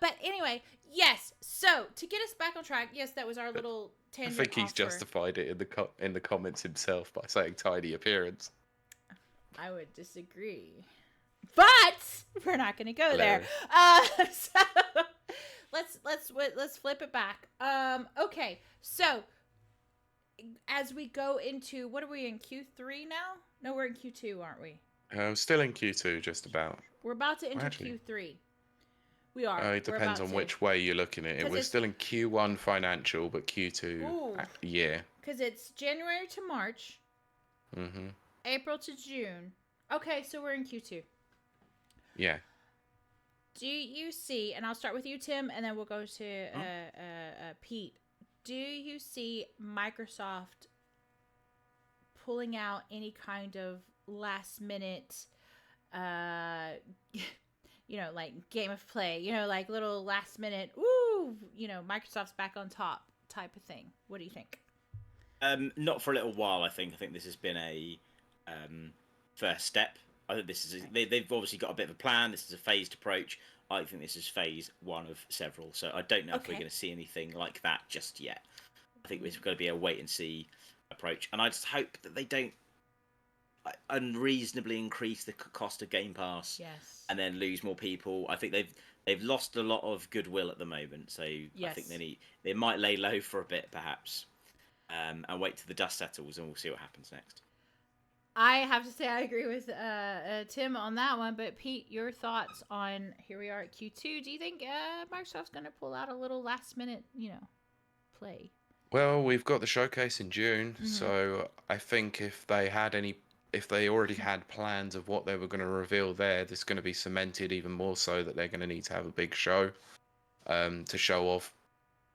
But anyway, yes. So to get us back on track, yes, that was our little tangent. I think he's justified it in the comments himself by saying tiny appearance. I would disagree, but we're not going to go there. So let's flip it back. Okay, so as we go into, what are we in, Q3 now? No, we're in Q2, aren't we? Still in Q2, just about. We're about to enter Q3. We are. It depends on which way you're looking at it. We're still in Q1 financial, but Q2 year. Because it's January to March. Mm-hmm. April to June. Okay, so we're in Q2. Yeah. Do you see, and I'll start with you, Tim, and then we'll go to Pete. Do you see Microsoft pulling out any kind of last minute like game of play, like little last minute Microsoft's back on top type of thing? What do you think? Not for a little while. I think this has been a first step. I think this is they've obviously got a bit of a plan. This is a phased approach. I think this is phase one of several, so I don't know if we're going to see anything like that just yet. I think it's going to be a wait and see approach, and I just hope that they don't unreasonably increase the cost of Game Pass, and then lose more people. I think they've lost a lot of goodwill at the moment, so I think they might lay low for a bit, perhaps, and wait till the dust settles, and we'll see what happens next. I have to say I agree with Tim on that one, but Pete, your thoughts on, here we are at Q2. Do you think Microsoft's going to pull out a little last minute, play? Well, we've got the showcase in June, so I think if they already had plans of what they were going to reveal there's going to be cemented even more so that they're going to need to have a big show to show off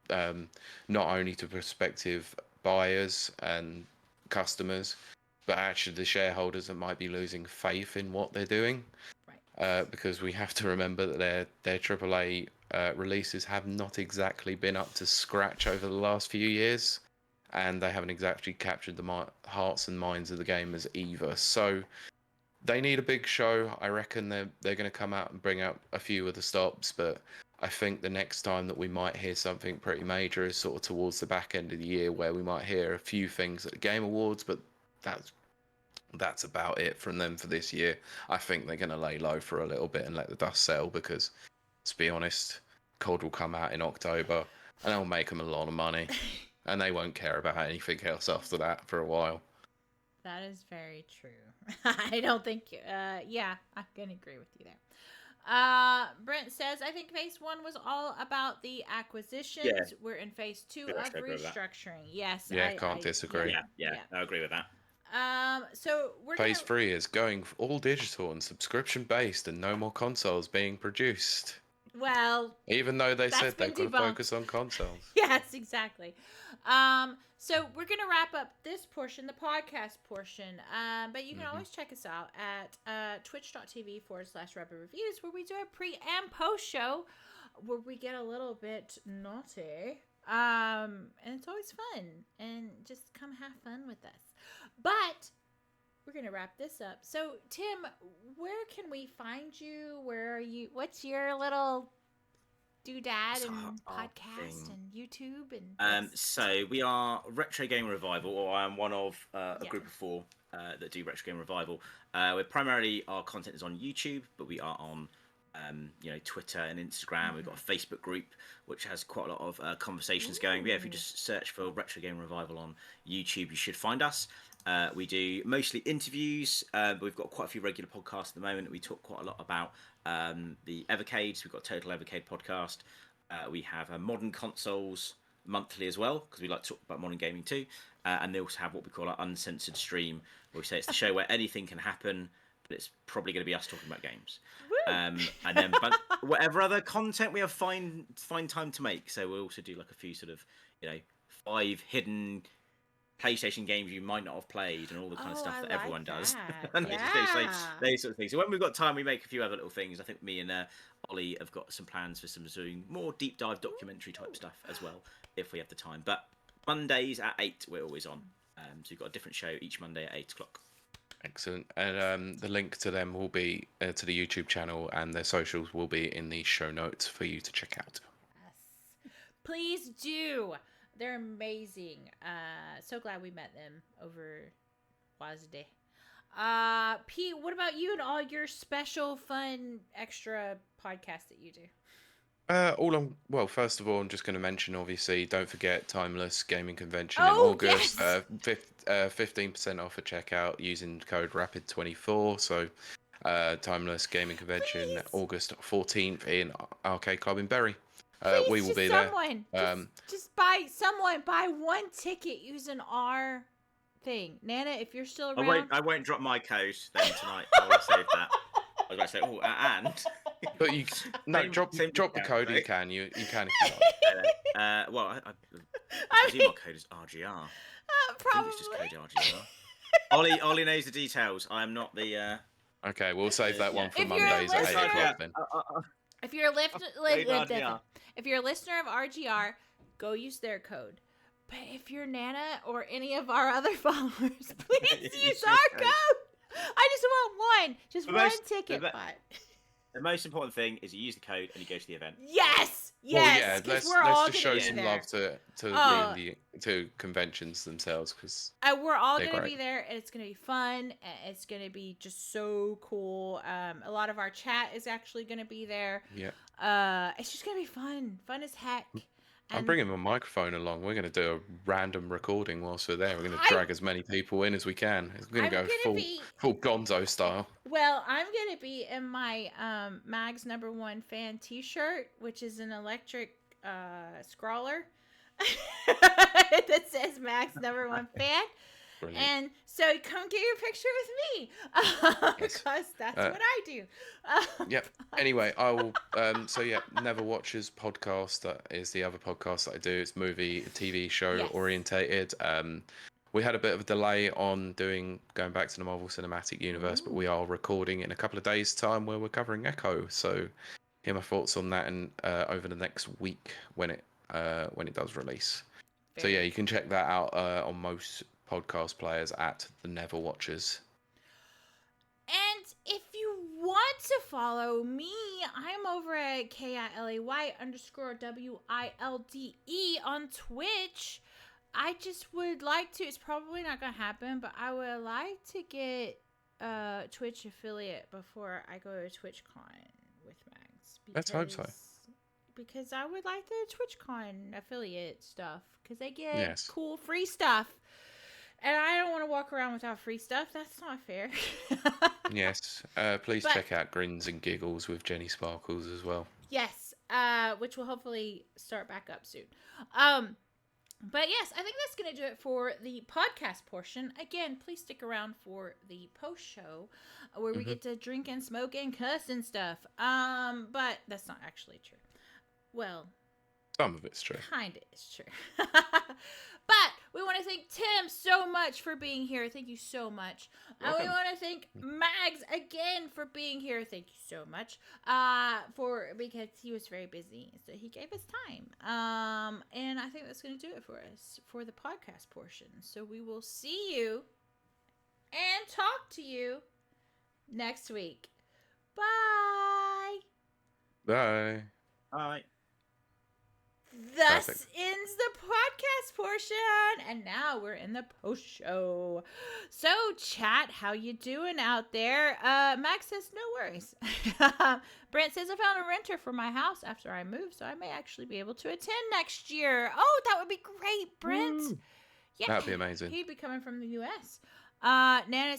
not only to prospective buyers and customers, but actually the shareholders that might be losing faith in what they're doing. Right. Because we have to remember that their AAA releases have not exactly been up to scratch over the last few years. And they haven't exactly captured the hearts and minds of the gamers either. So they need a big show. I reckon they're going to come out and bring out a few of the stops, but I think the next time that we might hear something pretty major is sort of towards the back end of the year, where we might hear a few things at the Game Awards, but that's about it from them for this year. I think they're going to lay low for a little bit and let the dust settle, because, let's be honest, COD will come out in October and they'll make them a lot of money. And they won't care about anything else after that for a while. That is very true. I don't think... yeah, I'm going to agree with you there. Brent says, I think phase 1 was all about the acquisitions. Yeah. We're in phase 2 of restructuring. Yes. Yeah, can't disagree. Yeah, I agree with that. So we're phase 3 is going all digital and subscription-based and no more consoles being produced. Well, even though they said they could focus on consoles. Yes, exactly. So we're going to wrap up this portion, the podcast portion. But you can always check us out at twitch.tv/RapidReviews, where we do a pre and post show where we get a little bit naughty. And it's always fun. And just come have fun with us. But we're going to wrap this up. So, Tim, where can we find you? Where are you? What's your little doodad and podcast and YouTube? And so we are Retro Game Revival, or I am one of a group of 4 that do Retro Game Revival. We're primarily, our content is on YouTube, but we are on Twitter and Instagram. We've got a Facebook group which has quite a lot of conversations going. But yeah, if you just search for Retro Game Revival on YouTube, you should find us. We do mostly interviews, but we've got quite a few regular podcasts at the moment. We talk quite a lot about the Evercades. We've got Total Evercade podcast. We have Modern Consoles monthly as well, because we like to talk about modern gaming too. And they also have what we call our uncensored stream, where we say it's the show where anything can happen, but it's probably going to be us talking about games. And then whatever other content we have find time to make. So we'll also do like a few sort of 5 hidden PlayStation games you might not have played, and all the kind of stuff that everyone does. And those sort of things. So when we've got time, we make a few other little things. I think me and Ollie have got some plans for some doing more deep dive documentary type stuff as well, if we have the time. But Mondays at 8 we're always on. So we've got a different show each Monday at 8 o'clock. Excellent. And the link to them will be to the YouTube channel, and their socials will be in the show notes for you to check out. Yes. Please do. They're amazing. So glad we met them over Wednesday. Pete, what about you and all your special, fun, extra podcasts that you do? First of all, I'm just going to mention, obviously, don't forget Timeless Gaming Convention in August. Yes. 15% off at checkout using code RAPID24. So, Timeless Gaming Convention, August 14th in Arcade Club in Bury. We will be there. Just buy 1 ticket using our thing. Nana, if you're still around. I won't drop my code then tonight. I will save that. I was going to say, and. But drop the code. You can. You can if you like. I presume my code is RGR. Probably. I think it's just code RGR. Ollie knows the details. I am not the. Okay, we'll save that one for Mondays at 8 o'clock then. If you're a listener of RGR, go use their code. But if you're Nana or any of our other followers, please use our code. I just want one ticket. The most important thing is you use the code and you go to the event. Yes. Let's just show some love to conventions themselves, because we're all going to be there, and it's going to be fun. And it's going to be just so cool. A lot of our chat is actually going to be there. Yeah. It's just going to be fun as heck. I'm bringing my microphone along. We're going to do a random recording whilst we're there. We're going to drag as many people in as we can. We're going to go full Gonzo style. Well, I'm going to be in my Mag's #1 fan t-shirt, which is an electric scrawler that says Mag's #1 fan. Brilliant. And so come get your picture with me, because that's what I do. Yep. Anyway, I will. Never Watchers podcast. That is the other podcast that I do. It's movie, TV show orientated. We had a bit of a delay on going back to the Marvel Cinematic Universe, but we are recording in a couple of days' time where we're covering Echo. So, hear my thoughts on that and over the next week when it does release. So yeah, you can check that out on most podcast players at the Never Watchers. And if you want to follow me, I'm over at KILEY_WILDE on Twitch. I just would like to, it's probably not going to happen, but I would like to get a Twitch affiliate before I go to TwitchCon with Mags. Let's hope so. Because I would like the TwitchCon affiliate stuff, because they get cool free stuff. And I don't want to walk around without free stuff. That's not fair. Yes. Please check out Grins and Giggles with Jenny Sparkles as well. Yes. Which will hopefully start back up soon. But yes, I think that's going to do it for the podcast portion. Again, please stick around for the post show where we get to drink and smoke and cuss and stuff. But that's not actually true. Well, Some of it's true. Kind of is true. But we want to thank Tim so much for being here. Thank you so much. And we want to thank Mags again for being here. Thank you so much. Because he was very busy, so he gave us time. And I think that's going to do it for us for the podcast portion. So we will see you and talk to you next week. Bye. Bye. Bye. Thus Perfect. ends the podcast portion, and now we're in the post show. So, chat, how you doing out there? Max says no worries. Brent says I found a renter for my house after I moved, so I may actually be able to attend next year. Oh, that would be great, Brent. Woo. Yeah, That'd be amazing. He'd be coming from the U.S. Nana,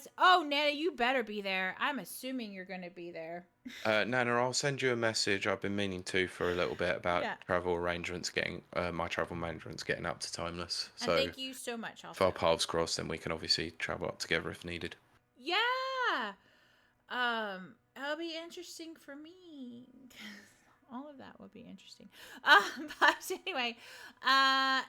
you better be there. I'm assuming you're going to be there. Nana, I'll send you a message. I've been meaning to for a little bit about Yeah. travel arrangements, getting my travel arrangements getting up to Timeless. And So thank you so much. if our paths cross, then we can obviously travel up together if needed. Yeah. It'll be interesting for me. All of that will be interesting. But anyway,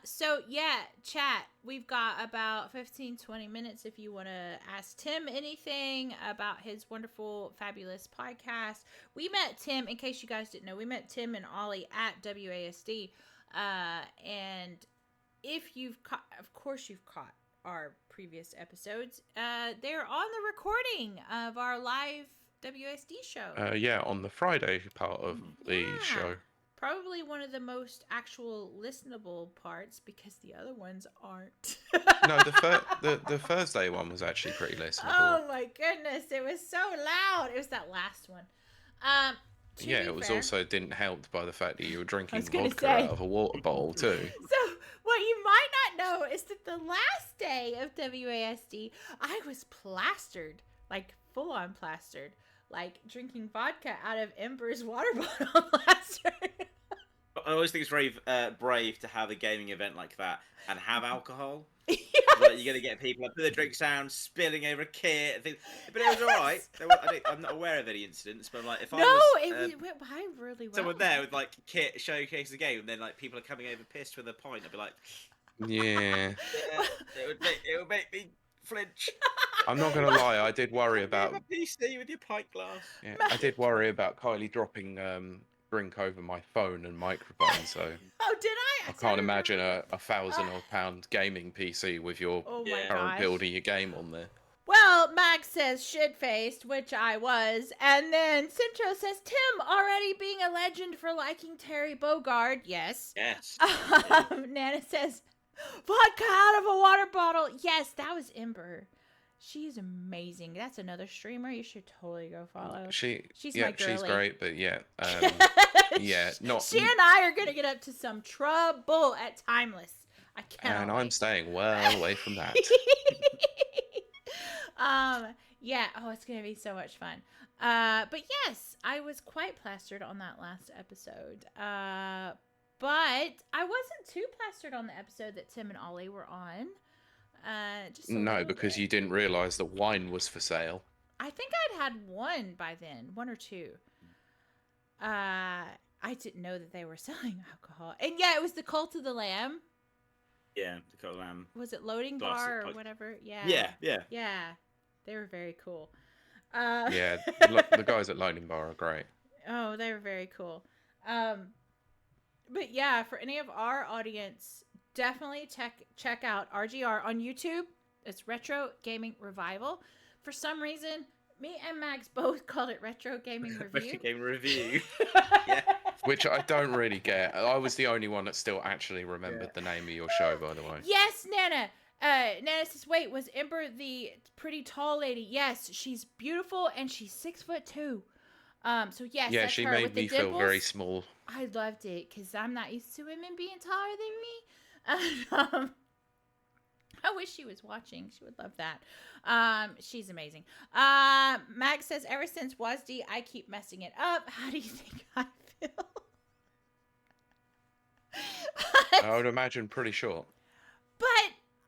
so yeah, chat, we've got about 15-20 minutes if you want to ask Tim anything about his wonderful, fabulous podcast. We met Tim, in case you guys didn't know, we met Tim and Ollie at WASD. And if you've caught, of course you've caught our previous episodes, they're on the recording of our live WSD show. Yeah, on the Friday part of the show. Probably one of the most actual listenable parts because the other ones aren't. No, the Thursday one was actually pretty listenable. Oh my goodness, it was so loud. It was that last one. Yeah, it was also didn't help by the fact that you were drinking gonna vodka say. out of a water bottle too. So what you might not know is that the last day of WASD, I was plastered, like full on plastered. Like drinking vodka out of Ember's water bottle plastered. I always think it's very brave to have a gaming event like that and have alcohol. Yes. Like, you're going to get people put their drinks down, spilling over a kit. And things. But it was all right. I'm not aware of any incidents, but like if I went by really well. someone there with like kit showcase the game, and then like people are coming over pissed with a pint, I'd be like, Yeah. it would make me flinch. I'm not gonna lie, I did worry about. a PC with your pint glass. Yeah, I did worry about Kylie dropping drink over my phone and microphone. So Oh, did I? I can't imagine a £1,000 gaming PC with your Oh my current gosh. build of your game on there. Well, Max says shit-faced, which I was. And then Cintro says, Tim already being a legend for liking Terry Bogard. Yes. Yes. Nana says, vodka out of a water bottle. Yes, that was Ember. She's amazing. That's another streamer you should totally go follow. She's my girly. She's great, but yeah, yeah, not. She and I are gonna get up to some trouble at Timeless. I can't. And I'm staying well away from that. Yeah. Oh, it's gonna be so much fun. But yes, I was quite plastered on that last episode. But I wasn't too plastered on the episode that Tim and Ollie were on. Just a No, little because bit. you didn't realise that wine was for sale. I think I'd had one by then, one or two. I didn't know that they were selling alcohol. And yeah, it was the Cult of the Lamb. Yeah, the Cult of the Lamb. Was it Loading Glass Bar or of- whatever? Yeah. Yeah. Yeah. They were very cool. Yeah, look, the guys at Loading Bar are great. Oh, they were very cool. But yeah, for any of our audience, definitely check out RGR on YouTube. It's Retro Gaming Revival. For some reason, me and Max both called it Retro Gaming Review. Game review. Yeah. Which I don't really get. I was the only one that still actually remembered the name of your show, by the way. Yes, Nana. Nana says, wait, was Ember the pretty tall lady? Yes, she's beautiful and she's 6'2". So yes, Yeah, that's she her made with the me feel very dimples. small. I loved it because I'm not used to women being taller than me. I wish she was watching. She would love that. She's amazing. Mag says, ever since WASD, I keep messing it up. How do you think I feel? I would imagine pretty short. But,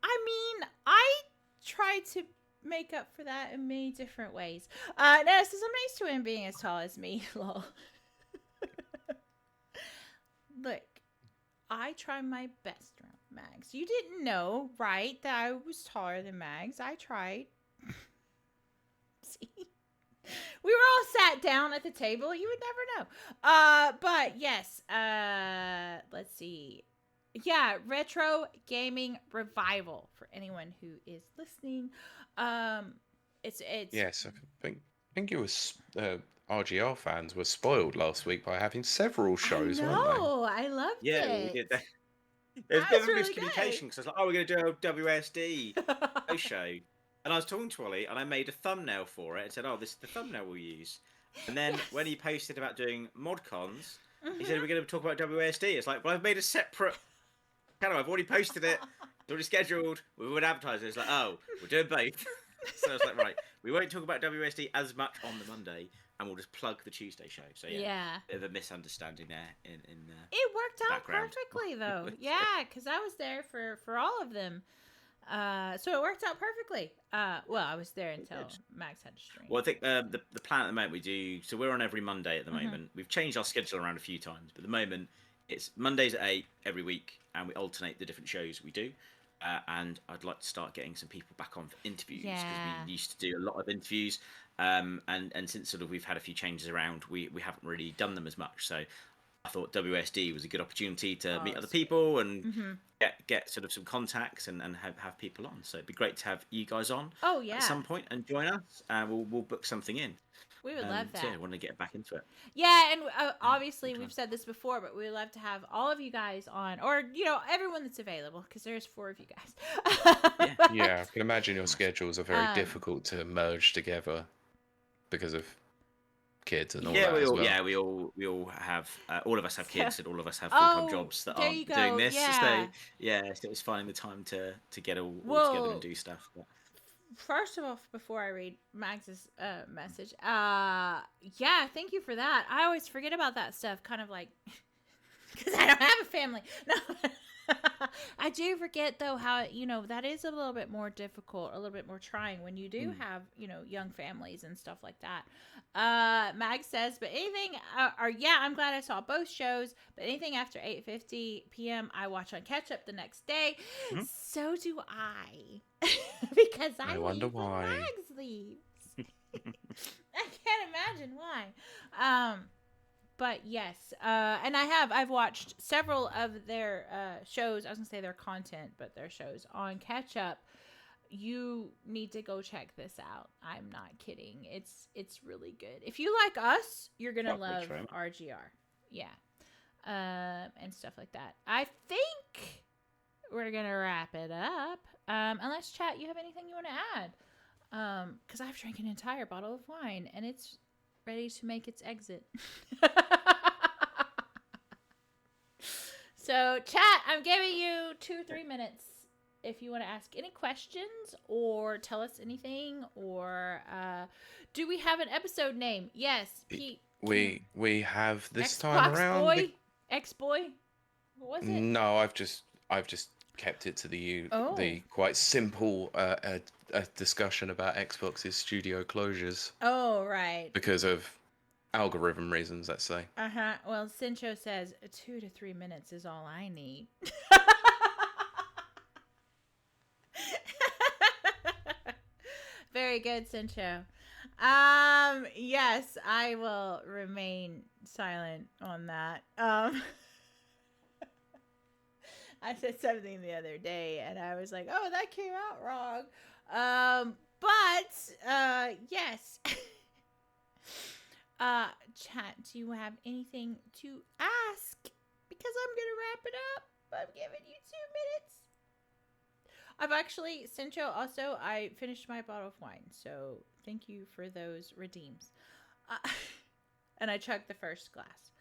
I mean, I try to make up for that in many different ways. Nana says, I'm used to him being as tall as me. Lol. Look, I try my best around Mags. You didn't know, right, that I was taller than Mags. I tried. See? We were all sat down at the table. You would never know. But yes, let's see. Yeah, Retro Gaming Revival for anyone who is listening. It's Yes, I think it was RGR fans were spoiled last week by having several shows, I weren't they? know. I loved Yeah, it. we did that. There's a That bit was of a really miscommunication good. because I was like, "Oh, we're going to do a WSD show," and I was talking to Ollie, and I made a thumbnail for it and said, "Oh, this is the thumbnail we'll use." And then Yes. when he posted about doing mod cons, he Mhm. said, "We're going to talk about WSD." It's like, well, I've made a separate channel. I've already posted it. It's already scheduled. We would advertise it. It's like, oh, we're doing both. So I was like, right, we won't talk about WSD as much on the Monday, and we'll just plug the Tuesday show. So yeah. Bit of a misunderstanding there in It worked out background. perfectly though. Yeah, because I was there for all of them. So it worked out perfectly. Well, I was there until Max had to stream. Well, I think the plan at the moment we do. So we're on every Monday at the Mhm. moment. We've changed our schedule around a few times, but at the moment it's Mondays at 8 every week, and we alternate the different shows we do. And I'd like to start getting some people back on for interviews because Yeah. we used to do a lot of interviews. And since sort of we've had a few changes around, we haven't really done them as much. So I thought WSD was a good opportunity to meet other sweet. people and Mhm. get sort of some contacts and have people on. So it'd be great to have you guys on Oh yeah. at some point and join us. We'll book something in. We would love that. So yeah, I want to get back into it. Yeah, and obviously Good we've one. said this before, but we would love to have all of you guys on, or everyone that's available, because there's 4 of you guys. Yeah, I can imagine your schedules are very difficult to merge together because of kids and all that as well. we all have all of us have kids and all of us have Oh, full-time jobs that there aren't you doing go, this. yeah. So yeah, so it's finding the time to get all together Well, and do stuff. But First of all, before I read Max's message, yeah, thank you for that. I always forget about that stuff, kind of like, because I don't have a family. No, I do forget though how that is a little bit more difficult, a little bit more trying when you do have young families and stuff like that. Mag says, but anything, I'm glad I saw both shows, but anything after 8:50 p.m. I watch on catch up the next day. Mhm. So do I, because I wonder leave when why. Mags leaves. I can't imagine why. But yes, and I've watched several of their shows. I was gonna say their content, but their shows on catch up. You need to go check this out. I'm not kidding. It's really good. If you like us, you're gonna love RGR. Yeah, and stuff like that. I think we're gonna wrap it up. Unless chat, you have anything you want to add? Because I've drank an entire bottle of wine and it's ready to make its exit. So chat, I'm giving you 2-3 minutes if you want to ask any questions or tell us anything, or do we have an episode name? Yes, Pete. We have this Xbox time around. Boy? X-Boy? What was it? No, I've just kept it to the quite simple discussion about Xbox's studio closures Oh, right. because of algorithm reasons, let's say. Uh-huh. Well, Sincho says 2 to 3 minutes is all I need. Very good, Sincho. Yes, I will remain silent on that. I said something the other day and I was like, oh, that came out wrong. But yes. Chat, do you have anything to ask? Because I'm gonna wrap it up. I'm giving you 2 minutes. I've actually, Sincho, also, I finished my bottle of wine, so thank you for those redeems. And I chugged the first glass.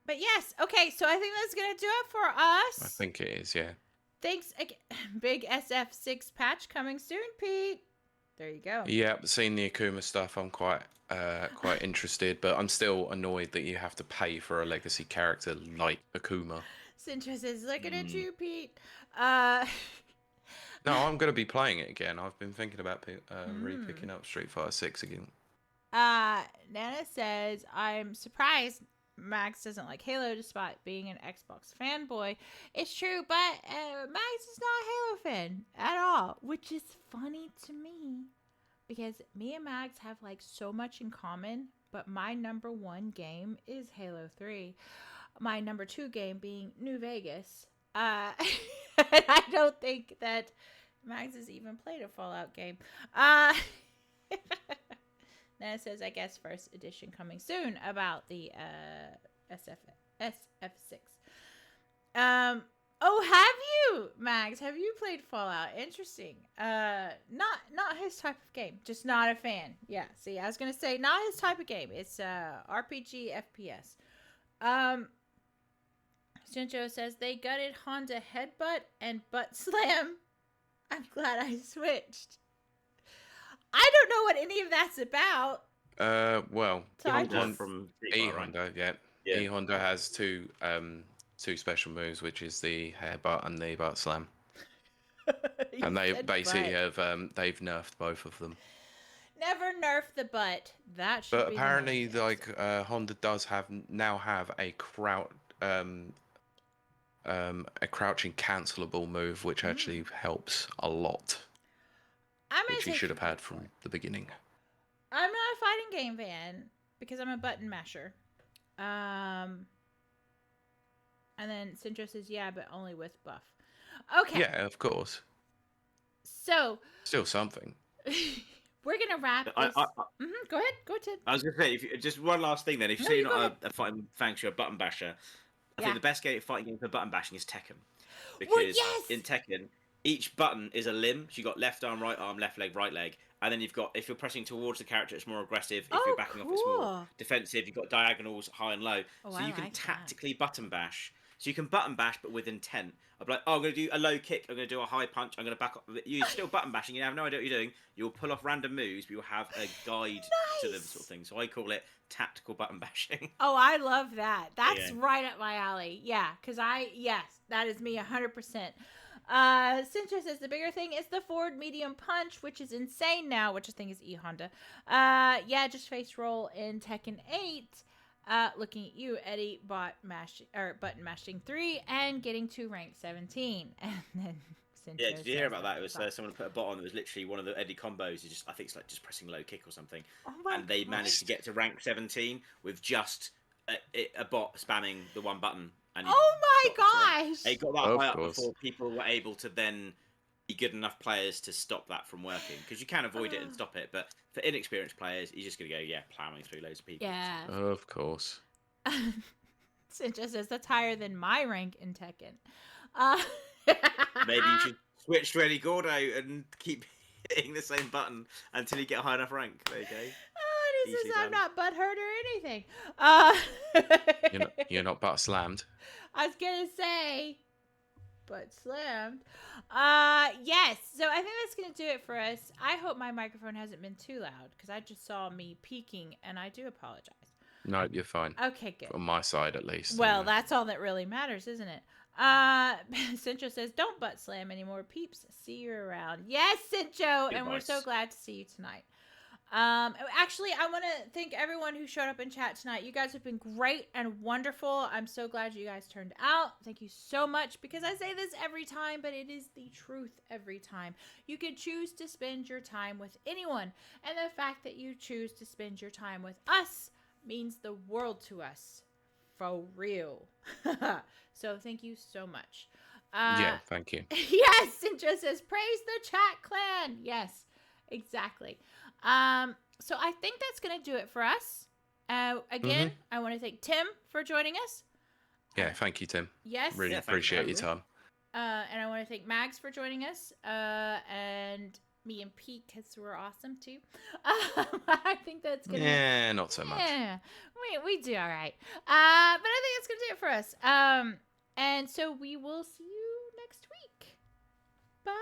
But yes, okay, so I think that's gonna do it for us. I think it is, yeah. Thanks again. Big SF6 patch coming soon, Pete. There you go. Yeah, seen the Akuma stuff. I'm quite interested, but I'm still annoyed that you have to pay for a legacy character like Akuma. Sintra says, looking at you, Pete. No, I'm going to be playing it again. I've been thinking about re-picking up Street Fighter 6 again. Nana says, I'm surprised Max doesn't like Halo despite being an Xbox fanboy. It's true, but Max is not a Halo fan at all, which is funny to me because me and Max have like so much in common, but my number 1 game is Halo 3. My number 2 game being New Vegas. And I don't think that Max has even played a Fallout game. Then it says, I guess, first edition coming soon about the SF6. Oh, have you, Max? Have you played Fallout? Interesting. Not his type of game. Just not a fan. Yeah. See, I was gonna say not his type of game. It's RPG FPS. Shinjo says they gutted Honda headbutt and butt slam. I'm glad I switched. I don't know what any of that's about. Well, So I just- from E-Honda, yeah. Yeah. E-Honda has two special moves, which is the headbutt and the butt slam. You And they said basically butt. have they've nerfed both of them. Never nerf the butt. That should But be the apparently, main thing. like Honda does now have a crouching cancelable move, which actually helps a lot, I'm gonna which he take should have your had word for from it. the beginning. I'm not a fighting game fan because I'm a button masher. And then Sindro says, yeah, but only with buff. Okay. Yeah, of course. So Still something. we're gonna wrap this. Go ahead. Go ahead. I was going to say, just one last thing then. If you No, say you you're go not a fighting thanks, you're a button basher. I Yeah. think the best fighting game for button bashing is Tekken. Because yes! in Tekken, each button is a limb. So you've got left arm, left leg, right leg. And then you've got, if you're pressing towards the character, it's more aggressive. If you're backing off, it's more cool. defensive. You've got diagonals, high and low. Oh, So I you can like that. tactically button bash. So you can button bash, but with intent. I'm like, oh, I'm going to do a low kick. I'm going to do a high punch. I'm going to back up. You're still button bashing. You have no idea what you're doing. You'll pull off random moves, but you'll have a guide to them, Nice. sort of thing. So I call it tactical button bashing. Oh, I love that. That's Yeah. right up my alley. Yeah, because yes, that is me 100%. Sintra says the bigger thing is the forward medium punch, which is insane now, which I think is E-Honda. Yeah, just face roll in Tekken 8. Looking at you, Eddie, button mashing 3 and getting to rank 17. And then Sintra Yeah, did you hear says about that? It was sucks. someone put a bot on that was literally one of the Eddie combos. Is just, I think it's like just pressing low kick or something. Oh my And they managed to get to rank 17 with just a bot spamming the one button. And he Oh my got to gosh! They got that Of high up course. before people were able to then be good enough players to stop that from working. Because you can avoid it and stop it, but for inexperienced players, you're just going to go, plowing through loads of people. Yeah. Of course. Sintra says that's higher than my rank in Tekken. Maybe you should switch to Eddie Gordo and keep hitting the same button until you get a high enough rank. There you go. This is Easily I'm done. not butthurt or anything. You're not butt slammed. I was gonna say, but slammed. Yes. So I think that's gonna do it for us. I hope my microphone hasn't been too loud because I just saw me peaking, and I do apologize. No, you're fine. Okay, good. On my side, at least. Well, anyway. that's all that really matters, isn't it? Cincho says, don't butt slam anymore, peeps. See you around. Yes, Cincho, and we're so Advice. glad to see you tonight. Actually, I want to thank everyone who showed up in chat tonight. You guys have been great and wonderful. I'm so glad you guys turned out. Thank you so much, because I say this every time, but it is the truth every time. You can choose to spend your time with anyone, and the fact that you choose to spend your time with us means the world to us. For real. So thank you so much. Yeah, thank you. Yes, Cintra says, praise the chat clan. Yes, exactly. So I think that's going to do it for us. Again, I want to thank Tim for joining us. Yeah, thank you, Tim. Yes. Really Yeah, thanks for appreciate your having me. time. And I want to thank Mags for joining us. And me and Pete, because we're awesome too. I think that's going to Yeah, not so much. Yeah, we do all right. But I think that's gonna do it for us. And so we will see you next week. Bye.